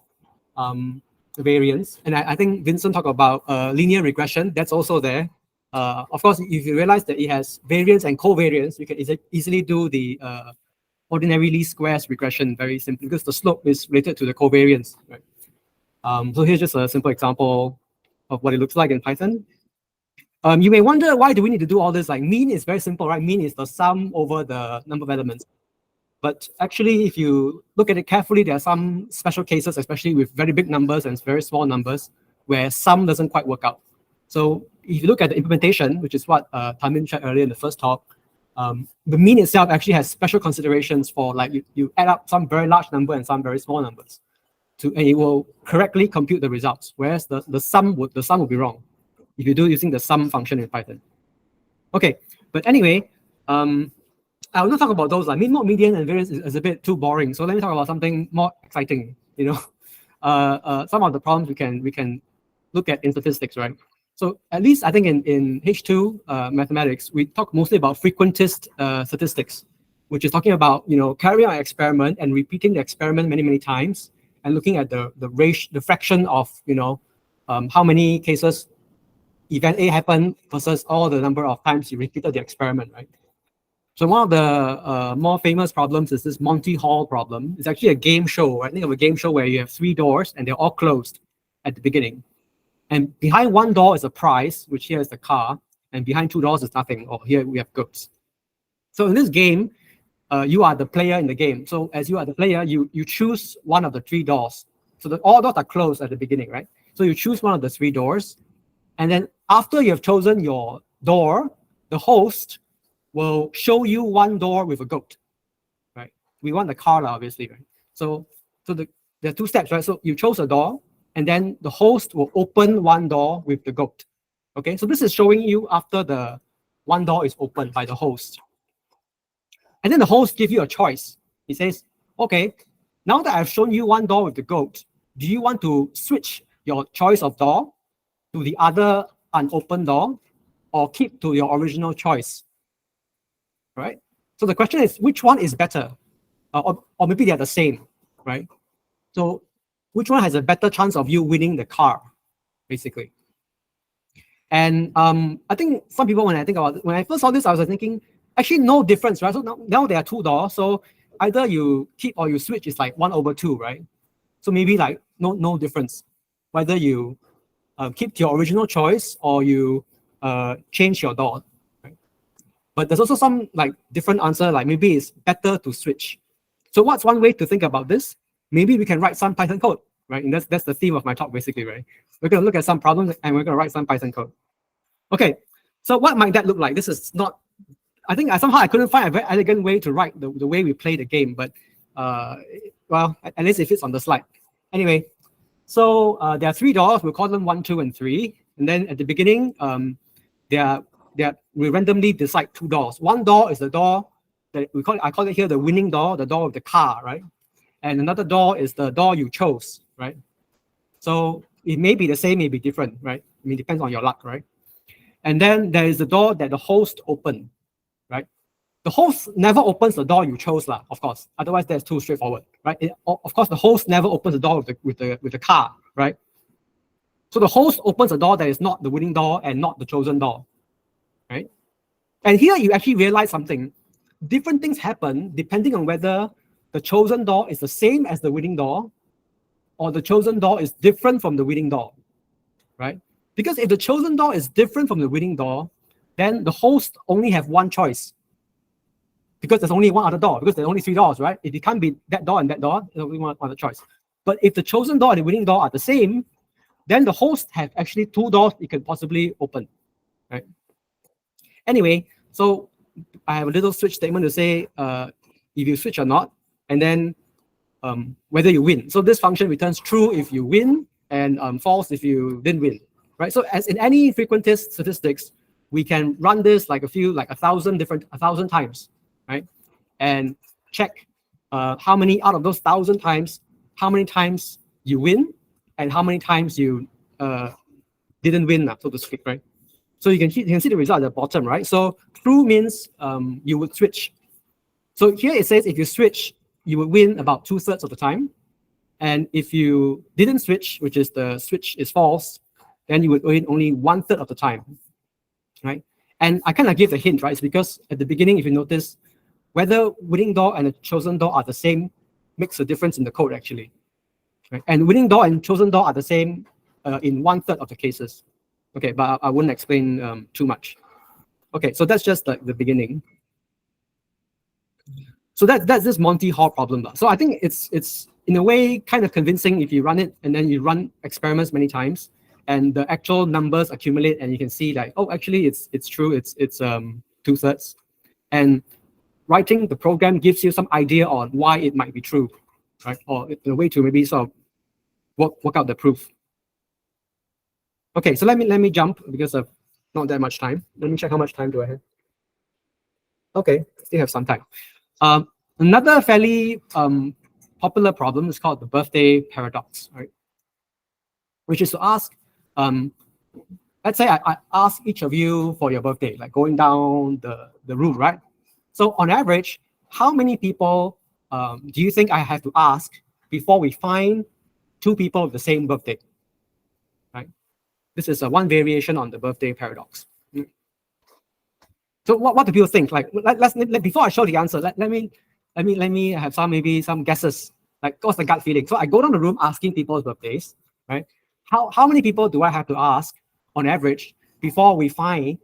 Variance. And I think Vincent talked about linear regression. That's also there. Of course, if you realize that it has variance and covariance, you can easily do the ordinary least squares regression very simply because the slope is related to the covariance. Right? So here's just a simple example of what it looks like in Python. You may wonder, why do we need to do all this? Like mean is very simple, right? Mean is the sum over the number of elements. But actually, if you look at it carefully, there are some special cases, especially with very big numbers and very small numbers, where sum doesn't quite work out. So if you look at the implementation, which is what Tamin shared earlier in the first talk, the mean itself actually has special considerations for like you add up some very large number and some very small numbers, and it will correctly compute the results. Whereas the sum would be wrong if you do using the sum function in Python. Okay, but anyway, I will not talk about those. Like mean, mode, median, and variance is a bit too boring. So let me talk about something more exciting. You know, some of the problems we can look at in statistics, right? So at least I think in H2 mathematics, we talk mostly about frequentist statistics, which is talking about, you know, carrying out an experiment and repeating the experiment many times and looking at the fraction of, you know, how many cases event A happened versus all the number of times you repeated the experiment, right? So one of the more famous problems is this Monty Hall problem. It's actually a game show, right? Think of a game show where you have 3 doors and they're all closed at the beginning. And behind one door is a prize, which here is the car, and behind 2 doors is nothing, or here we have goods. So in this game, you are the player in the game. So as you are the player, you choose one of the 3 doors. So that all doors are closed at the beginning, right? So you choose one of the 3 doors, and then after you have chosen your door, the host will show you one door with a goat, right? We want the car, obviously, right? So there are 2 steps, right? So you chose a door, and then the host will open one door with the goat. Okay, so this is showing you after the one door is opened by the host. And then the host gives you a choice. He says, okay, now that I've shown you one door with the goat, do you want to switch your choice of door to the other unopened door, or keep to your original choice? Right? So the question is, which one is better? Or maybe they're the same, right? So which one has a better chance of you winning the car, basically? And I think some people, when I first saw this, I was thinking, actually no difference, right? So now there are 2 doors, so either you keep or you switch is like 1/2, right? So maybe like no difference, whether you keep to your original choice or you change your door. Right? But there's also some like different answer, like maybe it's better to switch. So what's one way to think about this? Maybe we can write some Python code, right? And that's the theme of my talk, basically, right? We're going to look at some problems and we're going to write some Python code. Okay, so what might that look like? This is not, I think somehow I couldn't find a very elegant way to write the way we play the game, but well, at least it fits on the slide. Anyway, so there are 3 doors. We'll call them 1, 2, and 3. And then at the beginning, we randomly decide 2 doors. One door is the door that I call it here the winning door, the door of the car, right? And another door is the door you chose, right? So it may be the same, may be different, right? I mean, it depends on your luck, right? And then there is the door that the host opened, right? The host never opens the door you chose, of course. Otherwise, that's too straightforward, right? Of course, the host never opens the door with the car, right? So the host opens a door that is not the winning door and not the chosen door, right? And here you actually realize something. Different things happen depending on whether the chosen door is the same as the winning door, or the chosen door is different from the winning door, right? Because if the chosen door is different from the winning door, then the host only have one choice. Because there's only one other door, because there's only 3 doors, right? If it can't be that door and that door, there's only one other choice. But if the chosen door and the winning door are the same, then the host have actually 2 doors it can possibly open, right? Anyway, so I have a little switch statement to say if you switch or not, and then whether you win. So this function returns true if you win and false if you didn't win, right? So as in any frequentist statistics, we can run this like 1,000 times, right? And check how many out of those 1,000 times, how many times you win and how many times you didn't win, so to speak, right? So you can see the result at the bottom, right? So true means you would switch. So here it says if you switch, you would win about 2/3 of the time. And if you didn't switch, which is the switch is false, then you would win only 1/3 of the time, right? And I kind of give the hint, right? It's because at the beginning, if you notice, whether winning door and a chosen door are the same makes a difference in the code, actually. Right? And winning door and chosen door are the same in 1/3 of the cases. Okay, but I wouldn't explain too much. Okay, so that's just like the beginning. So that's this Monty Hall problem. So I think it's in a way kind of convincing if you run it and then you run experiments many times. and the actual numbers accumulate, and you can see like, oh, actually it's true. It's 2/3, and writing the program gives you some idea on why it might be true, right? Or a way to maybe sort of work out the proof. Okay, so let me jump because of not that much time. Let me check how much time do I have. Okay, still have some time. Another fairly popular problem is called the birthday paradox, right? Which is to ask, let's say I ask each of you for your birthday, like going down the route, right? So on average, how many people do you think I have to ask before we find 2 people with the same birthday, right? This is one variation on the birthday paradox. So what do people think? Like, before I show the answer, let me have some guesses. Like, what's the gut feeling? So I go down the room asking people's birthdays, right? How many people do I have to ask on average before we find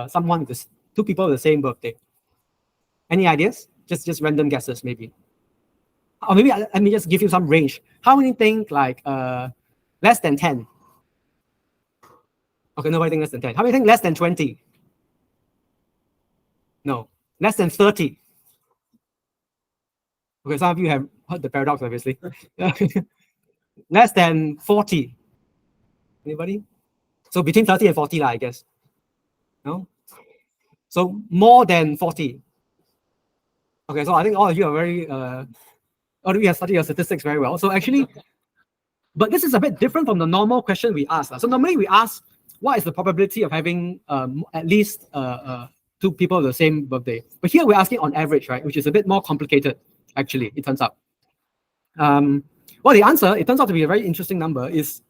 someone with this, 2 people with the same birthday? Any ideas? Just random guesses, maybe. Or maybe let me just give you some range. How many think like less than 10? Okay, nobody think less than 10. How many think less than 20? No, less than 30. Okay, some of you have heard the paradox, obviously. Less than 40. Anybody? So between 30 and 40, I guess. No? So more than 40. Okay, so I think all of you are very, all of you have studied your statistics very well. So actually, but this is a bit different from the normal question we ask. So normally we ask, what is the probability of having at least 2 people with the same birthday? But here we're asking on average, right? Which is a bit more complicated, actually, it turns out. Well, the answer, it turns out to be a very interesting number, is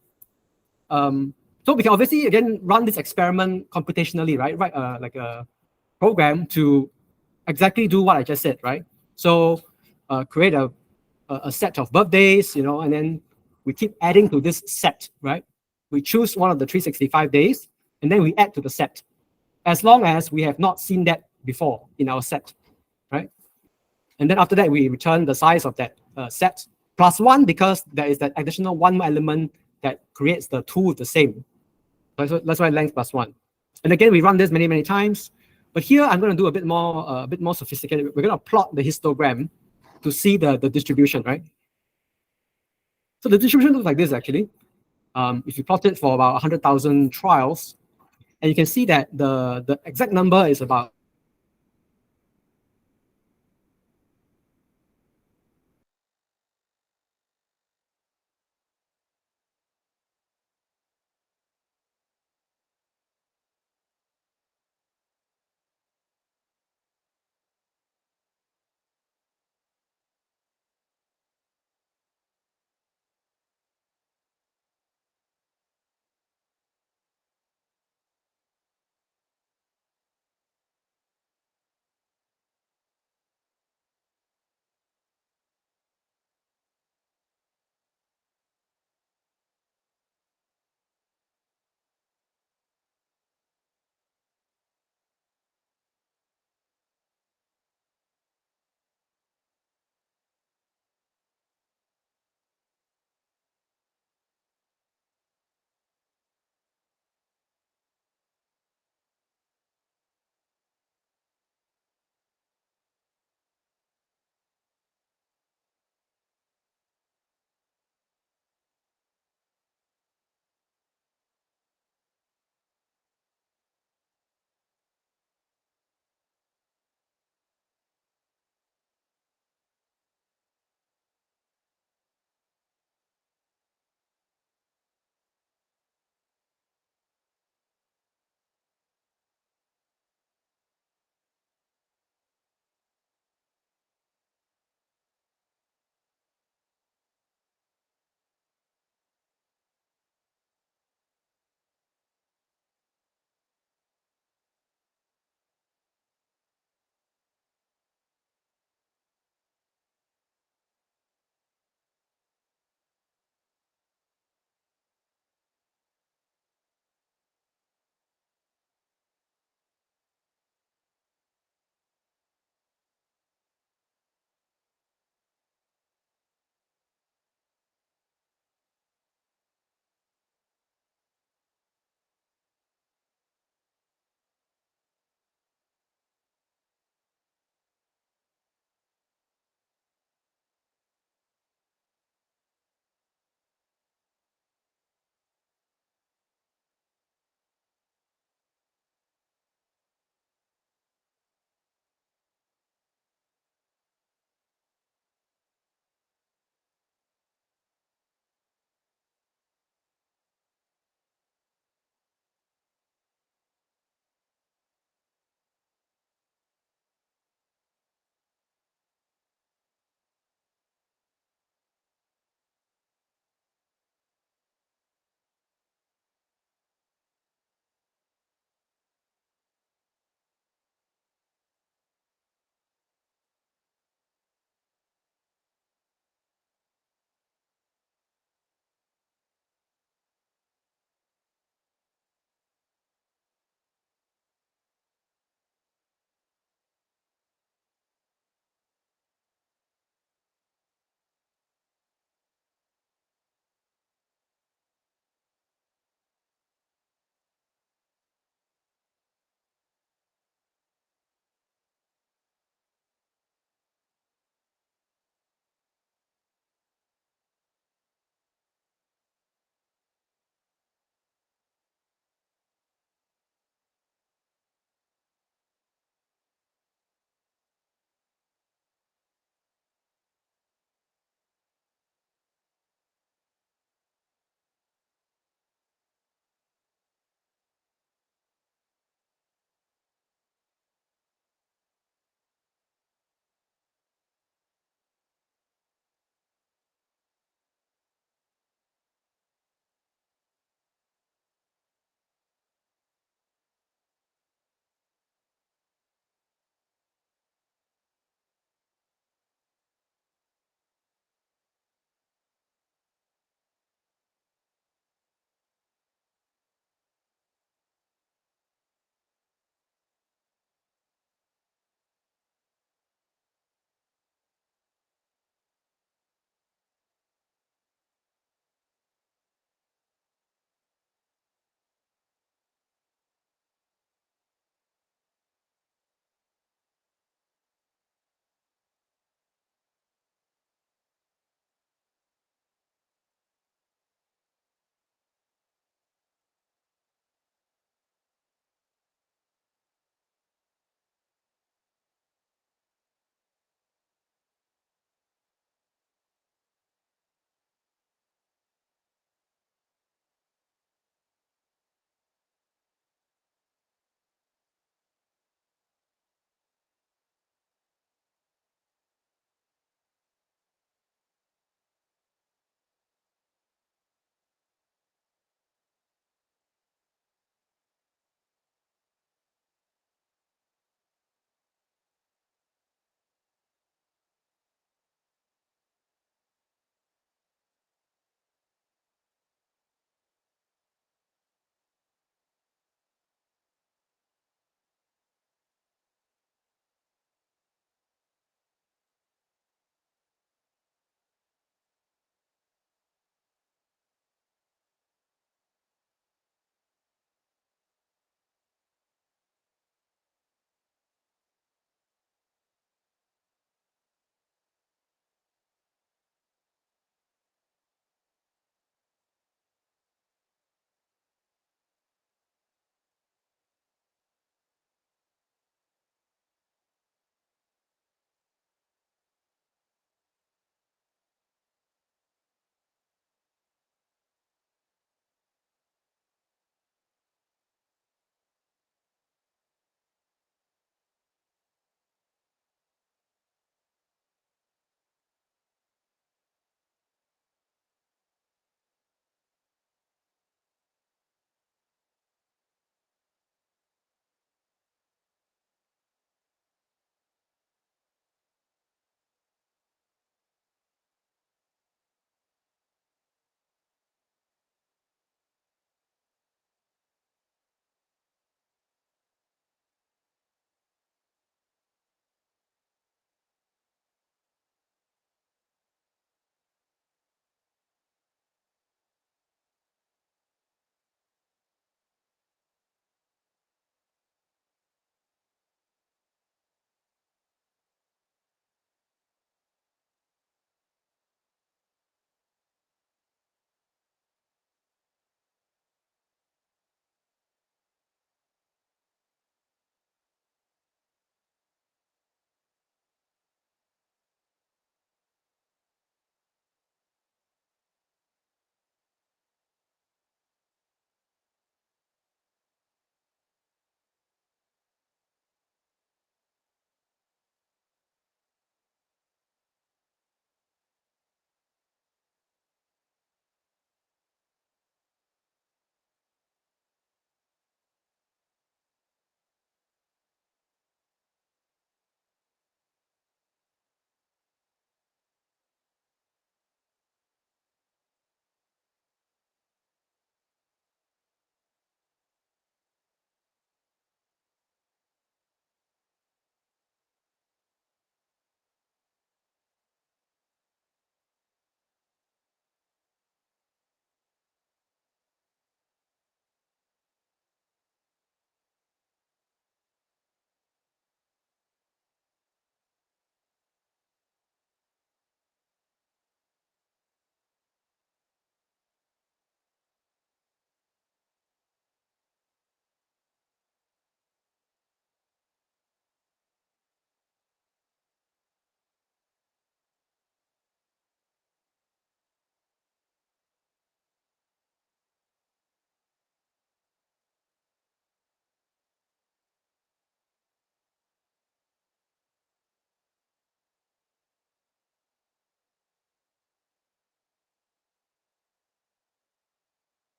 so we can obviously again run this experiment computationally, right? Write like a program to exactly do what I just said, right? So create a set of birthdays, you know, and then we keep adding to this set, right? We choose one of the 365 days, and then we add to the set, as long as we have not seen that before in our set, right? And then after that, we return the size of that set plus 1, because there is that additional 1 element that creates the 2 with the same. So that's why length plus 1. And again, we run this many times. But here I'm going to do a bit more sophisticated. We're going to plot the histogram to see the distribution, right? So the distribution looks like this, actually. If you plot it for about 100,000 trials, and you can see that the exact number is about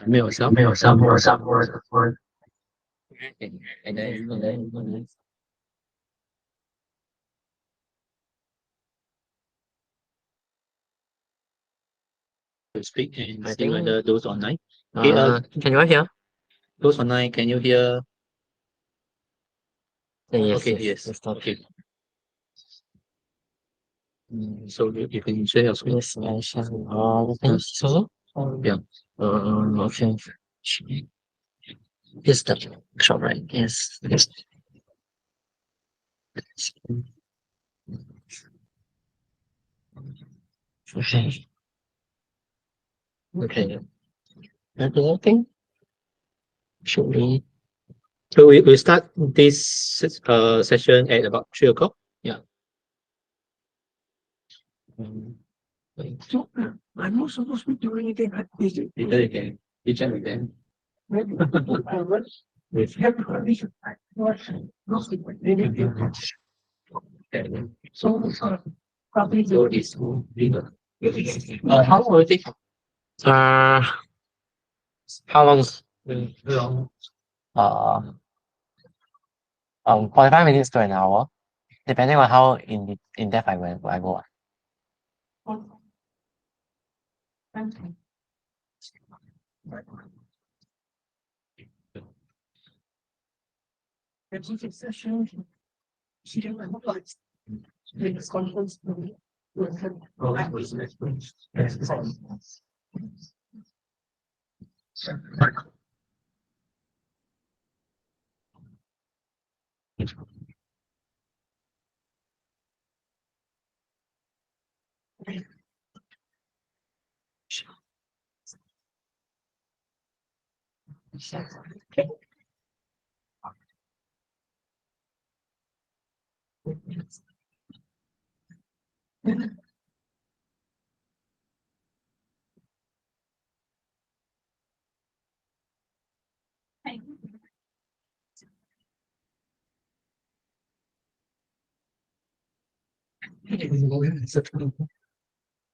unmute yourself. And then To speak and I see think- whether those online. Okay, can you all hear? those online, can you hear? Yes, Okay, yes. Okay. So you can share your screen. Yes, mention. Can you see also? Yeah. Okay. Yes, the shop, right? Yes. Okay. Okay. And the other thing, should we? So we start this session at about 3 o'clock. Yeah. So, I'm not supposed to be doing anything like this. You can chat with them. If everybody so probably So it's legal. how long will it take? How long? Uh, 45 minutes to an hour, depending on how in depth I go. This conference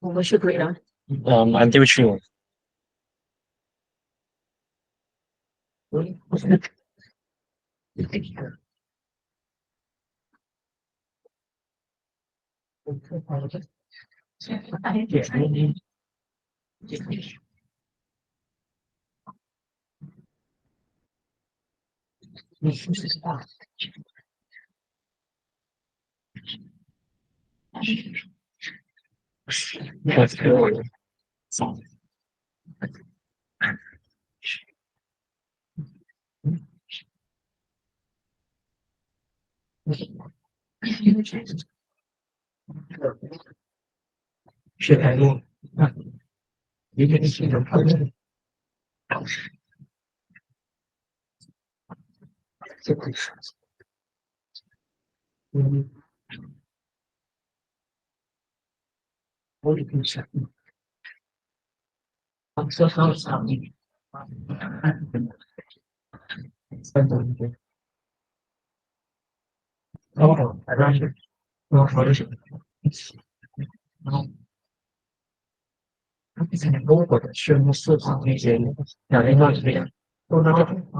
What's your grade on? Until 3. That's good. should I go? You can see the problem. What you can say? I'm so sorry. Oh, I don't know. No, what is it? No. 现在如果是市场那些两年段时间，都拿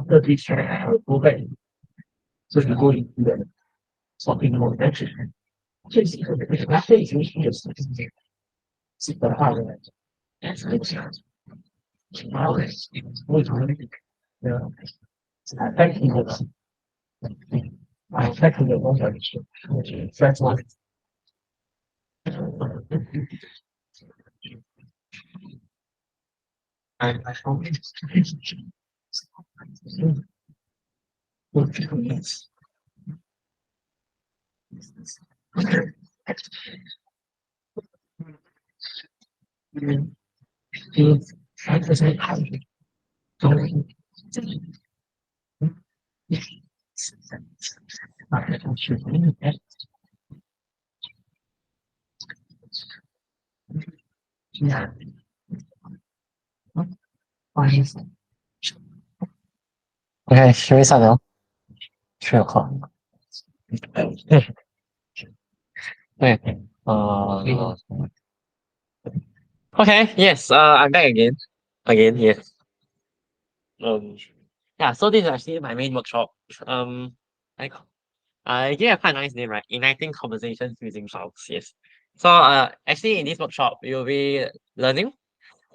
这笔钱不被自己过瘾的所并购的是这些这已经是有事情基本化的，但是这样子，然后为什么单纯的单纯的东西是在做。I hope it's yeah. Okay, should we start now? 3 o'clock. Okay. Okay, yes, I'm back again. Yes. Yeah, so this is actually my main workshop. I gave a quite nice name, right? Igniting conversations using files. Yes. So actually in this workshop you'll be learning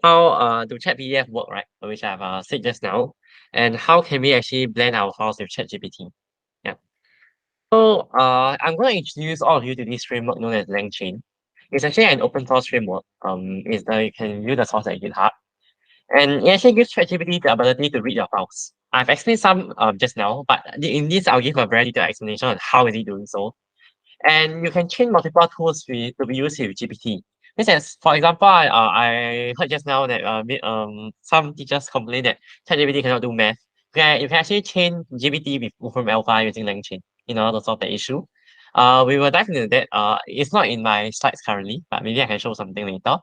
how to chat PDF work, right? Which I've said just now, and how can we actually blend our files with ChatGPT. Yeah. So I'm going to introduce all of you to this framework known as LangChain. It's actually an open source framework. You can view the source at GitHub, and it actually gives ChatGPT the ability to read your files. I've explained some just now, but in this I'll give a very detailed explanation on how is it doing so. And you can chain multiple tools to be used with GPT. For example, I heard just now that some teachers complain that ChatGPT cannot do math. You can actually chain GPT with Wolfram Alpha using LangChain in order to solve the issue. We will dive into that. It's not in my slides currently, but maybe I can show something later.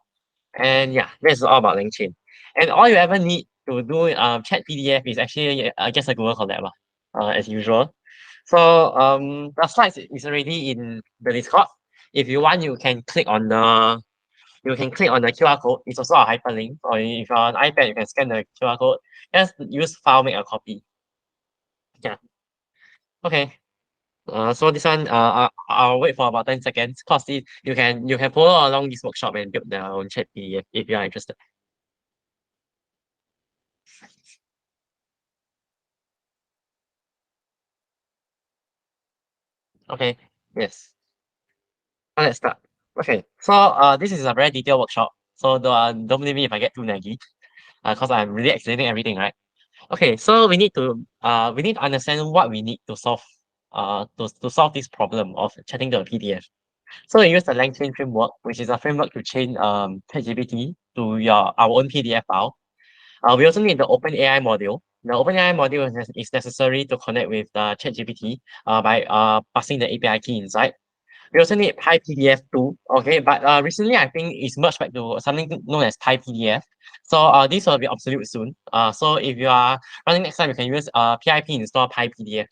And yeah, this is all about LangChain. And all you ever need to do chat PDF is actually just a Google Colab, as usual. So the slides is already in the Discord. If you want, you can click on the QR code. It's also a hyperlink. Or if you're on iPad, you can scan the QR code. Just use file, make a copy. Yeah. Okay. So this one, I'll wait for about 10 seconds. Cause you can follow along this workshop and build their own chat PDF if you are interested. Okay. Yes. Let's start. Okay. So this is a very detailed workshop. So don't blame me if I get too naggy. Because I'm really explaining everything, right? Okay, so we need to understand what we need to solve to solve this problem of chatting to a PDF. So we use the LangChain framework, which is a framework to chain ChatGPT to our own PDF file. We also need the OpenAI module. The OpenAI module is necessary to connect with the ChatGPT by passing the API key inside. We also need PyPDF too, okay, but recently I think it's merged back to something known as PyPDF. So this will be obsolete soon. So if you are running next time, you can use pip install PyPDF.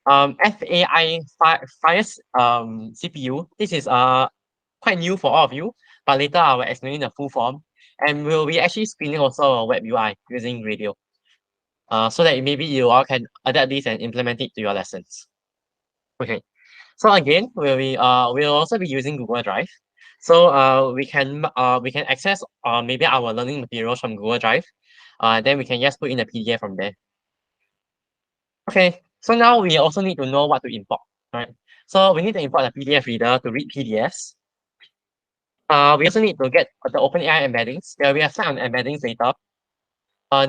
FAI Fires CPU. This is quite new for all of you, but later I will explain the full form. And we'll be actually screening also a web UI using radio. So that maybe you all can adapt this and implement it to your lessons. Okay. So again, we'll also be using Google Drive. So we can access maybe our learning materials from Google Drive. Then we can just put in the PDF from there. Okay. So now we also need to know what to import, right? So we need to import a PDF reader to read PDFs. We also need to get the OpenAI embeddings. There will be a slide on embeddings later.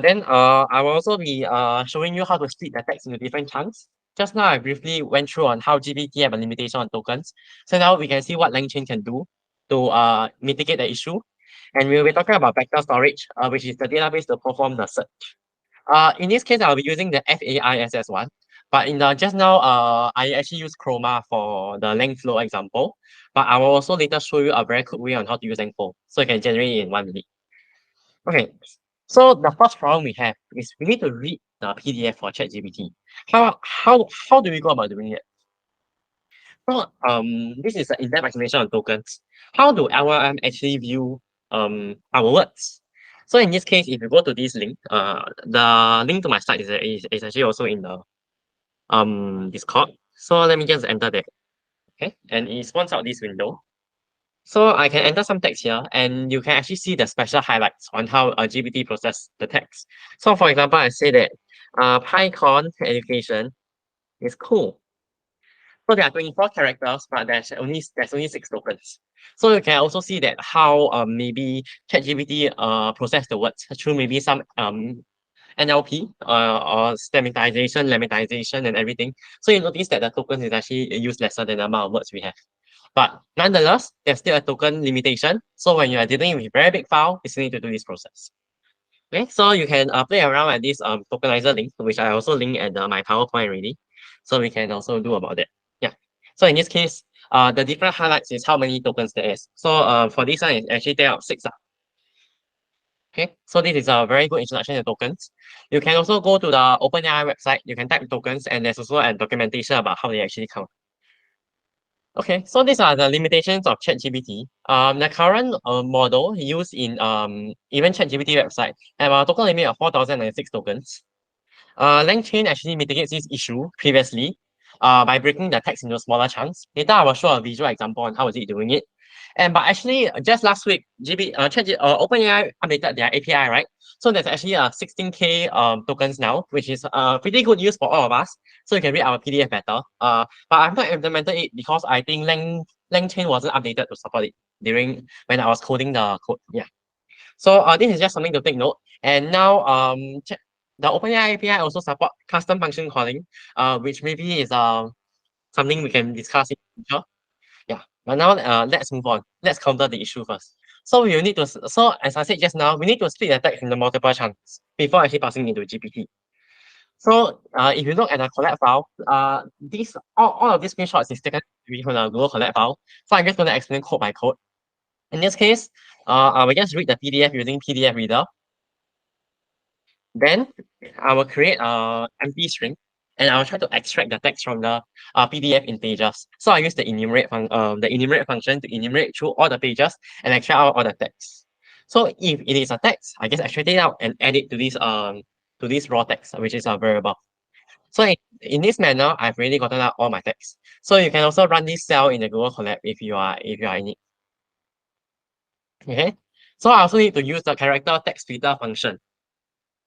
Then I will also be showing you how to split the text into different chunks. Just now I briefly went through on how GPT have a limitation on tokens. So now we can see what LangChain can do to mitigate the issue. And we'll be talking about vector storage, which is the database to perform the search. In this case, I'll be using the FAISS one. But in the just now, I actually use Chroma for the length flow example. But I will also later show you a very quick way on how to use length so you can generate it in 1 minute. Okay, so the first problem we have is we need to read the PDF for ChatGPT. How do we go about doing it? So this is an in-depth explanation on tokens. How do LLM actually view our words? So in this case, if you go to this link, the link to my site is actually also in the Discord. So let me just enter that. Okay, and it spawns out this window. So I can enter some text here, and you can actually see the special highlights on how a GPT process the text. So for example, I say that PyCon education is cool. So there are 24 characters, but there's only 6 tokens. So you can also see that how maybe ChatGPT process the words through maybe some NLP or stemmatization, lemmatization, and everything. So you notice that the token is actually used lesser than the amount of words we have. But nonetheless, there's still a token limitation. So when you are dealing with a very big file, you still need to do this process. Okay, so you can play around at this tokenizer link, which I also link at my PowerPoint already. So we can also do about that. Yeah. So in this case, the different highlights is how many tokens there is. So for this one, it actually take out 6. Okay, so this is a very good introduction to tokens. You can also go to the OpenAI website. You can type tokens, and there's also a documentation about how they actually count. Okay, so these are the limitations of ChatGPT. The current model used in even ChatGPT website have a total limit of 4,006 tokens. LangChain actually mitigates this issue previously by breaking the text into smaller chunks. Later, I will show a visual example on how is it doing it. But actually, just last week, OpenAI updated their API, right? So there's actually 16K tokens now, which is pretty good news for all of us. So you can read our PDF better. But I've not implemented it because I think LangChain wasn't updated to support it during when I was coding the code. Yeah. So this is just something to take note. And now the OpenAI API also support custom function calling, which maybe is something we can discuss in the future. Yeah, but now let's move on. Let's counter the issue first. So we will need to, so as I said just now, we need to split the text into multiple chunks before actually passing into GPT. So if you look at the collect file, all of these screenshots is taken from the Google Collect file. So I'm just going to explain code by code. In this case, I will just read the PDF using PDF reader. Then I will create a empty string and I will try to extract the text from the PDF in pages. So I use the enumerate function to enumerate through all the pages and extract out all the text. So if it is a text, I just extract it out and add it to this raw text, which is a variable. So in this manner, I've already gotten out all my text. So you can also run this cell in the Google Colab if you are in it. Okay. So I also need to use the character text splitter function.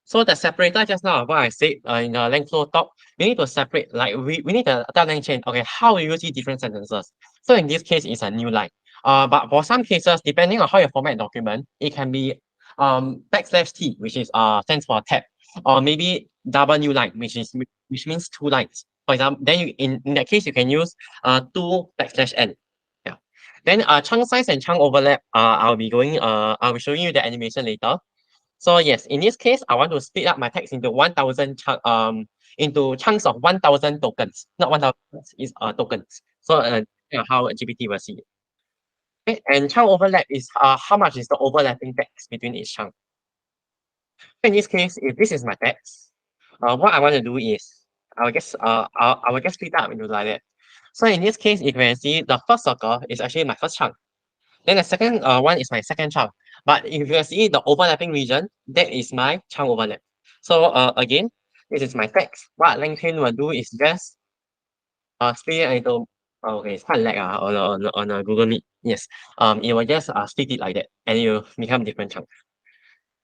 So the separator just now, what I said in the LangFlow talk, we need to separate, like we need to tell LangChain, okay, how we use these different sentences. So in this case, it's a new line. But for some cases, depending on how you format a document, it can be \T, which is stands for tab, or maybe double new line, which means 2 lines. For example, then you in that case you can use 2\n. Yeah. Then chunk size and chunk overlap, I'll be showing you the animation later. So yes, in this case, I want to split up my text into 1,000 into chunks of 1,000 tokens, not 1,000 is tokens. So how GPT will see it. Okay, and chunk overlap is how much is the overlapping text between each chunk. In this case, if this is my text, what I want to do is I will just split up into like that. So in this case, if you can see, the first circle is actually my first chunk. Then the second one is my second chunk. But if you see the overlapping region, that is my chunk overlap. So again, this is my text. What LangChain will do is just split it into, okay, it's quite lag on a Google Meet. Yes. It will just split it like that and it will become different chunks.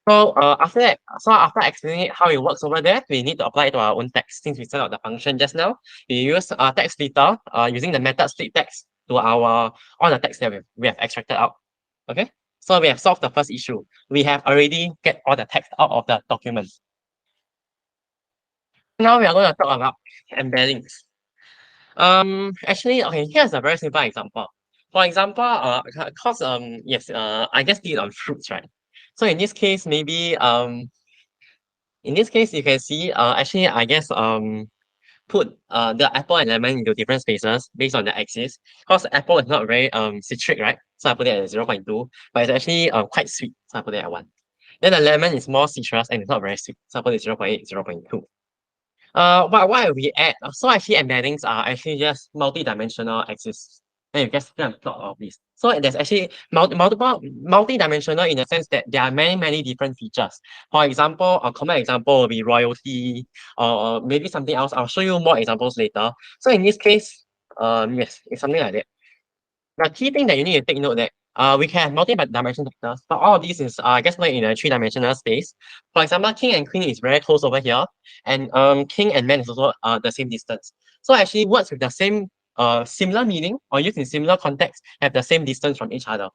So after that, after explaining how it works over there, we need to apply it to our own text. Since we set out the function just now, we use text splitter using the method split text to all the text that we have extracted out. Okay, so we have solved the first issue. We have already get all the text out of the document. Now we are going to talk about embeddings. Actually, okay, here's a very simple example. For example, because yes, I just did on fruits, right? So in this case, maybe in this case you can see actually I guess put the apple and lemon into different spaces based on the axis. Because apple is not very citric, right? So I put it at 0.2, but it's actually quite sweet. So I put it at 1. Then the lemon is more citrus and it's not very sweet. So I put it 0.8, 0.2. But why we add? So actually embeddings are actually just multi-dimensional axis. And you just plot of this. So there's actually multi-dimensional in the sense that there are many different features. For example, a common example will be royalty, or maybe something else. I'll show you more examples later. So in this case, yes, it's something like that. The key thing that you need to take note that we can have multi-dimensional vectors, but all of these is just like in a 3-dimensional space. For example, king and queen is very close over here, and king and man is also the same distance. So actually, words with the same similar meaning or used in similar context have the same distance from each other.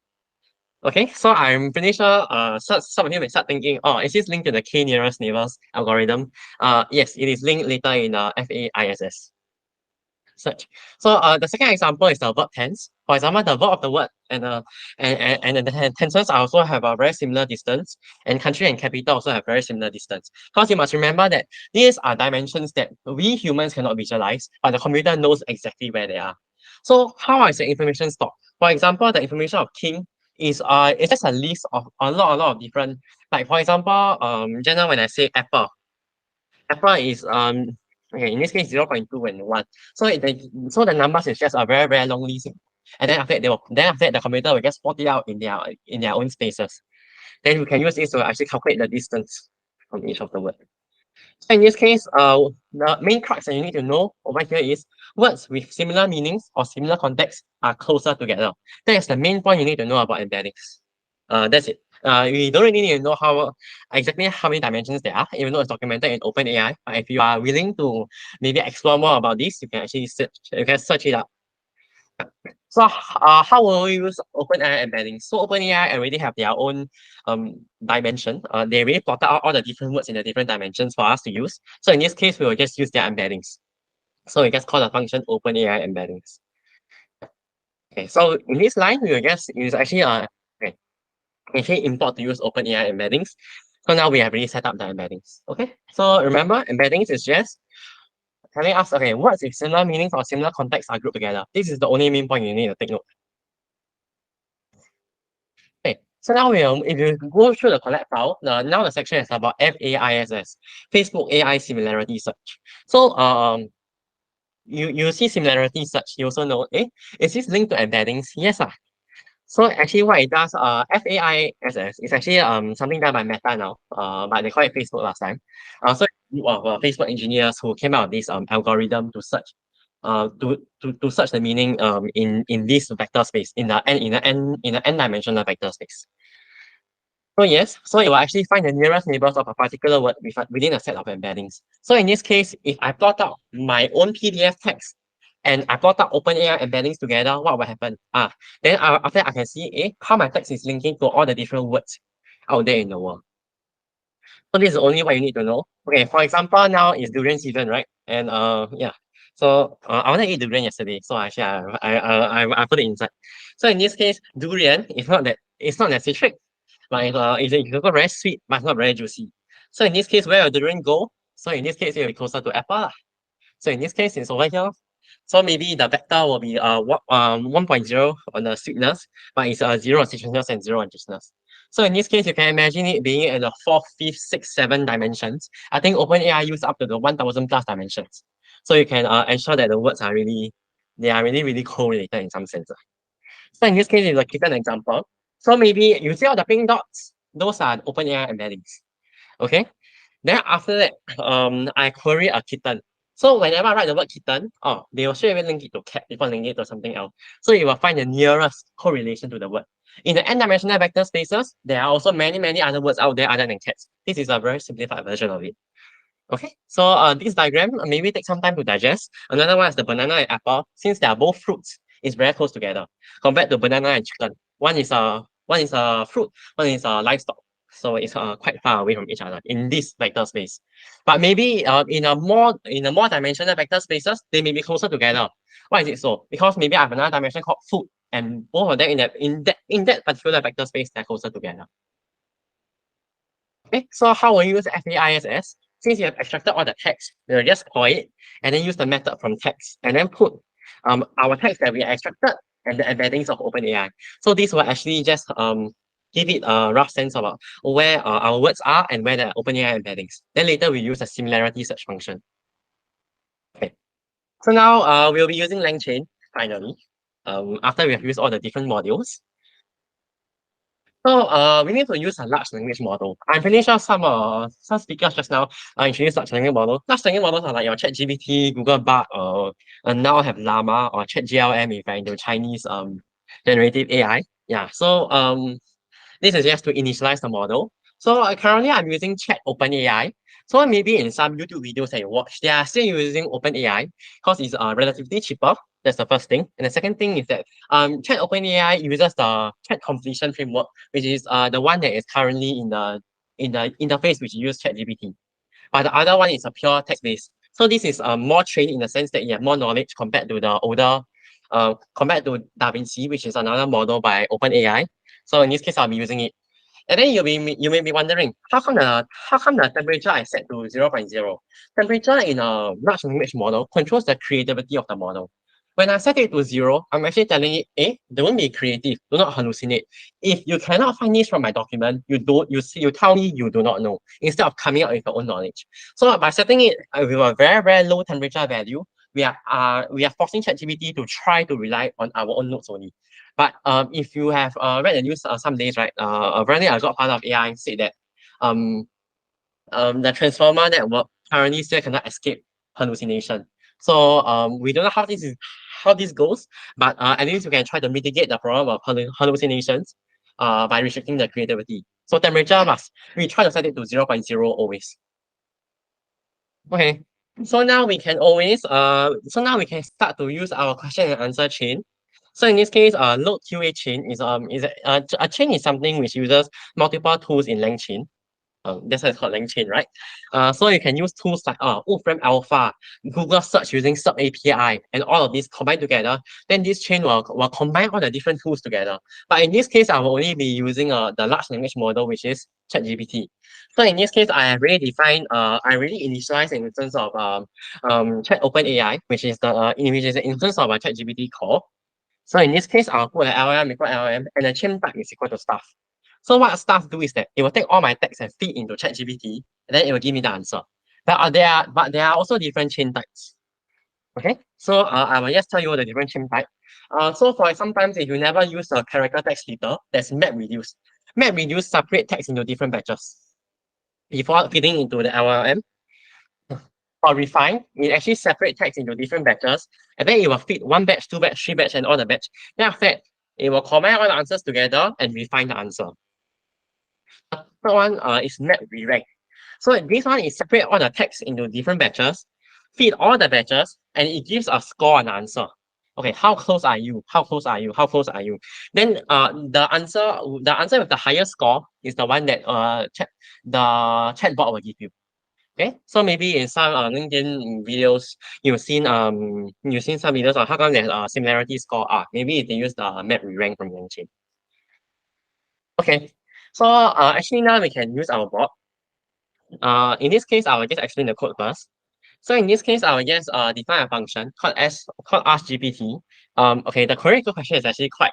Okay, so I'm pretty sure some of you may start thinking, oh, is this linked to the k nearest neighbors algorithm? Yes, it is linked later in FAISS search. So the second example is the verb tense. For example, the verb of the word and the tenses also have a very similar distance, and country and capital also have very similar distance. Because you must remember that these are dimensions that we humans cannot visualize, but the computer knows exactly where they are. So how is the information stored? For example, the information of king is it's just a list of a lot of different, like for example, just now when I say apple is Okay, in this case 0.2 and 1. So the numbers is just a very, very long list. And then after that the computer will just plot it out in their own spaces. Then we can use this to actually calculate the distance from each of the words. So in this case, the main crux that you need to know over here is words with similar meanings or similar context are closer together. That is the main point you need to know about embeddings. That's it. We don't really need to know exactly how many dimensions there are, even though it's documented in OpenAI. But if you are willing to maybe explore more about this, you can actually search it up. So how will we use OpenAI embeddings? So OpenAI already have their own dimension. They already plotted out all the different words in the different dimensions for us to use. So in this case, we will just use their embeddings. So we just call the function OpenAI embeddings. Okay, so in this line, we will just use actually import to use OpenAI embeddings. So now we have already set up the embeddings. Okay, so remember, embeddings is just telling us, okay, words with similar meanings or similar contexts are grouped together. This is the only main point you need to take note. Okay, so now if you go through the collect file, now the section is about FAISS, Facebook AI Similarity Search. So you see similarity search, you also know, is this linked to embeddings? Yes. So actually what it does, FAISS is actually something done by Meta now, but they call it Facebook last time. So a group of Facebook engineers who came out with this algorithm to search to search the meaning in this vector space in the n-dimensional vector space. So yes, so it will actually find the nearest neighbors of a particular word within a set of embeddings. So in this case, if I plot out my own PDF text and I plot out OpenAI embeddings together, what will happen? Then after that I can see how my text is linking to all the different words out there in the world. So this is only what you need to know. Okay, for example, now is durian season, right? And yeah. So I wanted to eat durian yesterday, so actually I put it inside. So in this case, durian is not that citric, but it's also very sweet, but it's not very juicy. So in this case, where will durian go? So in this case, it will be closer to apple. So in this case, it's over here. So maybe the vector will be 1.0 on the sweetness, but it's 0 on citrusness and 0 on juiciness. So in this case, you can imagine it being in the 4th, 5th, 6th, 7 dimensions. I think OpenAI use up to the 1000 plus dimensions. So you can ensure that the words are really correlated in some sense. So in this case, it's a kitten example. So maybe you see all the pink dots, those are OpenAI embeddings. Okay. Then after that, I query a kitten. So whenever I write the word kitten, they will straight away link it to cat before linking it to something else. So you will find the nearest correlation to the word. In the n-dimensional vector spaces, there are also many, many other words out there other than cats. This is a very simplified version of it. Okay, so this diagram maybe take some time to digest. Another one is the banana and apple. Since they are both fruits, it's very close together. Compared to banana and chicken, one is a fruit, one is a livestock. So it's quite far away from each other in this vector space. But maybe in a more dimensional vector spaces, they may be closer together. Why is it so? Because maybe I have another dimension called food, and both of them in that particular vector space, they're closer together. Okay, so how will you use FAISS? Since you have extracted all the text, we'll just call it and then use the method from text and then put our text that we extracted and the embeddings of OpenAI. So this will actually just give it a rough sense about where our words are and where the OpenAI embeddings. Then later we use a similarity search function. Okay. So now we'll be using LangChain finally. After we have used all the different modules. So we need to use a large language model. I'm pretty sure some speakers just now introduced large language model. Large language models are like your ChatGPT, Google Bard, and now have Llama or ChatGLM if you're into Chinese generative AI. Yeah. So this is just to initialize the model. So currently I'm using Chat OpenAI. So maybe in some YouTube videos that you watch, they are still using OpenAI because it's relatively cheaper. That's the first thing. And the second thing is that Chat OpenAI uses the chat completion framework, which is the one that is currently in the interface which uses ChatGPT. But the other one is a pure text-based. So this is more trained in the sense that you have more knowledge compared to the older, compared to DaVinci, which is another model by OpenAI. So in this case, I'll be using it. And then you may be wondering, how come the temperature I set to 0.0? Temperature in a large language model controls the creativity of the model. When I set it to 0, I'm actually telling it, don't be creative, do not hallucinate. If you cannot find this from my document, you tell me you do not know, instead of coming up with your own knowledge. So by setting it with a very, very low temperature value, we are forcing ChatGPT to try to rely on our own notes only. But if you have read the news some days, right, apparently a godfather of AI said that the transformer network currently still cannot escape hallucination. So we don't know how this goes, but at least we can try to mitigate the problem of hallucinations by restricting the creativity. So temperature we try to set it to 0.0 always. Okay, so now we can start to use our question and answer chain. So in this case, load QA chain is a chain is something which uses multiple tools in LangChain. That's why it's called LangChain, right? So you can use tools like Wolfram Alpha, Google search using Sub API, and all of these combined together. Then this chain will combine all the different tools together. But in this case, I will only be using the large language model, which is ChatGPT. So in this case, I have really defined, I really initialized an instance of Chat OpenAI, which is the instance of a ChatGPT core. So in this case, I'll put an LLM equal LLM, and the chain type is equal to stuff. So what stuff do is that it will take all my text and feed into ChatGPT, and then it will give me the answer. But there are also different chain types. Okay, so I will just tell you the different chain type. So for sometimes if you never use a character text editor, there's MapReduce. MapReduce separate text into different batches before feeding into the LLM. For refine, it actually separate text into different batches, and then it will feed 1 batch, 2 batch, 3 batch, and all the batch. Then after that, it will combine all the answers together and refine the answer. The third one is map re-rank. So this one is separate all the text into different batches, feed all the batches, and it gives a score on the answer. Okay, how close are you? How close are you? How close are you? Then the answer with the highest score is the one that the chatbot will give you. Okay, so maybe in some LinkedIn videos, you've seen some videos on how come there's a similarity score. Maybe they use the map re-rank from LangChain. Okay, so actually now we can use our bot. In this case, I will just explain the code first. So in this case, I will just define a function called AskGPT. Okay, the correct question is actually quite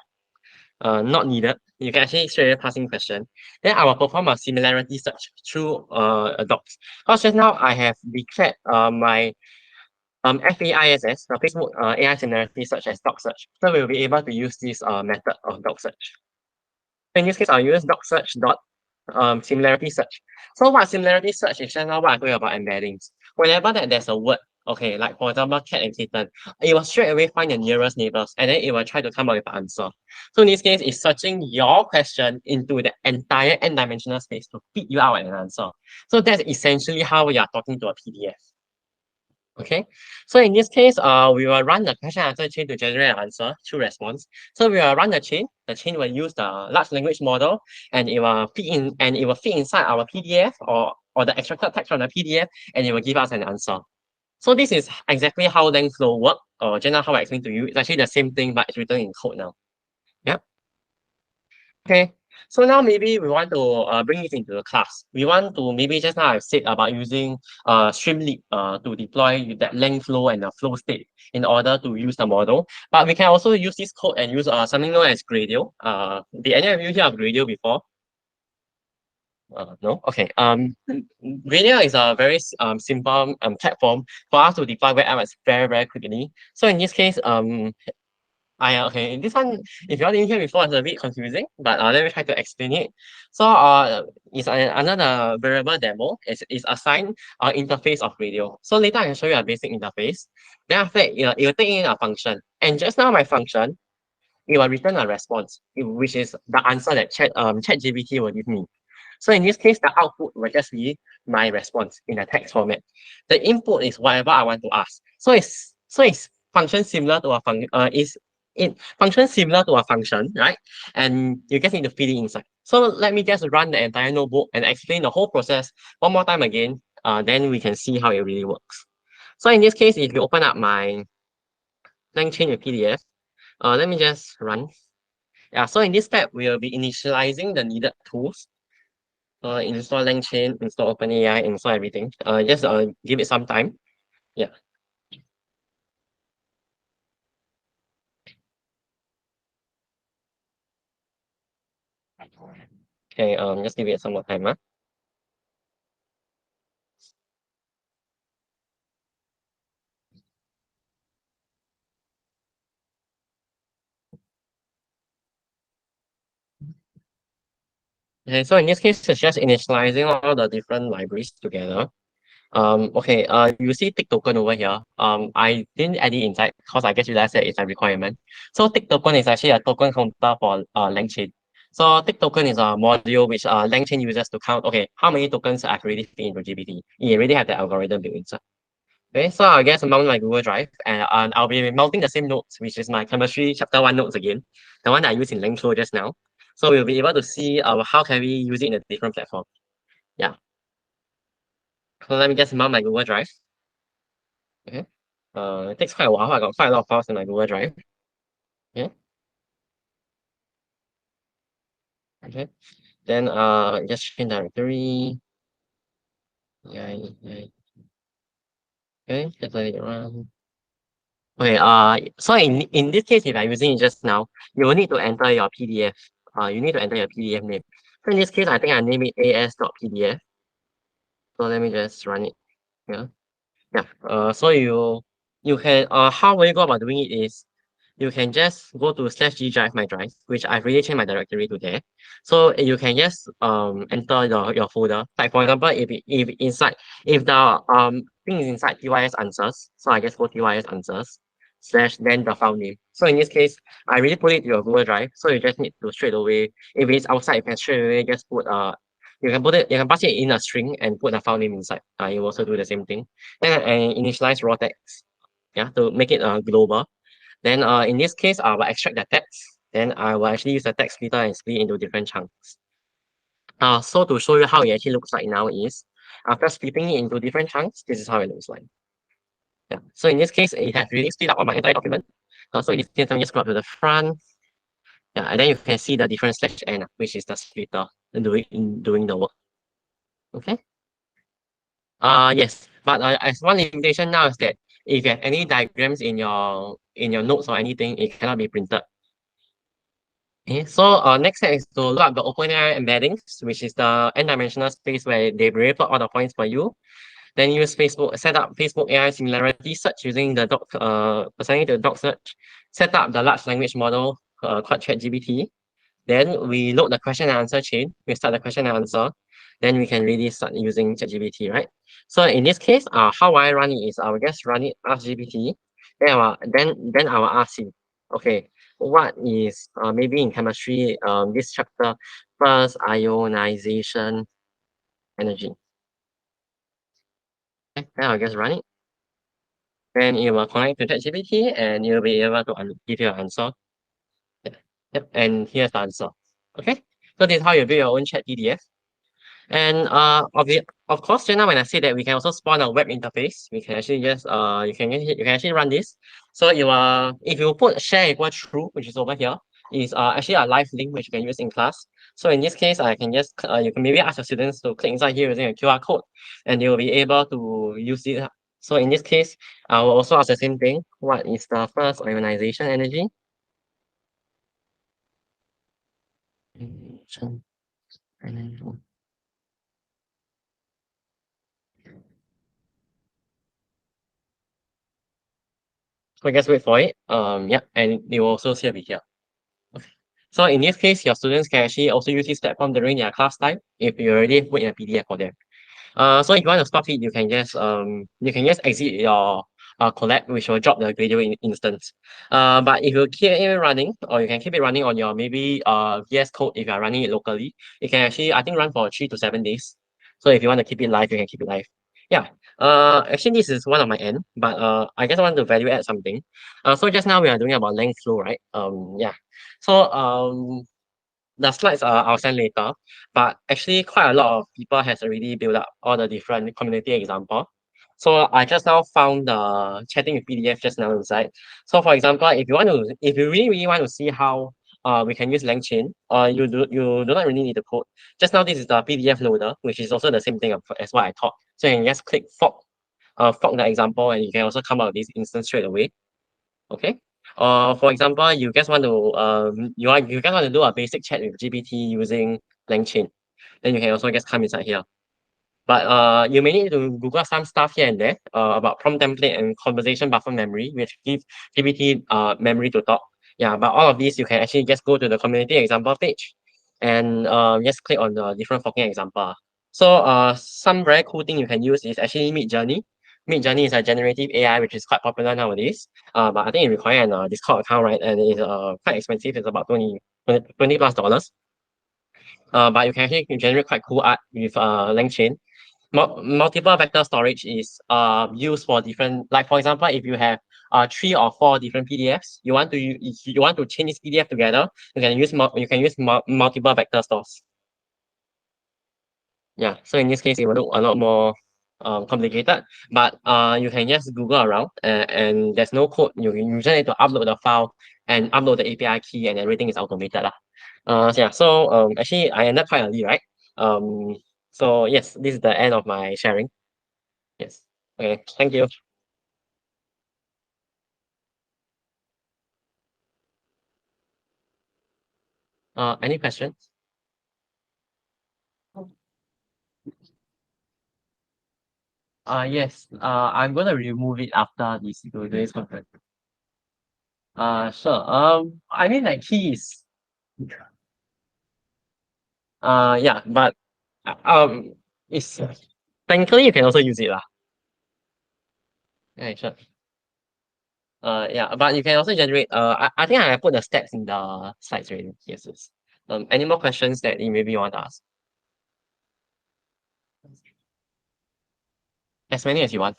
not needed. You can actually straight away passing question. Then I will perform a similarity search through docs. Because just now I have declared my FAISS, the Facebook AI similarity search as doc search. So we'll be able to use this method of doc search. In this case, I'll use doc search dot similarity search. So what similarity search is just now what I told you about embeddings. Whenever that there's a word, okay, like for example, cat and kitten, it will straight away find the nearest neighbors and then it will try to come up with an answer. So in this case, it's searching your question into the entire n-dimensional space to feed you out an answer. So that's essentially how we are talking to a PDF. Okay, so in this case, we will run the question answer chain to generate an answer through response. So we will run the chain. The chain will use the large language model, and it will feed inside our PDF or the extracted text from the PDF, and it will give us an answer. So this is exactly how LangFlow works, or just now how I explained to you. It's actually the same thing, but it's written in code now. Yep. Okay. So now maybe we want to bring it into the class. We want to maybe just now I've said about using Streamlit to deploy that LangFlow and the flow state in order to use the model. But we can also use this code and use something known as Gradio. Did any of you hear of Gradio before? No? Okay. Gradio is a very simple platform for us to deploy web apps very, very quickly. So in this case, okay, this one, if you all didn't hear before, it's a bit confusing, but let me try to explain it. So it's under the variable demo, it's assigned interface of Gradio. So later I can show you a basic interface. Then after that, it will take in a function. And just now my function, it will return a response, which is the answer that ChatGPT will give me. So in this case, the output will just be my response in a text format. The input is whatever I want to ask. So it's function similar to a it functions similar to a function, right? And you just need to feed it inside. So let me just run the entire notebook and explain the whole process one more time again. Then we can see how it really works. So in this case, if you open up my LangChain with PDF, let me just run. Yeah, so in this step, we will be initializing the needed tools. Install LangChain, install OpenAI, install everything. Just give it some time. Yeah. Okay, just give it some more time. Okay, so in this case, it's just initializing all the different libraries together. Okay, you see tick token over here. I didn't add it inside because I guess you guys said it's a requirement. So tick token is actually a token counter for LangChain. So tick token is a module which LangChain uses to count, okay, how many tokens I've already fit into GPT. You already have the algorithm built inside. Okay, so I guess mount my Google Drive and I'll be mounting the same notes, which is my chemistry chapter 1 notes again, the one that I used in LangChain just now. So we'll be able to see how can we use it in a different platform. Yeah. So let me just mount my Google Drive. Okay. It takes quite a while. I got quite a lot of files in my Google Drive. Yeah. Okay. Then just change directory. Yeah. Okay, just let it run. Okay, so in this case, if I'm using it just now, you will need to enter your PDF. You need to enter your PDF name. So in this case, I think I name it as.pdf. So let me just run it. Yeah. Yeah. So you can how will you go about doing it is you can just go to /g drive my drive, which I've already changed my directory to there. So you can just enter your folder. Like for example, if inside if the thing is inside TYS answers, so I just go TYS answers / then the file name. So in this case, I already put it to your Google Drive. So you just need to straight away, if it's outside, you can straight away just put you can pass it in a string and put a file name inside. You also do the same thing. Then initialize raw text. Yeah, to make it global. Then in this case, I will extract the text. Then I will actually use the text splitter and split into different chunks. So to show you how it actually looks like now is, after splitting it into different chunks, this is how it looks like. Yeah. So in this case, it has really split up on my entire document. So in this case, let me just go up to the front. Yeah, and then you can see the different /n, which is the splitter doing the work. Okay. Yes, but as one limitation now is that if you have any diagrams in your notes or anything, it cannot be printed. Okay, so next step is to look up the OpenAI embeddings, which is the n-dimensional space where they really plot all the points for you. Then use Facebook, set up Facebook AI similarity search using the assigning to the doc search, set up the large language model called ChatGPT. Then we load the question and answer chain. We start the question and answer. Then we can really start using ChatGPT, right? So in this case, how I run it is I will just run it, ask GPT. Then I will ask him, okay, what is maybe in chemistry, this chapter, first ionization energy. Okay, then I'll just run it. Then it will connect to ChatGPT and you'll be able to give you an answer. Yep, and here's the answer. Okay, so this is how you build your own chat PDF. And of course, just now when I say that we can also spawn a web interface, we can actually just you can actually run this. So if you put share equal true, which is over here, is actually a live link which you can use in class. So in this case, I can just you can maybe ask your students to click inside here using a QR code, and they will be able to use it. So in this case, I will also ask the same thing. What is the first ionization energy? So just wait for it. Yeah, and it will also still be here. Okay. So in this case, your students can actually also use this platform during their class time if you already put in a PDF for them. So if you want to stop it, you can just exit your collab, which will drop the video instance. But if you keep it running, or you can keep it running on your maybe VS Code if you are running it locally, it can actually I think run for 3 to 7 days. So if you want to keep it live, you can keep it live. Yeah. Actually this is one of my end, but I just want to value add something. So just now we are doing about length flow, right? Yeah. So the slides I'll send later, but actually quite a lot of people has already built up all the different community example. So I just now found the chatting with PDF just now inside. So for example, if you really want to see how we can use LangChain, you do not really need to code. Just now this is the PDF loader, which is also the same thing as what I taught. So you can just click fork the example, and you can also come out with this instance straight away. Okay. For example, you just want to you just want to do a basic chat with GPT using LangChain, then you can also just come inside here. But you may need to Google some stuff here and there about prompt template and conversation buffer memory, which give GPT memory to talk. Yeah, but all of these you can actually just go to the community example page and just click on the different forking example. So some very cool thing you can use is actually Midjourney. Midjourney is a generative AI which is quite popular nowadays. But I think it requires a Discord account, right? And it's quite expensive. It's about $20 plus dollars. But you can actually generate quite cool art with LangChain. Multiple vector storage is used for different, like for example, if you have 3 or 4 different PDFs, you want to chain this PDF together, you can use multiple vector stores. Yeah, so in this case, it will look a lot more complicated, but you can just Google around and there's no code. You just need to upload the file and upload the API key and everything is automated. Actually I ended quite early, right? So yes, this is the end of my sharing. Yes. Okay, thank you. Any questions? Yes. I'm gonna remove it after today's conference. Sure. I mean, like keys. Yeah, but it's technically you can also use it lah. Yeah, sure. Yeah, but you can also generate. I think I put the steps in the slides already. Yes, yes. Any more questions that you maybe want to ask? As many as you want,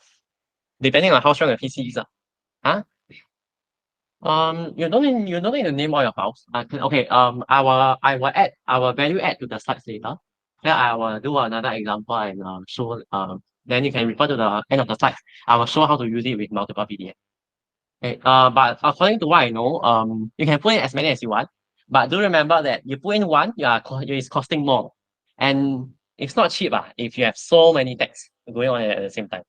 depending on how strong your PC is. Huh? You don't need to name all your files. Okay. I will value add to the slides later. Then I will do another example and show. Then you can refer to the end of the slide. I will show how to use it with multiple PDF. Okay. But according to what I know, you can put in as many as you want. But do remember that you put in one, it's costing more, and it's not cheap. If you have so many texts going on at the same time.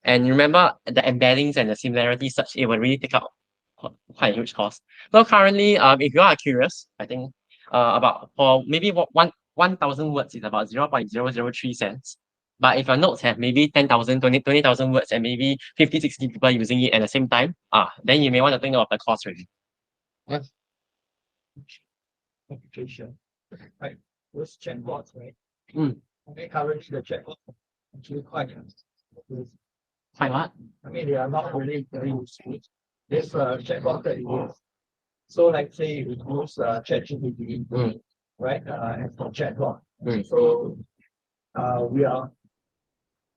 And remember the embeddings and the similarity search, it will really take up quite a huge cost. So currently, if you are curious, I think about for maybe 1,000 words is about 0.003 cents. But if your notes have maybe 10,000, 20,000 words and maybe 50, 60 people using it at the same time, then you may want to think of the cost really. Yes. Application. Right. Those chatbots, right? Mm. Okay, currently the chatbot actually quite Quite what? I mean, they are not really very useful. This chatbot that you use. So like say you use ChatGPT, right? As for chatbot. So we are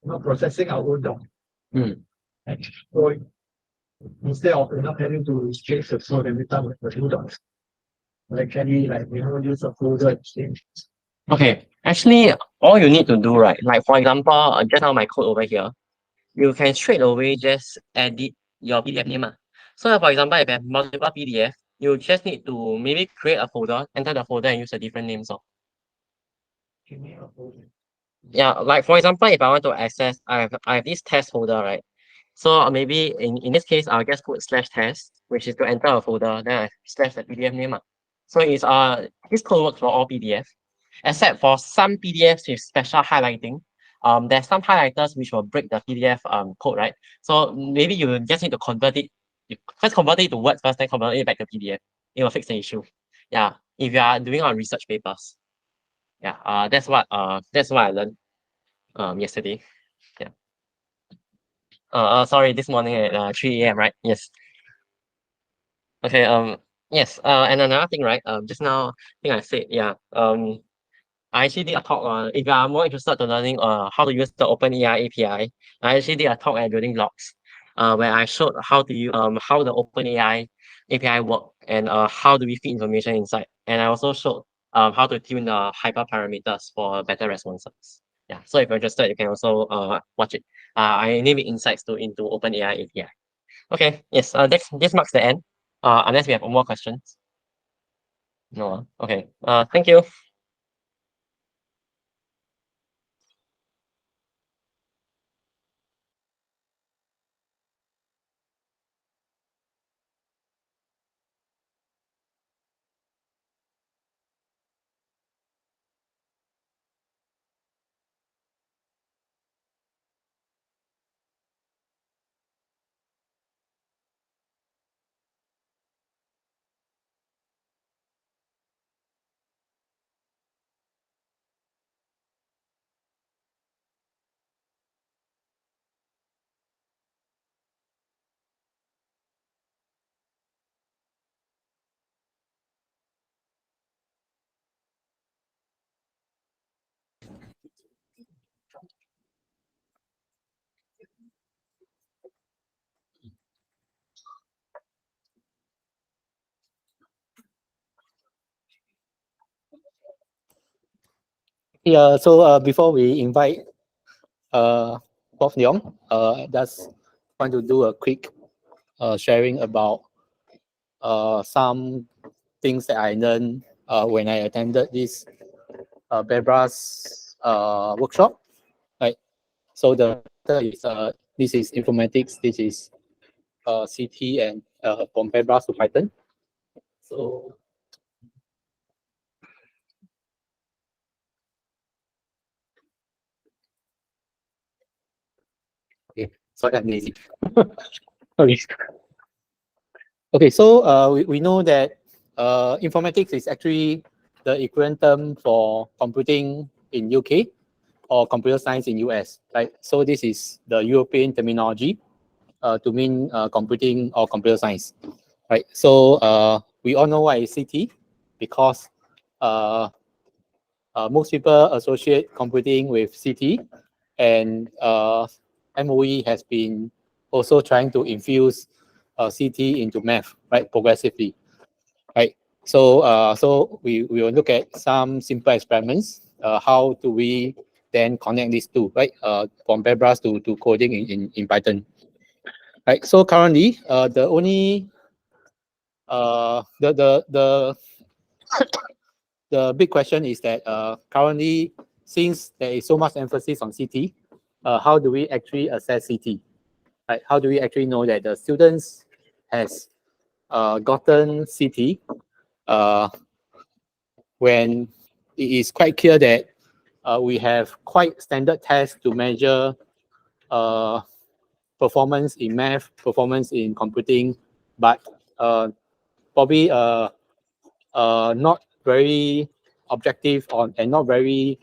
not processing our own document. So instead of having to change the code every time with the new docs, like can we use a folder exchange? Okay, actually, all you need to do, right? Like for example, just now my code over here, you can straight away just edit your PDF name. So for example, if you have multiple PDF, you just need to maybe create a folder, enter the folder and use a different name. So yeah, like for example, if I want to access, I have this test folder, right? So maybe in this case, I'll just put /test, which is to enter a folder, then I slash the PDF name. So it's this code works for all PDF, except for some PDFs with special highlighting. There's some highlighters which will break the PDF code, right? So maybe you just need to convert it. You first convert it to words first, then convert it back to PDF. It will fix the issue. Yeah, if you are doing on research papers. Yeah, that's what I learned yesterday. Yeah. Sorry, this morning at 3 a.m. right? Yes. Okay. Yes. And another thing, right? Just now, I think I said, yeah. I actually did a talk on, if you are more interested in learning how to use the OpenAI API, I actually did a talk at BuildingBloCS, where I showed how to use how the OpenAI API work and how do we feed information inside. And I also showed how to tune the hyperparameters for better responses. Yeah. So if you're interested, you can also watch it. I name it Insights into OpenAI API. Okay. Yes. This marks the end. Unless we have more questions. No. Okay. Thank you. Yeah, so before we invite Prof. Leong, just want to do a quick sharing about some things that I learned when I attended this Bebras workshop. Right. So the is this is informatics, this is CT, and from Bebras to Python. So okay, sorry, I'm lazy. Sorry. Okay, so we know that informatics is actually the equivalent term for computing in UK or computer science in US, right? So this is the European terminology to mean computing or computer science, right? So we all know what is CT because most people associate computing with CT, and MOE has been also trying to infuse CT into math, right, progressively, right? So so we will look at some simple experiments. How do we then connect these two, right? From Bebras to coding in Python, right? So currently, the only the big question is that currently, since there is so much emphasis on CT, how do we actually assess CT? Right? How do we actually know that the students has gotten CT when it is quite clear that we have quite standard tests to measure performance in math, performance in computing, but probably not very objective on and not very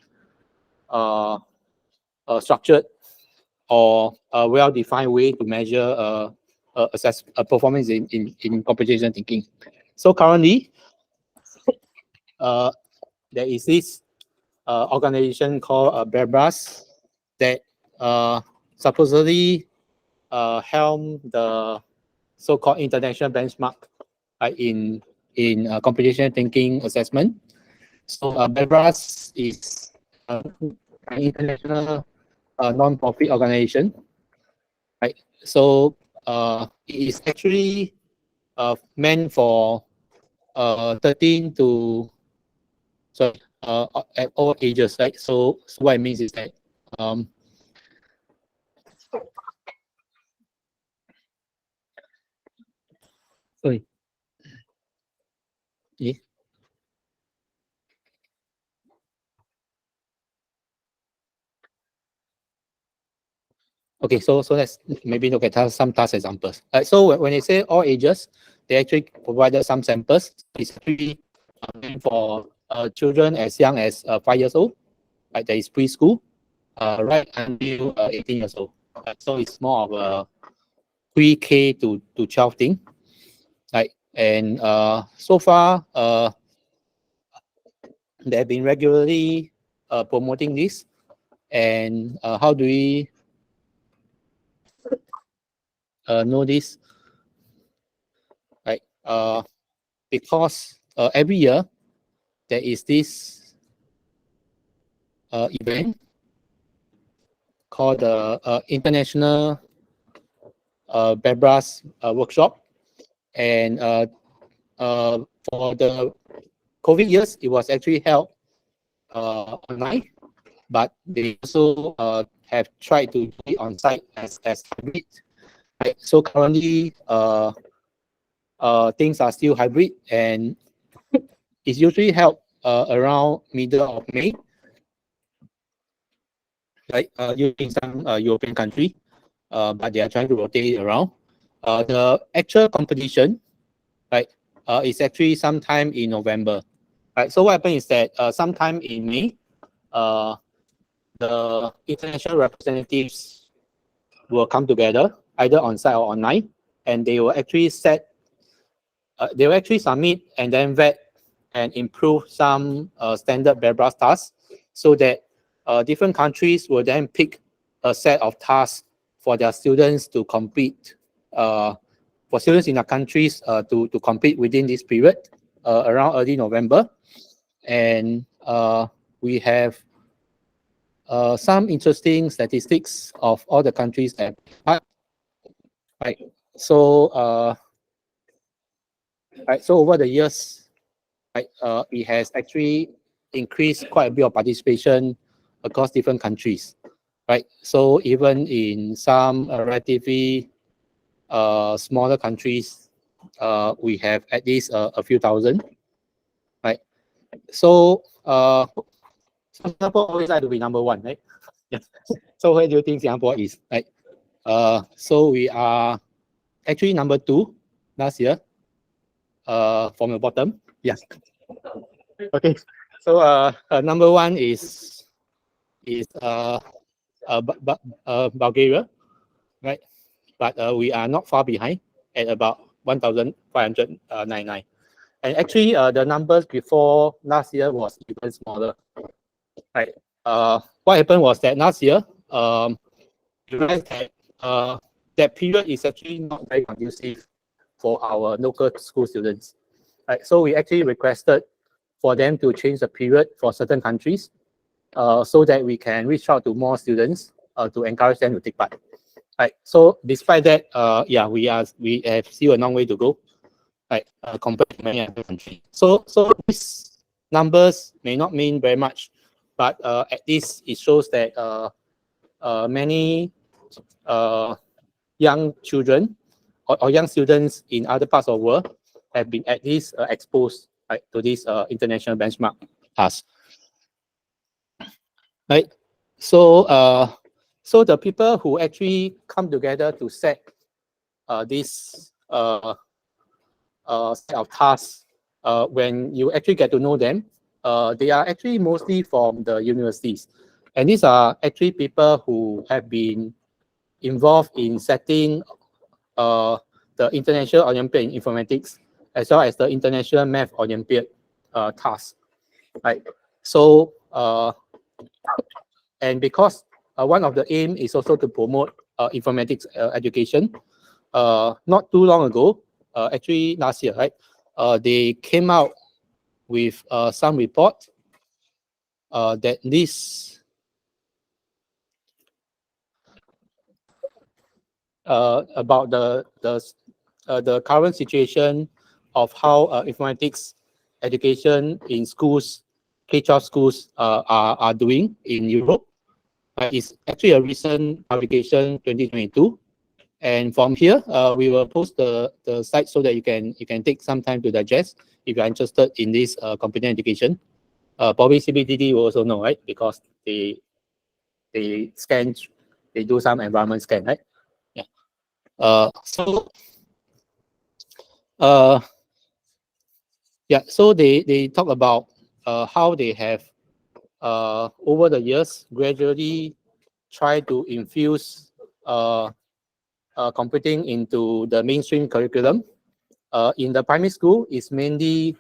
structured or a well-defined way to measure assess performance in computational thinking. So currently, there is this organization called Bebras that supposedly helm the so-called international benchmark in computational thinking assessment. So Bebras is an international non-profit organization, right? So it is actually meant for 13 to at all ages, right? So what it means is that sorry. Yeah. Okay, so let's maybe look at some task examples. So when they say all ages, they actually provided some samples. It's actually meant for children as young as 5 years old, right? That is preschool, right until 18 years old. So it's more of a pre-K to 12 thing, right? And so far, they have been regularly promoting this. And how do we know this? Right? Because every year there is this event called the International Bebras Workshop, and for the COVID years, it was actually held online, but they also have tried to do it on site as hybrid. Right? So currently, things are still hybrid, and it's usually held around middle of May, right? Usually in some European country, but they are trying to rotate it around. The actual competition, right, is actually sometime in November. Right. So what happens is that sometime in May, the international representatives will come together either on site or online, and they will actually they will actually submit and then vet and improve some standard Bebras tasks, so that different countries will then pick a set of tasks for their students to complete, for students in their countries to complete within this period around early November. And we have some interesting statistics of all the countries that part. Right. So right. So over the years, right, it has actually increased quite a bit of participation across different countries. Right. So even in some relatively smaller countries, we have at least a few thousand. Right. So Singapore always like to be number one, right? Yeah. So where do you think Singapore is? Right. So we are actually number 2 last year. From the bottom. Yes. Okay. So number 1 is Bulgaria, right? But we are not far behind at about 1,599. And actually, the numbers before last year was even smaller, right? What happened was that last year, you realized that that period is actually not very conducive for our local school students, right? So we actually requested for them to change the period for certain countries, so that we can reach out to more students to encourage them to take part. Right. So despite that, yeah, we have still a long way to go, right? Compared to many other countries. So these numbers may not mean very much, but at least it shows that many young children or young students in other parts of the world have been at least exposed, right, to this international benchmark task. Right. So so the people who actually come together to set this set of tasks, when you actually get to know them, they are actually mostly from the universities. And these are actually people who have been involved in setting the International Olympiad in Informatics, as well as the International Math Olympiad task. Right. So and because one of the aim is also to promote informatics education, not too long ago, actually last year, right, they came out with some report that lists about the current situation of how informatics education in schools, K-12 schools, are doing in Europe. It's actually a recent publication, 2022. And from here, we will post the site so that you can take some time to digest if you're interested in this computer education. Probably CBDD will also know, right? Because they scan, they do some environment scan, right? Yeah. Yeah. So they talk about how they have over the years gradually try to infuse computing into the mainstream curriculum. In the primary school, it's mainly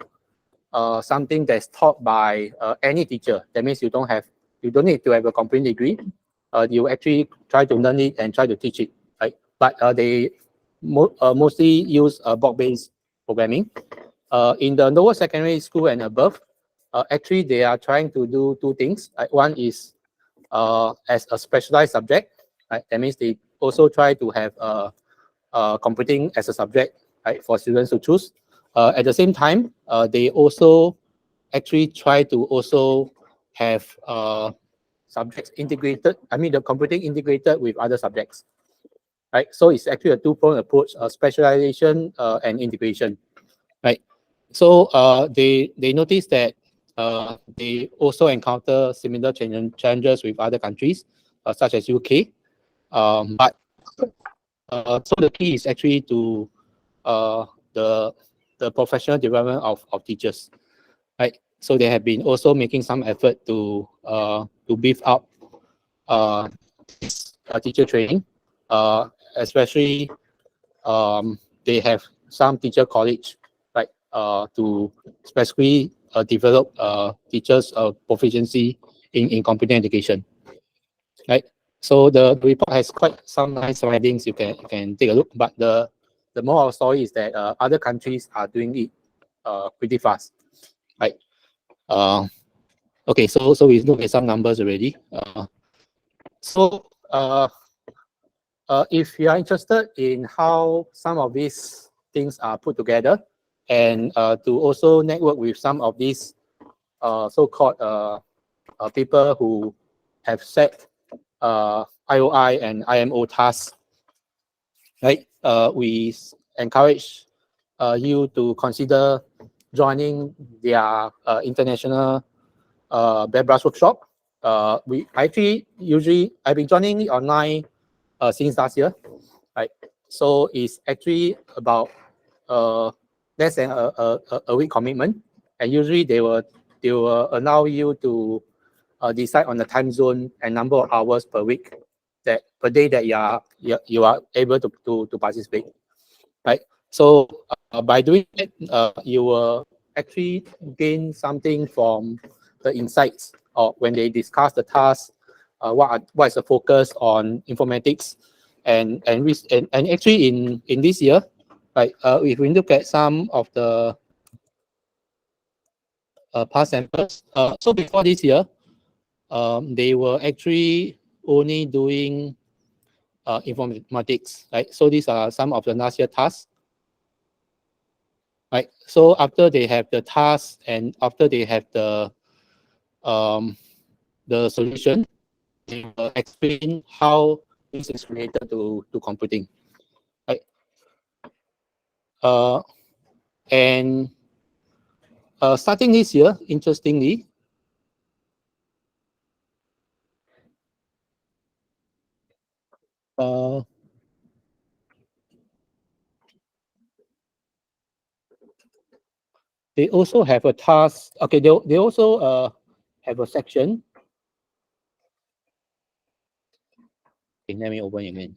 something that's taught by any teacher. That means you don't need to have a computing degree. You actually try to learn it and try to teach it, right? But they mostly use block-based programming. In the lower secondary school and above, actually they are trying to do two things. Right? One is as a specialized subject. Right? That means they also try to have computing as a subject, right, for students to choose. At the same time, they also actually try to also have subjects integrated. I mean, the computing integrated with other subjects, right? So it's actually a two-pronged approach: specialization and integration, right? So they notice that they also encounter similar challenges with other countries, such as UK. But so the key is actually to the professional development of teachers, right? So they have been also making some effort to beef up teacher training, especially they have some teacher college, right, to specifically develop teachers' proficiency in computer education, right? So the report has quite some nice findings. You can take a look. But the moral of the story is that other countries are doing it pretty fast, right? Okay, so we look at some numbers already. So if you are interested in how some of these things are put together, and to also network with some of these so-called people who have set IOI and IMO tasks, right? We encourage you to consider joining their international BuildingBloCS workshop. I've been joining it online since last year, right? So it's actually about less than a week commitment, and usually they will allow you to decide on the time zone and number of hours per week, that per day that you are able to participate, right? So by doing it, you will actually gain something from the insights, or when they discuss the task, what is the focus on informatics, and actually in this year, right? If we look at some of the past samples, so before this year, they were actually only doing informatics, right? So these are some of the last year tasks, right? So after they have the task and after they have the solution, they will explain how this is related to computing, right? And starting this year, interestingly, they also have a task. Okay, they also have a section. Okay, let me open it again.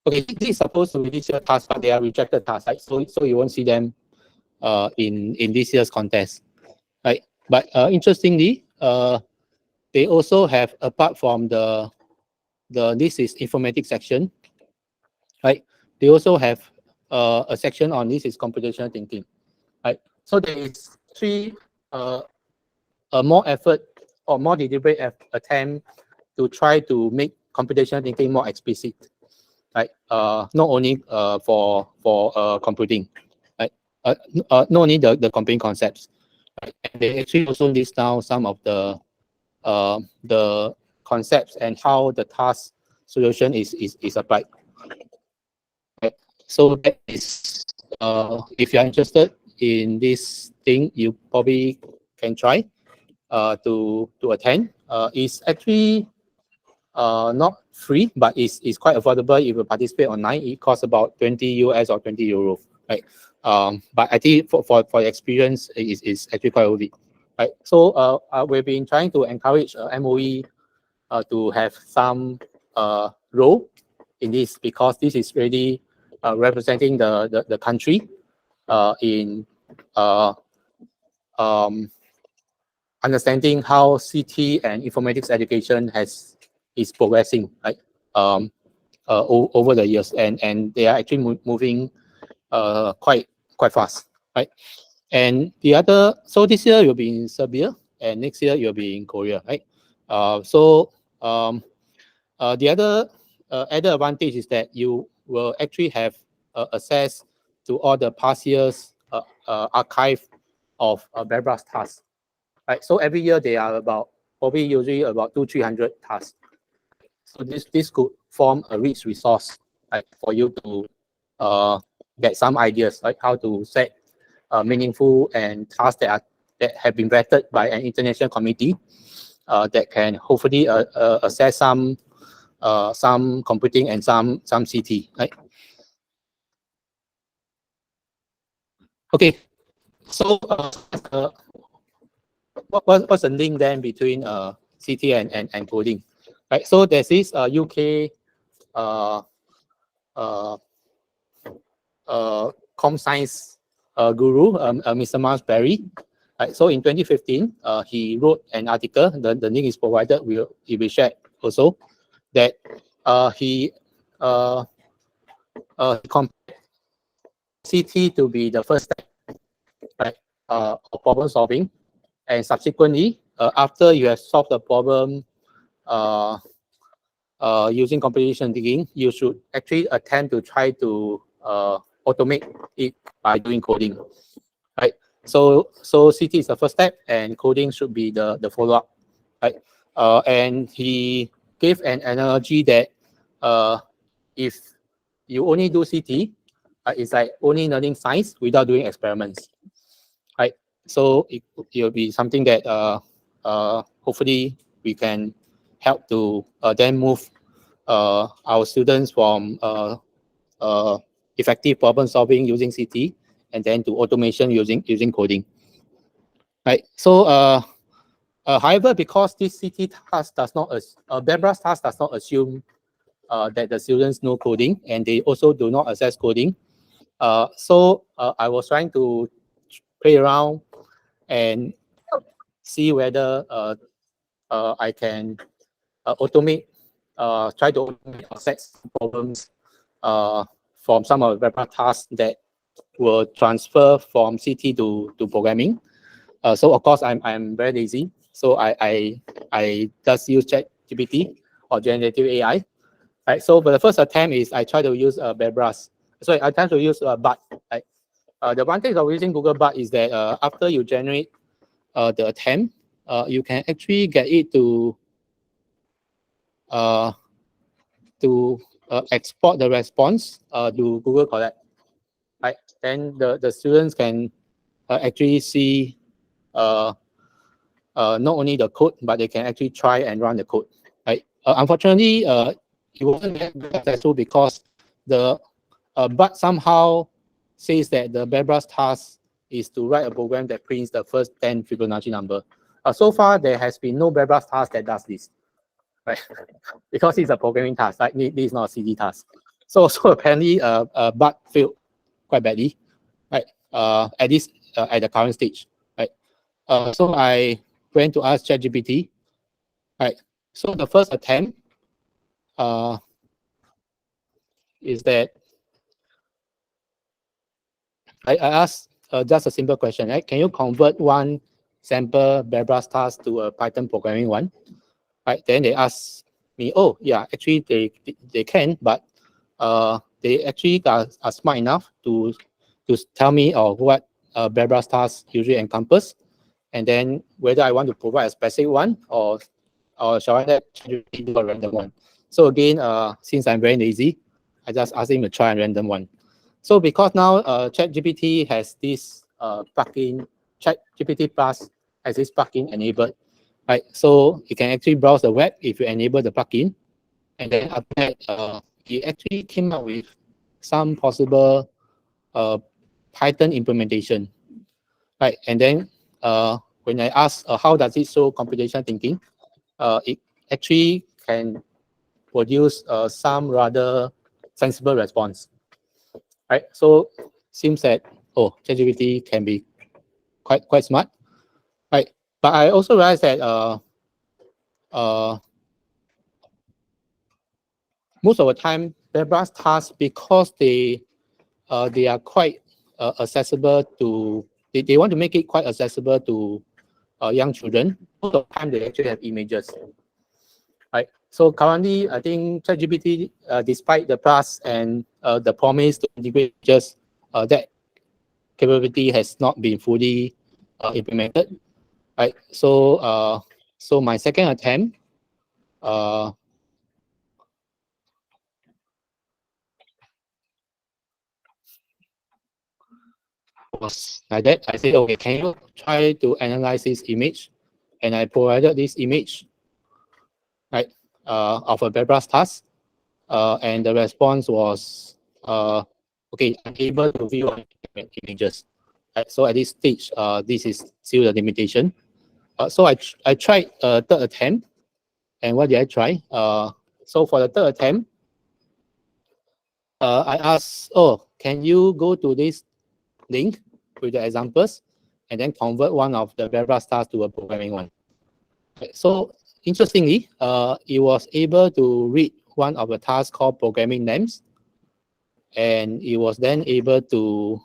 Okay, this is supposed to be this year's task, but they are rejected tasks, right? So you won't see them in this year's contest, right? But interestingly, they also have, apart from the this is informatics section, right? They also have a section on this is computational thinking, right? So there is three a more effort or more deliberate attempt to try to make computational thinking more explicit, right? Not only for computing, right? Not only the computing concepts, right? And they actually also list down some of the concepts and how the task solution is applied. Right? So that is, if you are interested in this thing, you probably can try to attend. It's actually not free, but it's quite affordable if you participate online. It costs about 20 US or 20 euro, right? But I think for the experience, is actually quite worth it, right? So we've been trying to encourage MOE to have some role in this, because this is really representing the country in understanding how CT and informatics education is progressing, right? Over the years, and they are actually moving quite fast, right? And the other, so this year you'll be in Serbia, and next year you'll be in Korea, right? The other added advantage is that you will actually have access to all the past years archive of BuildingBloCS tasks, right? So every year they are probably usually about 200-300 tasks. So this could form a rich resource, right, for you to get some ideas, like how to set meaningful and tasks that have been vetted by an international committee that can hopefully assess some computing and some CT, right? Okay, so what's the link then between CT and coding, right? So there's this UK com science guru, Mr. Miles Berry. Right, so in 2015, he wrote an article. The link is provided. It will be shared also. That he compared CT to be the first step, right, of problem solving, and subsequently after you have solved the problem using computation thinking, you should actually attempt to try to automate it by doing coding, right? So CT is the first step, and coding should be the follow-up, right? And he gave an analogy that if you only do CT, it's like only learning science without doing experiments, right? So it will be something that hopefully we can help to then move our students from effective problem solving using CT and then to automation using coding, right? So however, because this CT task does not BERBRA's task does not assume that the students know coding, and they also do not assess coding. So I was trying to play around and see whether I can automate, try to automate or set problems from some of the BERBRA tasks that will transfer from CT to programming. So of course I'm very lazy, so I just use ChatGPT or generative AI. Right. So for the first attempt is I try to use BERBRA's. So I tend to use BART. Right. The advantage of using Google BART is that after you generate the attempt, you can actually get it to export the response to Google Colab. Right. Then the students can actually see not only the code, but they can actually try and run the code. Right. Unfortunately, it wasn't very successful because the but somehow says that the BERBRA's task is to write a program that prints the first 10 Fibonacci number. So far, there has been no BERBRA's task that does this, right? Because it's a programming task, right? This is not a CD task. So apparently, BART failed quite badly, right? At the current stage, right? So I went to ask ChatGPT, right? So the first attempt is that I asked just a simple question, right? Can you convert one sample BERBRA's task to a Python programming one? Right? Then they asked me, oh yeah, actually they can, but they actually are smart enough to tell me what BERBRA's task usually encompass, and then whether I want to provide a specific one or shall I let ChatGPT do a random one. So again, since I'm very lazy, I just asked him to try a random one. So because now ChatGPT has this plugin, ChatGPT Plus has this plugin enabled, right? So you can actually browse the web if you enable the plugin, and then after that, it actually came up with some possible Python implementation, right? And then when I asked how does it show computational thinking, it actually can produce some rather sensible response. Right, so seems that ChatGPT can be quite smart, right? But I also realized that most of the time BERBRA's tasks, because they are quite accessible to they want to make it quite accessible to young children. Most of the time they actually have images, right? So currently, I think ChatGPT, despite the plus and the promise to integrate just that capability has not been fully implemented, right? So so my second attempt was like that. I said, okay, can you try to analyze this image? And I provided this image, right, of a BERBRA's task, and the response was, okay, I'm able to view images. Right? So at this stage, this is still the limitation. So I tried a third attempt, and what did I try? So for the third attempt, I asked, oh, can you go to this link with the examples and then convert one of the BERBRA's tasks to a programming one? Okay, so interestingly, it was able to read one of the tasks called programming names, and it was then able to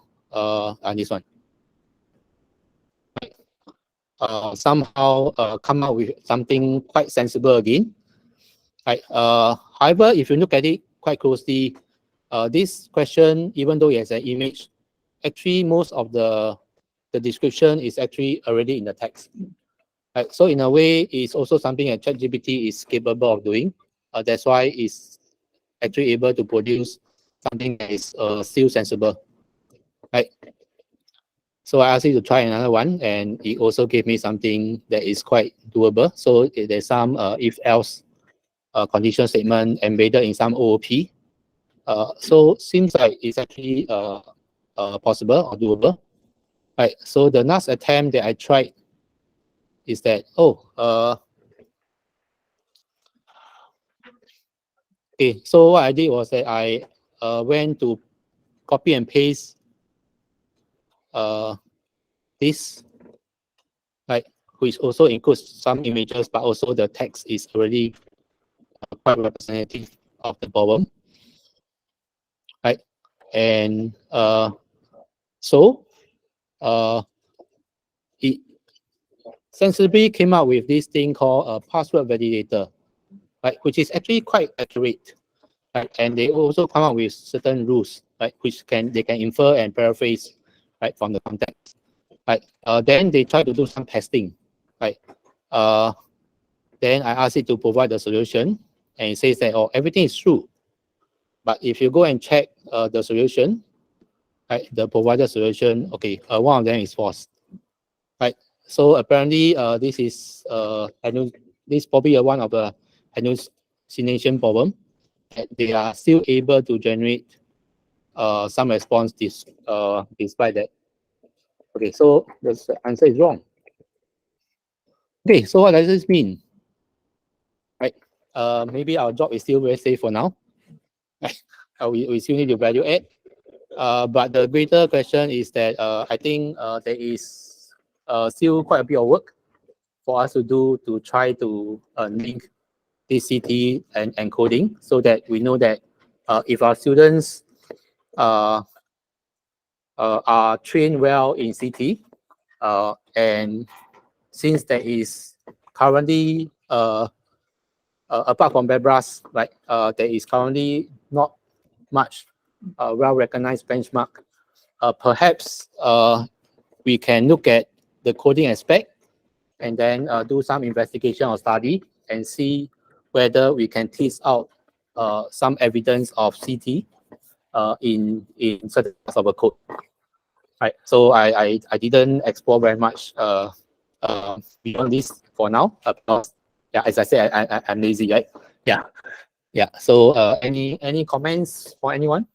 this one. somehow come up with something quite sensible again. Right. However, if you look at it quite closely, this question, even though it has an image, actually most of the description is actually already in the text. Right. So in a way, it's also something that ChatGPT is capable of doing. That's why it's actually able to produce something that is still sensible. Right. So I asked you to try another one, and it also gave me something that is quite doable. So there's some if-else condition statement embedded in some OOP. So seems like it's actually possible or doable. Right. So the last attempt that I tried is that okay. So what I did was that I went to copy and paste this, right, which also includes some images, but also the text is already quite representative of the problem, right? And so it sensibly came up with this thing called a password validator, right, which is actually quite accurate, right? And they also come up with certain rules, right, which they can infer and paraphrase, right, from the context, right? Then they try to do some testing, right? Then I asked it to provide the solution, and it says that everything is true. But if you go and check the solution, right, the provided solution, okay, one of them is false, right? So apparently, this is probably one of the hallucination problem that they are still able to generate some response despite that. Okay, so the answer is wrong. Okay, so what does this mean? Right, maybe our job is still very safe for now. We still need to value add. But the greater question is that I think there is still quite a bit of work for us to do to try to link this CT and encoding so that we know that if our students are trained well in CT, and since there is currently apart from Bebras, right, there is currently not much well-recognized benchmark. Perhaps we can look at the coding aspect and then do some investigation or study and see whether we can tease out some evidence of CT in certain parts of a code. Right. So I didn't explore very much beyond this for now. Because, yeah, as I said, I'm lazy, right? Yeah. Yeah. So any comments for anyone?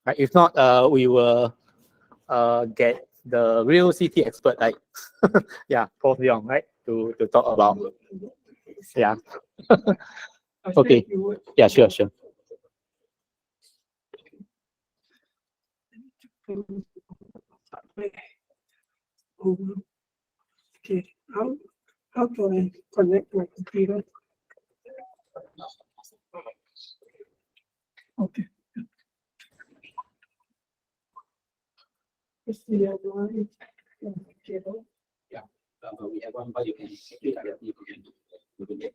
Right. If not, we will get the real CT expert, like yeah, Prof. Leong, right, to talk about. Yeah. Okay. Yeah, sure. Okay, how can I connect my computer? Okay. Let's see, cable. Yeah, we have one, but you can click directly. You can get.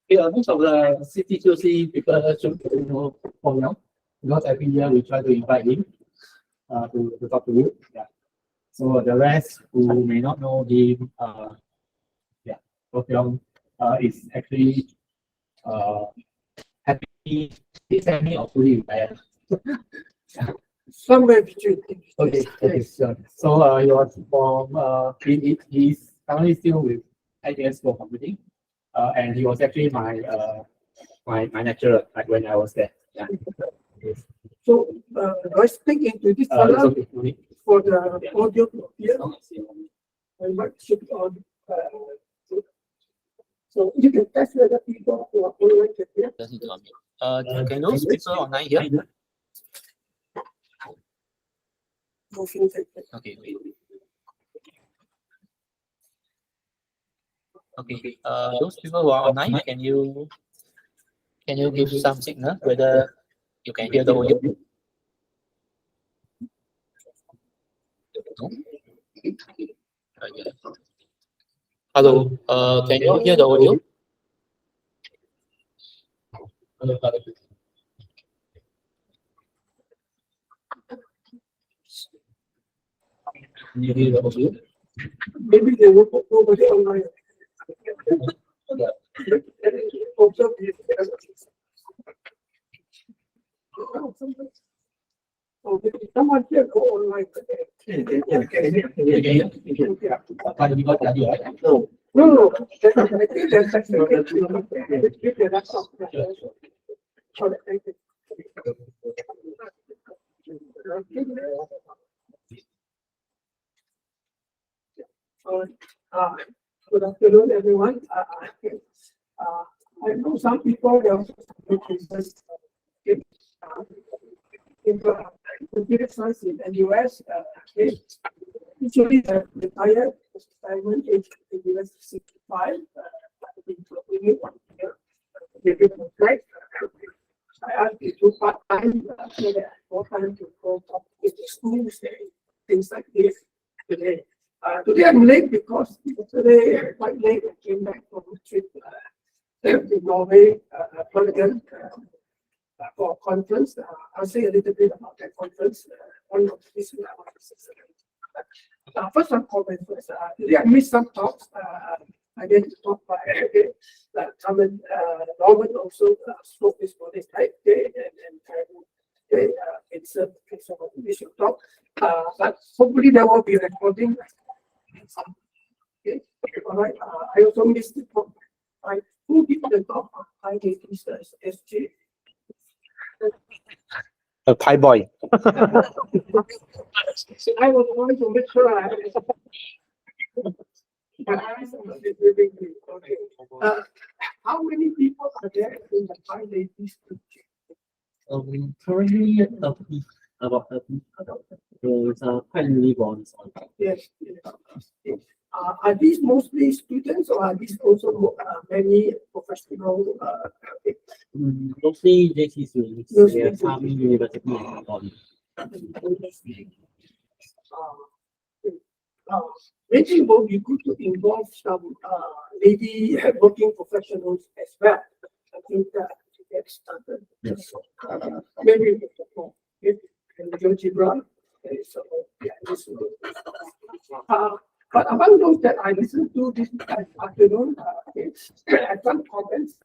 Yeah, most of the CTQC people should know Hong Yang, because every year we try to invite him to talk to you. Yeah. So the rest who may not know him, yeah, Hong Yang is actually happy, he's happy or fully retired. Somewhere between. Okay, okay, sure. So he was from he's currently still with ITS for computing. And he was actually my my lecturer, like when I was there. Yeah. So I speak into this It's fella okay, no need. for the audio here. I might shift on. So you can test whether people who are online can hear. Can those people online here? Okay, wait. Okay, those people who are online, can you give some signal whether you can hear the audio? No? Okay. Hello, can you hear the audio? Can you hear the audio? Maybe they will put nobody online. Observe this. Oh, someone here go online. No. I think that's good afternoon, everyone. I know some people, they also in computer science in the US, usually the retired retirement age in the US is 65. I asked you to part-time so that more time to go up with the schools, things like this today. Today I'm late because today quite late I came back from a trip to Norway, Bergen, for a conference. I'll say a little bit about that conference. One of this first some comments first. Today I missed some talks. I get to talk by Norman also spoke this morning, right? It's a initial talk. But hopefully there will be a recording. Okay. All right. I also missed the talk. Who did the talk? I did SJ. A Thai boy. I was going to make sure I okay. How many people are there in the 5 ladies? Currently about 30. There's quite many bonds on. Yes. Are these mostly students or are these also many professional? Mostly JT students. We have some university and poly. Maybe it will be good to involve some lady working professionals as well. I think that to get started. Yes. Maybe with the GeoGebra. So yeah, this will but among those that I listened to this afternoon, I had some comments.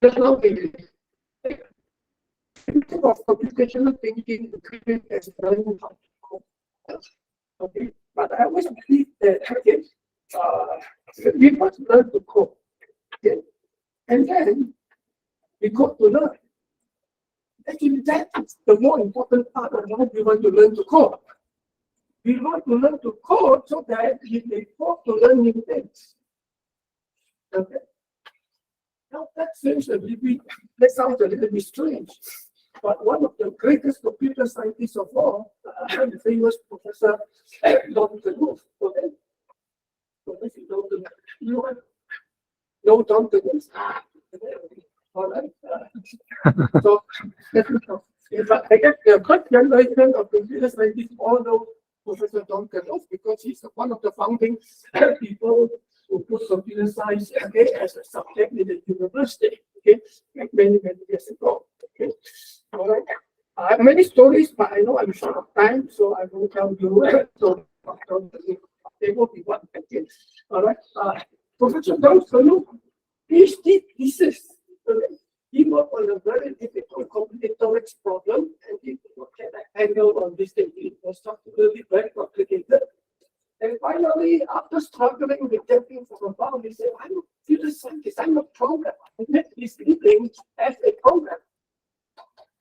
Just now they of computational thinking as learning how to code. Okay, but I always believe that we must learn to code. Okay? And then we code to learn. Actually, that's the more important part of why we want to learn to code. We want to learn to code so that we may force to learn new things. Okay. Now that sounds a little bit strange. But one of the greatest computer scientists of all, the famous Professor Dr. Wolf, okay? No Dr. Wolf. All right. So, but I guess the first generation of computer scientists all know Professor Dr. Wolf because he's one of the founding people who put computer science as a subject in the university. Okay, many years ago. Okay, all right. I have many stories, but I know I'm short of time, so I will tell you. So they will be one. Okay, all right. Professor Dr. Wolf, PhD thesis. He worked on a very difficult combinatorics problem, and he had an angle on this thing. It was structurally very complicated. And finally, after struggling with that thing for a while, he said, I'm a computer scientist, I'm a programmer. I make this thing as a program.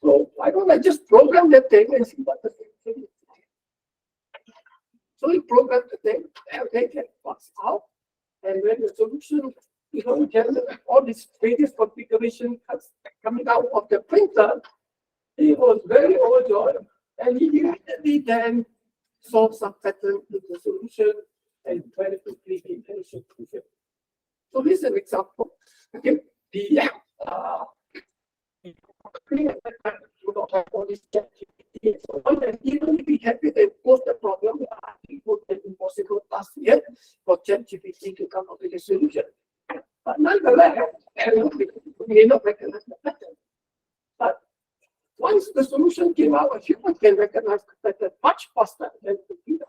So why don't I just program that thing and see what the thing is? So he programmed the thing, and they get what's out. And when the solution, all these various configurations coming out of the printer, he was very overjoyed. And he immediately then solve some pattern in the solution and very quickly in the solution. So this is an example. Okay, all this ChatGPT. So one can even be happy they post the problem. It would be impossible task yet for ChatGPT to come up with a solution. But nonetheless, we may not recognize the pattern. But once the solution came out, a human can recognize the pattern much faster than the computer.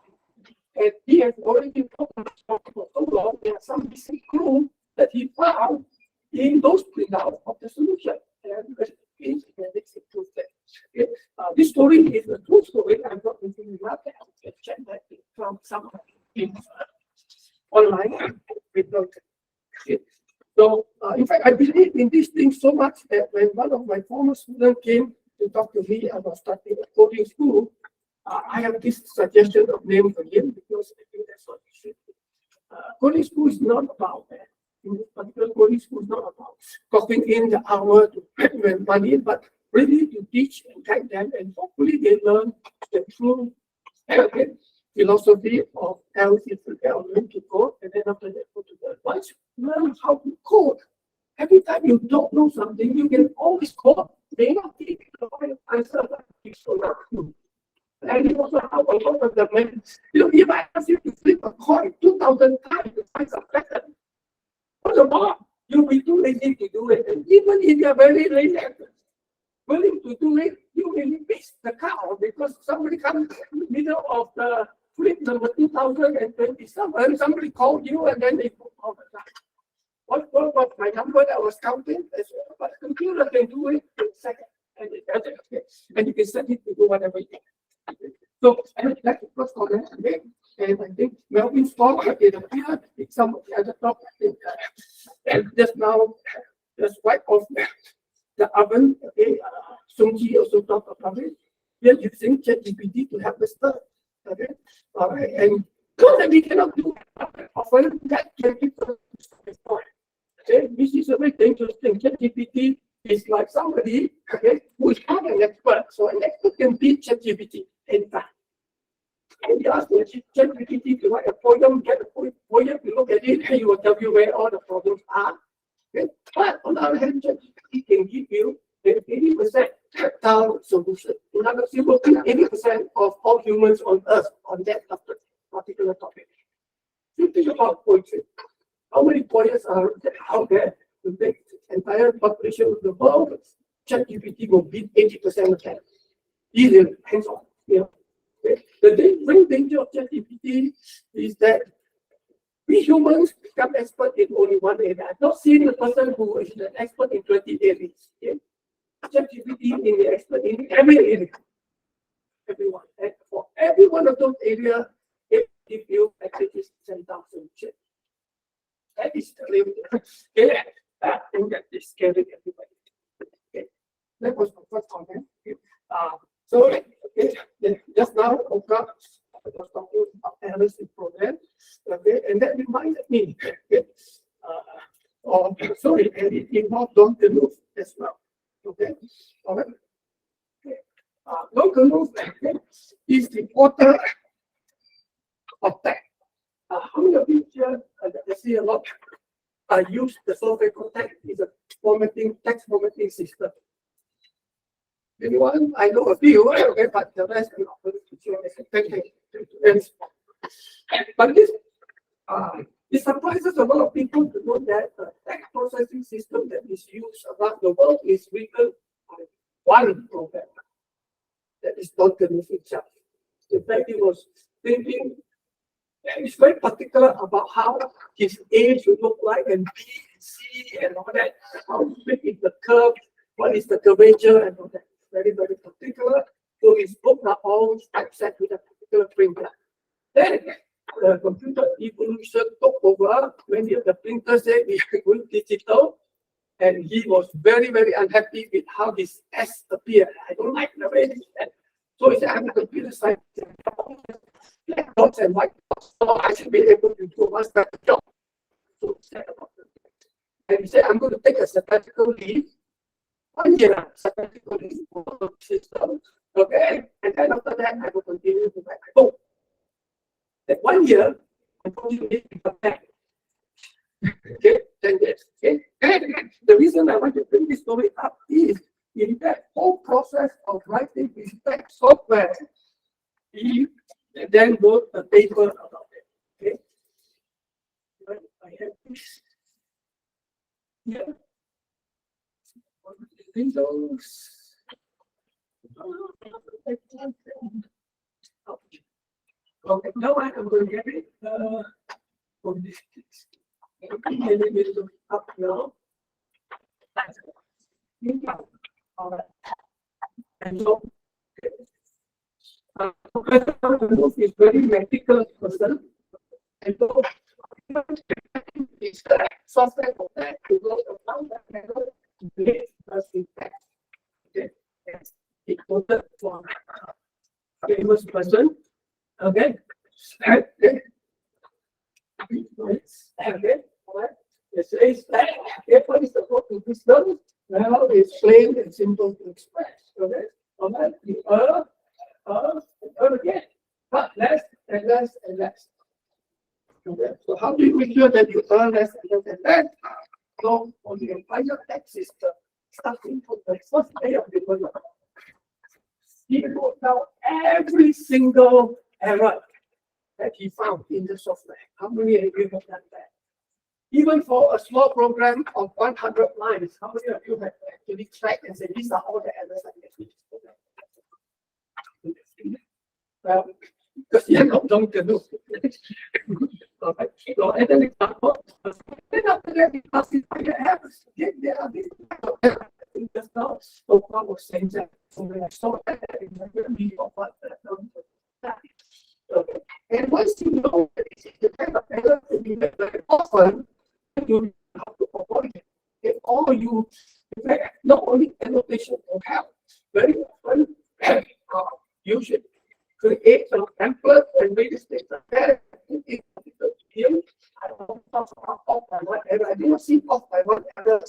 And he has already been talking for so long, there are some missing clues that he found in those printouts of the solution. And makes it proof that. Okay. This story is a true story. I'm not making it up. I can check that from some online. Okay. So, in fact, I believe in these things so much that when one of my former students came to talk to me about starting a coding school, I have this suggestion of name for him because I think that's what we should do. Coding school is not about that. In this particular coding school is not about copying in the hour to earn money, but really to teach and guide them, and hopefully they learn the true philosophy of how to learn to code, and then after that go to the once you learn how to code. Every time you don't know something, you can always code. May not be the right answer, but it's not true. And you also have a lot of the men. If I ask you to flip a coin 2,000 times to find some pattern, what's the more? You'll be too lazy to do it. And even if you're very lazy, willing to do it, you will miss the cow because somebody comes in the middle of the flip number 2027. Somebody called you and then they put all the time. What was my number that was counting? But the computer can do it in a second. And it does it. Okay. And you can set it to do whatever you want. So I would like to first comment again, and I think Melvin's talk it appeared in some of the other talk. And just now, just wipe off the oven. Okay, Sungji also talked about it. We are using ChatGPT to help us start. Okay, all right, and because that we cannot do often, that can be okay, this is a very dangerous thing. ChatGPT is like somebody, okay, who is not an expert. So an expert can beat ChatGPT anytime. And you ask ChatGPT to write a poem, get a poem, you look at it, and he will tell you where all the problems are. Okay? But on the other hand, ChatGPT can give you an 80% tactile solution. In other words, you will put 80% of all humans on Earth on that particular topic. You think about poetry. How many poets are out there to make the entire population of the world? ChatGPT will beat 80% of them. Easily, hands on. You know. The real danger of ChatGPT is that we humans become expert in only one area. I've not seen a person who is an expert in 20 areas. Okay? ChatGPT is an expert in every area. Everyone. And for every one of those areas, it gives you at least 10,000 solutions. That is the limit. Okay, that thing that is scaring everybody. Okay, that was my first comment. Okay. So okay, just now, Oka was talking about errors in program. Okay, and that reminded me. Okay, sorry, and it involved Dr. Loof as well. Okay, all right. Okay. Dr. Loof is the author of that. How many of you here, I see a lot, use the software called TAG? It's a text formatting system. Anyone? I know a few, okay, but the rest are not going to share. But this, it surprises a lot of people to know that the text processing system that is used around the world is written by one program. That is Dr. Loof itself. In fact, he was thinking, and he's very particular about how his A should look like, and B, C, and all that. How big is the curve? What is the curvature, and all that? Very, very particular. So his books are all typeset with a particular printer. Then the computer evolution took over when the printer said we are going digital, and he was very, very unhappy with how his S appeared. I don't like the way it said. So he said, I'm a computer scientist. Black dots and white dots, so I should be able to do one better job. So he said about it. And he said, I'm going to take a sabbatical leave. 1 year sabbatical leave for the system. Okay. And then after that, I will continue to write my book. That 1 year, unfortunately, we come back. Okay, 10 years. Okay. And the reason I want to bring this story up is in that whole process of writing this text software, he then wrote a paper about it. Okay. I have this here. Windows. Okay, now I'm going to get it from this. Up now. All right. And so, Professor is very meticulous person, and so it's the software for that to go around that level to create the syntax. Okay, yes, it quoted for a famous person. Okay, okay, all right. It says that what is the working system? Well, it's plain and simple to express. Okay, all right. Again, but less and less and less. Okay. So how do you make sure that you earn less and less and less? So on the entire text system, starting from the first day of development, he wrote down every single error that he found in the software. How many of you have done that? Even for a small program of 100 lines, how many of you have actually tracked and said these are all the errors I made? Well, because you're not going to do. Okay. So, as an example, then after that, you classify the errors. There are these errors. Just now, so I was saying that. So when I saw that, it reminded me of what that. Okay. And once you know that it's the kind of error that you get very often, you have to avoid it. Okay. Or you, in fact, not only annotation will help, very often, you should create some template and make this data better. I don't talk about off by one error. I didn't see off by one error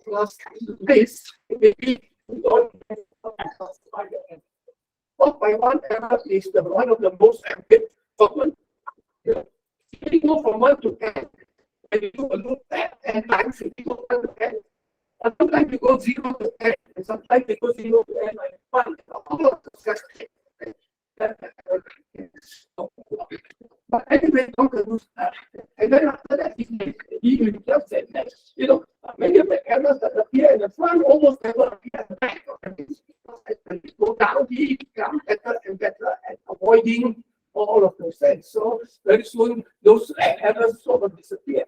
plus this. Maybe we don't off by one error is the one of the most common. You go from 1 to 10, and you do a loop at 10 times, you go 1 to 10. And sometimes you go 0 to 10, and sometimes you go 0 to 10 like 1. All of those. But anyway, and then after that, he himself said that, you know, many of the errors that appear in the front almost never appear at the back. And go down, he becomes better and better at avoiding all of those things. So very soon, those errors sort of disappear.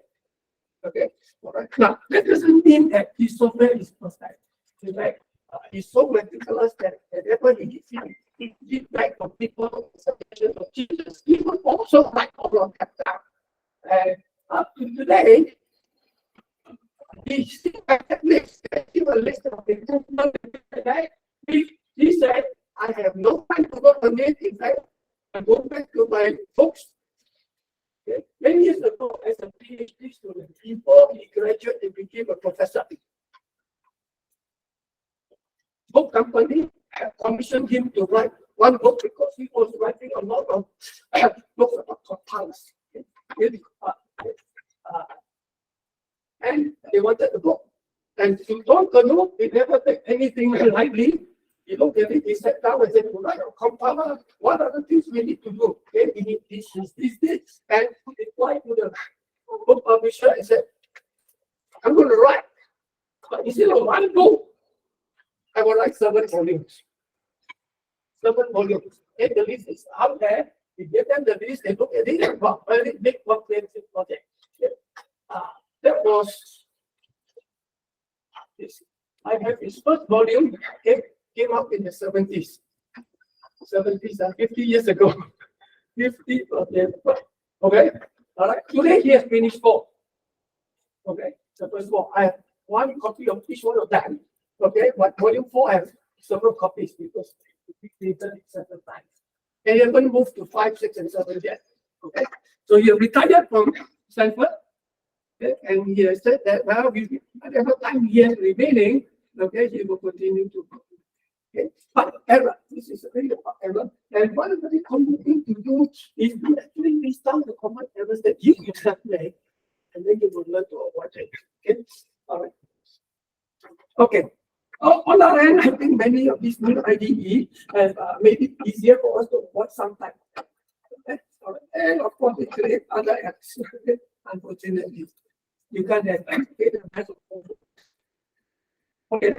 Okay, all right. Now, that doesn't mean that his software is perfect. In fact, he's so meticulous that whenever he gives feedback from people, suggestions of changes, he would also write all of that down. And up to today, he still has that list. Still a list of improvement. He said, I have no time to work on it. In fact, I go back to my books. Okay. Many years ago, as a PhD student, before he graduated and became a professor, book company had commissioned him to write one book because he was writing a lot of books about compounds. And they wanted the book. And to Don Cano, he never take anything lightly. He looked at it, he sat down and said, right, compound, what are the things we need to do? Okay, we need this. And he replied to the book publisher and said, I'm going to write. But instead of one book, I will write 7 volumes. 7 volumes. And the list is out there. We give them the list, they look at it, and very big comprehensive project. That was this. I have his first volume, came out in the 70s. 50 years ago. 50 of them. Okay. All right. Today he has finished 4. Okay. The first 4. I have 1 copy of each one of them. Okay. But volume 4 I have several copies because we created it several times. And he haven't moved to 5, 6, and 7 yet. Okay. So he retired from Stanford. Okay. And he has said that, well, whatever time he has remaining, okay, he will continue to go. Okay. But error, this is a very error. And one very common thing to do is to actually list down the common errors that you have made, and then you will learn to avoid it. Okay. All right. Okay. On our end, I think many of these new IDE have made it easier for us to avoid sometimes. Okay. All right. And of course, it creates other apps. Unfortunately, you can't have the best of both. Okay,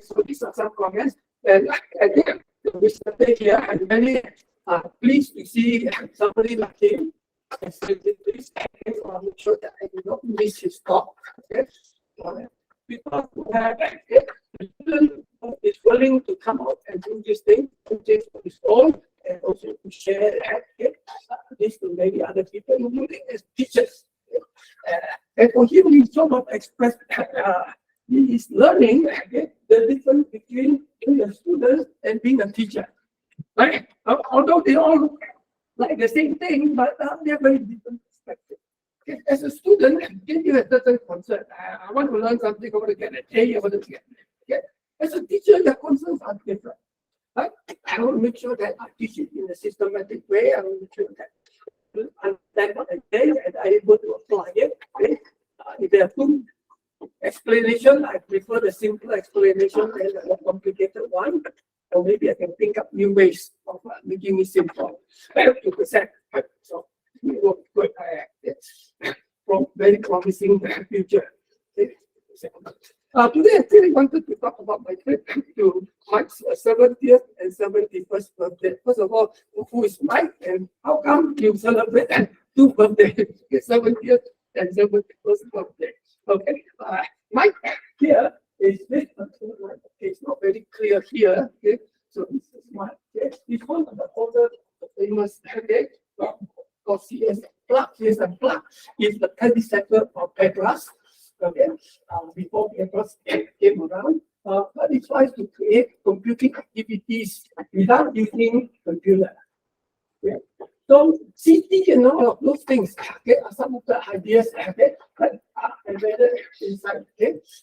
so these are some comments, and I think we started here. I'm very pleased to see somebody like him. I said this, to make sure that I do not miss his talk. Okay, because who have who is willing to come out and do this thing, just for his own, and also to share this to many other people, including as teachers. And for him, he sort of expressed. He is learning the difference between being a student and being a teacher. Right? Although they all look like the same thing, but they are very different perspectives. Okay? As a student, you have certain concern. I want to learn something, I want to get an A, I want to get okay? As a teacher, your concerns are different. Right? I want to make sure that I teach it in a systematic way. I want to make sure that I understand what I say and I'm able to apply it. Okay? If there are two explanation, I prefer the simple explanation than the more complicated one. Or maybe I can think up new ways of making it simple to present. So we will good from very promising future. Okay. Today I really wanted to talk about my trip to Mike's 70th and 71st birthday. First of all, who is Mike and how come you celebrate 2 birthdays, 70th and 71st birthday? Okay, Mike here is this. It's not very clear here. Okay, so this is Mike. Okay, he's one of the older, famous. Okay, called CS Plug. CS and Plug is the predecessor of Pedras. Okay, before Pedras came around, but it tries to create computing activities without using computer. Okay. So CT and all of those things are some of the ideas embedded inside CS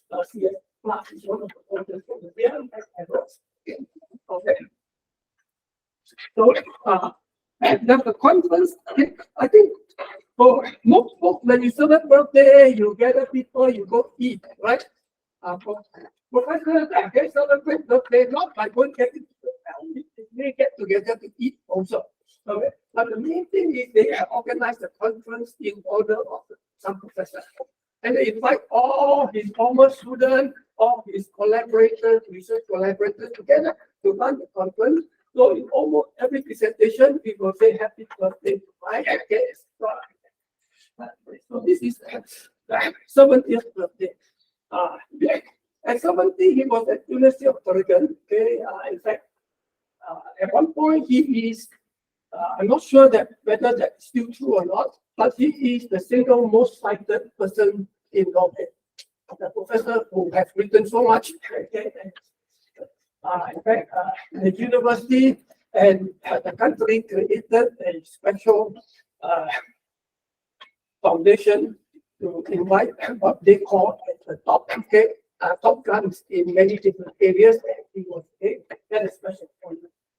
Plus is one of the oldest of the real-time. Okay. So and then the conference, I think for most folks, when you celebrate birthday, you gather people, you go eat, right? For professors, they celebrate birthday not by going getting they get together to eat also. Okay. But the main thing is they organize the conference in order of some professors. And they invite all his former students, all his collaborators, research collaborators together to run the conference. So in almost every presentation, we will say happy birthday to my guest. So this is the 70th birthday. At 70, he was at University of Oregon. Okay. In fact, at one point, he is I'm not sure that whether that's still true or not, but he is the single most cited person in Norway. The professor who has written so much. Okay, in fact, the university and the country created a special foundation to invite what they call the top top guns in many different areas. And he was that is special.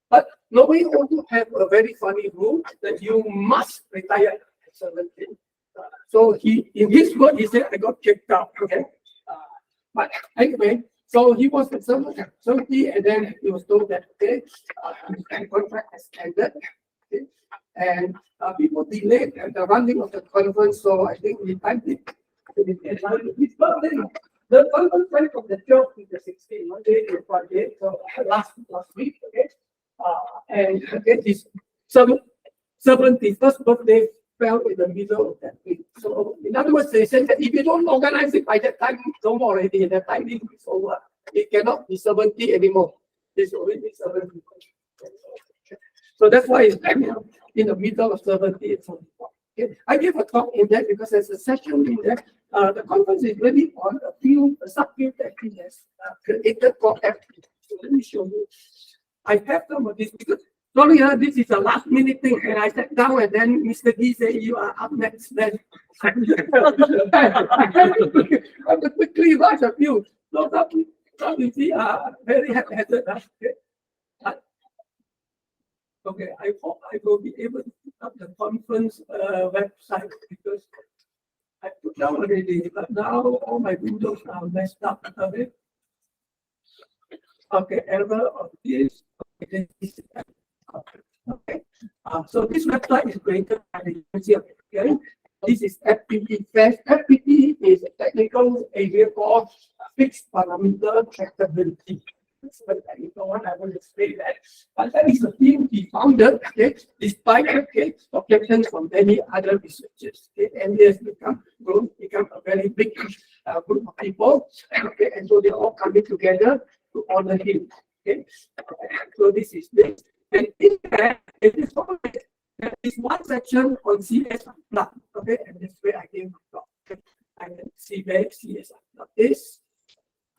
But Norway also have a very funny rule that you must retire at 17. So he, in his word, he said, I got kicked out. Okay. But anyway, so he was at 70, and then he was told that okay, the contract has ended. Okay. And people delayed the running of the conference, so I think we timed it. His birthday, the conference went from the 12th to the 16th, Monday to Friday, so last week, okay. And again, his 71st birthday fell in the middle of that week. So, in other words, they said that if you don't organize it by that time, it's over already. The time is over. It cannot be 70 anymore. It's already 70. So that's why it's in the middle of 70 and 74. Okay. I gave a talk in that because there's a session in there. The conference is really on a subfield that he has created called FP. So let me show you. I have some of this because sorry, this is a last minute thing, and I sat down, and then Mr. D said, "You are up next." Then I have to quickly rush a few. So some you see are very haphazard. Okay, I hope I will be able to put up the conference website because I put down already, but now all my windows are messed up. Okay, error of this. Okay, okay. So this website is created by the University of Michigan. This is FPT Fest. FPT is a technical area for fixed parameter tractability. It's a technical one, I will explain that. But that is a team he founded, okay, despite objections from many other researchers. Okay, and it has become a very big group of people. Okay, and so they're all coming together to honor him. Okay, so this is this. And in there, there is one section on CS plug. Okay, and that's where I came from. Okay. I can see where CS plug is.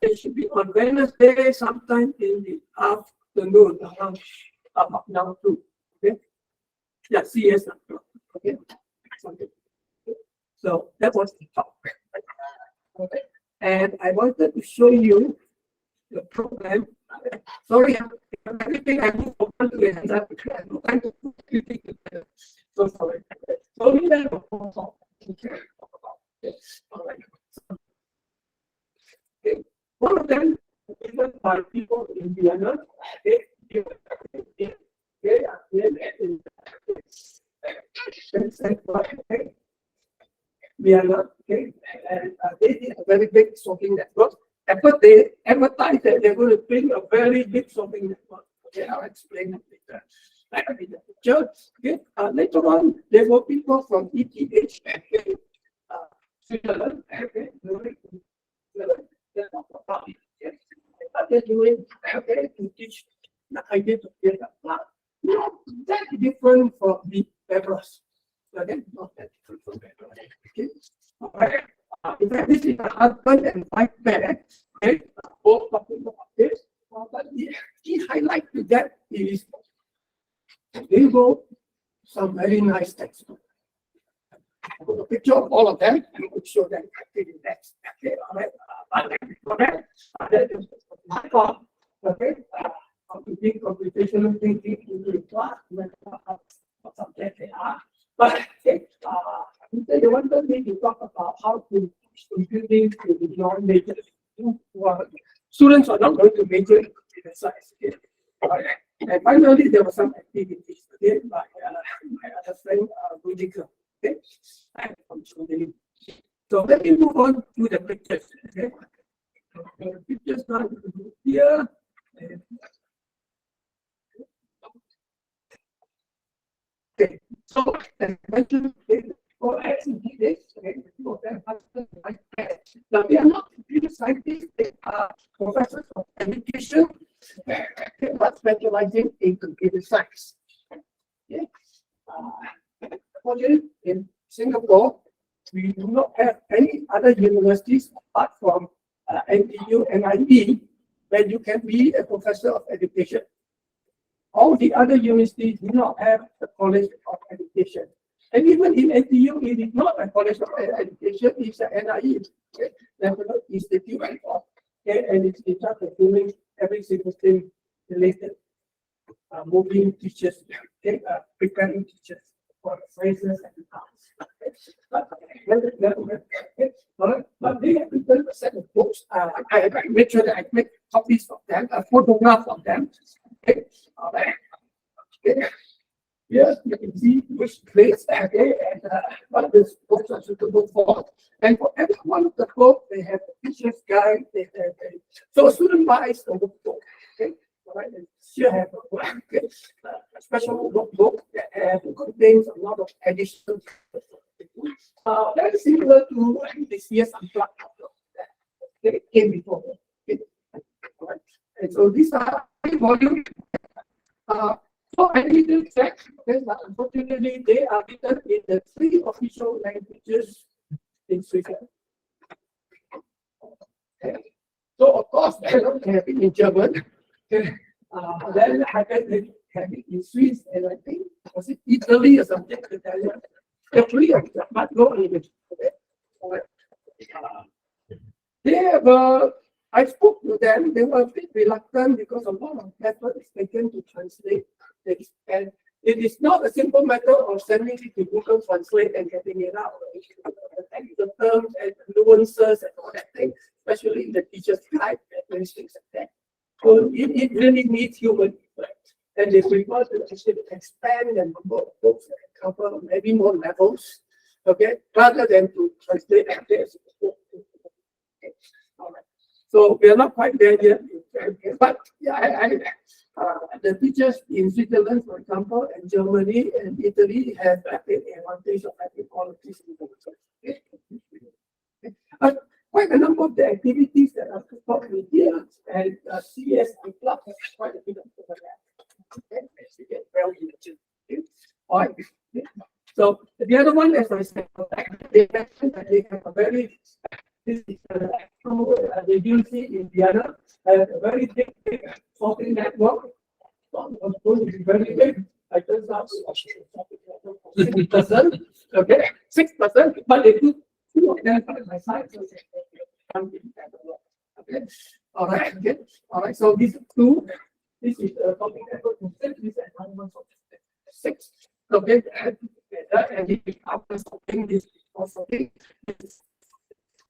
It should be on Wednesday, sometime in the afternoon, around now too. Okay, yeah, CS plug. Okay, so that was the talk. Okay, and I wanted to show you the program. Sorry, everything I move over to another because I don't want to put everything together. So sorry. So we have a proposal. All right. Okay. One of them given by people in Vienna. Okay. Vienna. Okay. And they did a very big sorting network. But they advertised that they're going to bring a very big shopping network. Okay, I'll explain it later. In the picture. Okay. Later on, there were people from ETH, okay, Switzerland, okay, they're doing okay to teach the idea to build a plant. Not that different from the Bedros. Okay, not that different from Bedros. Okay. All right. In fact, this is a husband and wife pair. Okay, both talking about this. But the key highlight to that is they wrote some very nice text. I put a picture of all of them and we'll show them in the next. Okay, all right. That is my thought. Okay, how to think computational thinking into class, what subject they are. But okay, they wanted me to talk about how to computing to the non-majors. Students are not going to major in computer science. Okay? And finally, there were some activities okay, by my other friend, Rudiger. Okay? So let me move on to the pictures. Okay? The pictures are here. Okay, so as mentioned, for actually this, now they are not computer scientists, they are professors of education, but specializing in computer science. Okay. Fortunately, in Singapore, we do not have any other universities apart from NTU, NIE, where you can be a professor of education. All the other universities do not have a college of education. And even in NTU, it is not a college of education, it's an NIE, okay? National Institute of, okay? And it's in charge of doing every single thing related, moving teachers, okay? Preparing teachers for phrases and tasks. But they have written a set of books. I make sure that I make copies of them, a photograph of them. Okay. All right. Okay. Yes, you can see which place, okay, and what these books are suitable for. And for every one of the book, they have a teacher's guide. They have so a student buys the book. Okay. All right. And still have a special book that contains a lot of additional. That is similar to this year's Unplugged that came before. Okay. All right. And so these are high volume. So I didn't check, okay, but unfortunately they are written in the 3 official languages in Switzerland. Okay. So of course I don't have it in German. Okay. Then I have it in Swiss, and I think was it Italy or something, Italian. Actually, but no English. Okay. They have I spoke to them, they were a bit reluctant because a lot of effort is taken to translate this. And it is not a simple matter of sending it to Google Translate and getting it out. The terms and nuances and all that thing, especially in the teacher's guide and things like that. So it really needs human effect. And they prefer to actually expand and number of books and cover maybe more levels, okay, rather than to translate this. All right. So we are not quite there yet, but yeah, the teachers in Switzerland, for example, and Germany and Italy have the advantage of having all of these. Quite a number of the activities that are taught in here and CS Unplugged has quite a bit of overlap. All right. So the other one, as I said, they mentioned that they have a very this is the university in Vienna has a very big sorting network. So it was going to be very big. I turns out 6%, okay, 6%, but they do 2 of them side by side. So okay, all right, okay, all right. So these 2, this is a sorting network of 6, this is another 6. Okay, and after sorting this also big.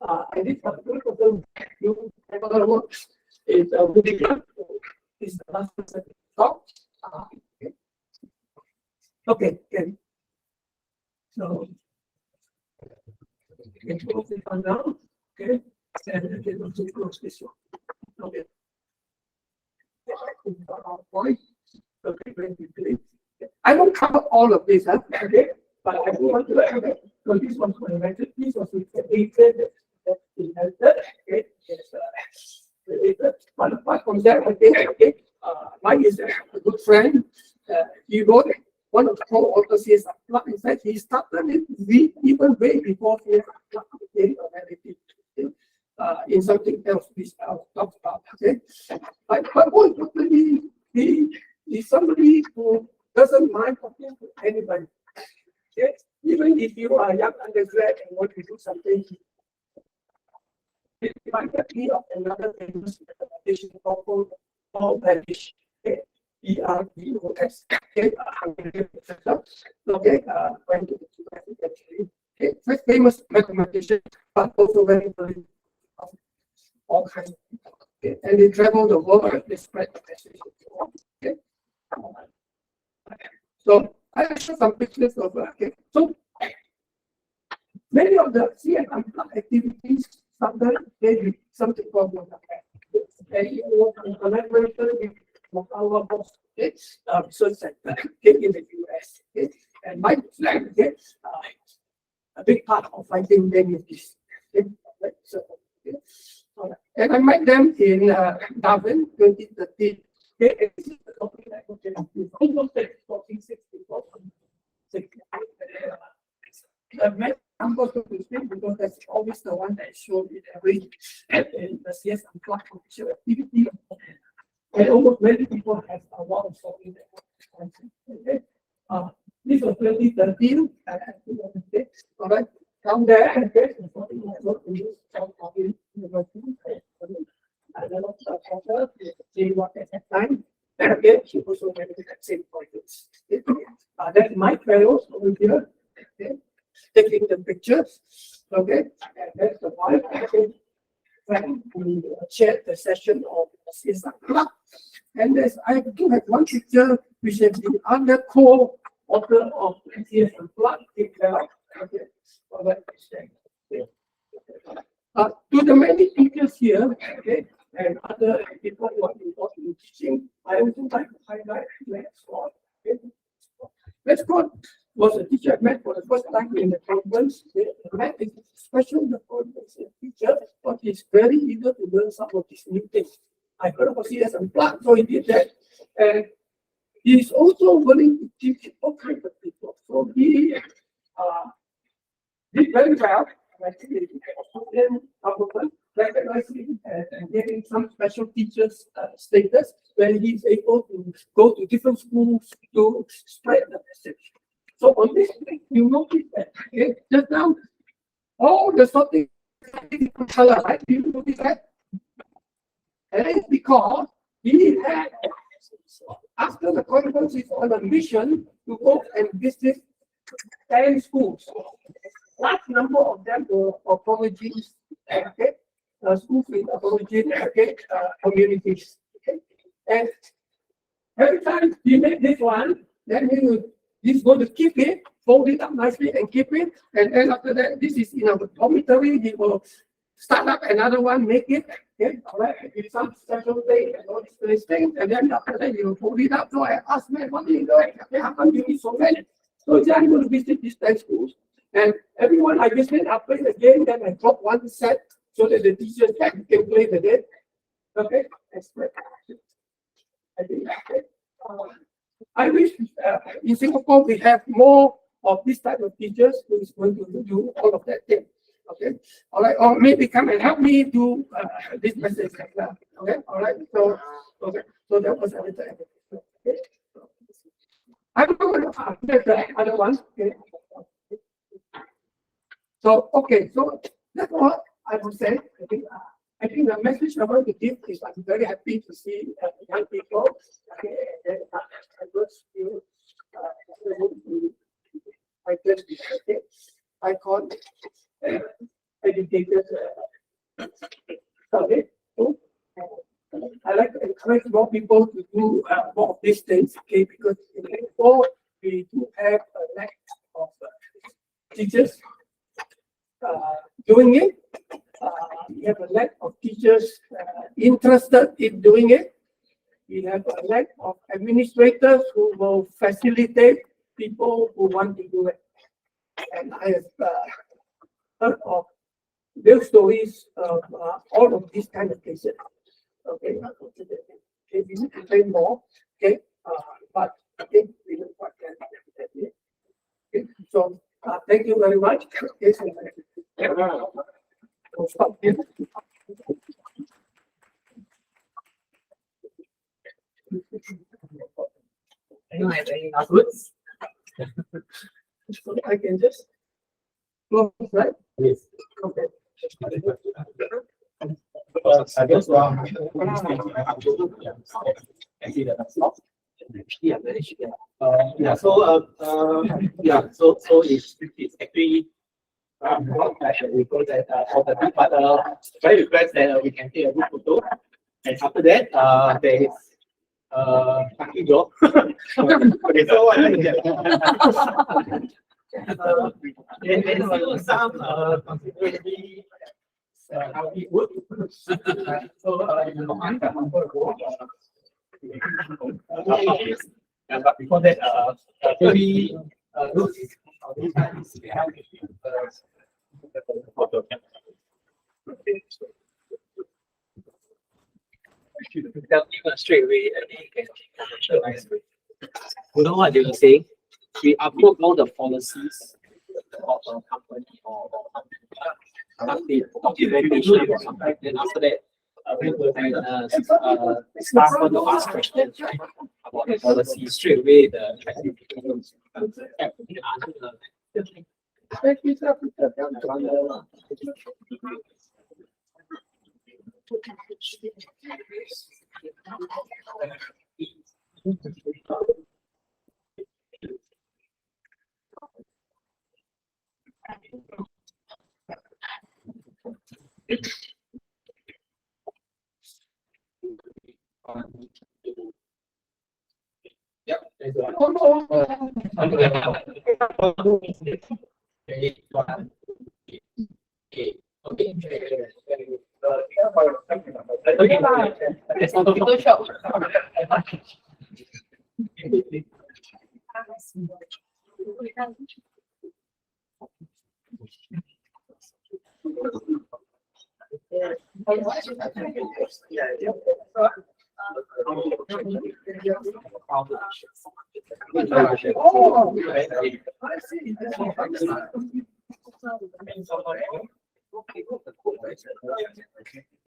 And this particular person you have works is really is the last person to talk. Okay. So you can close this one now. Okay. And then also close this one. Okay. Okay, very quickly. I won't cover all of this, huh? Okay, but I do want to so this one's for invented. This was created. Okay, but apart from that, I think Mike is a good friend. He wrote one of the co-authors here. In fact, he started it even way before he became a relative in something else which I'll talk about. Okay, but more importantly, he is somebody who doesn't mind talking to anybody. Okay, even if you are a young undergrad and want to do something. It might be of another famous mathematician called Paul Babbage. ERBOS. Okay, went to the actually. Okay, very famous mathematician, but also very of all kinds of people. Okay, and they travel the world, they spread the message. Okay. So I show some pictures of okay. So many of the CS Unplugged activities started something called collaboration with our boss, research center in the US. And my flag gets a big part of fighting many of these. And I met them in Darwin 2013. Almost 14, 16 The math number to speak because that's always the one that showed it every in the CS and class competition activity. And almost many people have a lot of solving that. Okay. This was 2013. All right. Down there, okay, see what at that time. Okay, she also made the same points. That's my fellows over here. Okay. Taking the pictures. Okay. And that's the wife. Okay. When we shared the session of CSR Club. And there's I do have one picture which has been under co-author of CSR Club. Okay. To the many teachers here, okay, and other people who are involved in teaching, I also like to highlight Matt Scott. Okay. Matt Scott was a teacher I met for the first time in the conference. Matt is special in the conference teacher, but he's very eager to learn some of these new things. I heard about CS and plug, so he did that. And he's also willing to teach all kinds of people. So he did very well. Then recognizing and getting some special teachers status when he's able to go to different schools to spread the message. So on this thing, you notice that just now all the sorting color, right? Do you notice that? And it's because he had after the conference is on a mission to go and visit 10 schools. Large number of them were apologies, okay, schools with apology, okay, communities. Okay. And every time he made this one, then he's going to keep it, fold it up nicely and keep it. And then after that, this is in our dormitory, he will start up another one, make it, okay, all right, with some special thing and all these things. And then after that, he will fold it up. So I asked, man, what are you doing? Okay, how come you need so many? So then I'm going to visit these 10 schools. And everyone I visited, I played the game, then I dropped one set so that the teachers can play the game. Okay? I wish in Singapore we have more of this type of teachers who is going to do all of that thing. Okay? All right, or maybe come and help me do this message. Okay? All right, so okay, so that was everything. Okay? I'm going to update the other one. Okay? So, okay, so that's what I would say. I think the message I want to give is I'm very happy to see young people. Okay, and I was still I just PyCon educated. Okay, so I like to encourage more people to do more of these things. Okay, because in Singapore we do have a lack of teachers. Doing it. We have a lack of teachers interested in doing it. We have a lack of administrators who will facilitate people who want to do it. And I have heard of real stories of all of these kind of cases. Okay, okay, we need to train more. Okay, but I think we know what can happen. Okay, so thank you very much. Okay, so, we'll stop here. Anyone have any last words? So I can just close, right? Yes. Okay. I guess yeah, so it's actually we call that for the group, but very request that we can take a group photo, and after that there is lucky job. Okay, so what is that? There's still some considerably how it works. So you know, I'm but before that, maybe those these times we have photo. Tell me straight away, you know what they were saying? we upload all the policies of a company or documentation or something. Then after that, we will staff want to ask questions, right, about the policy. Straight away, the ChatGPT will answer.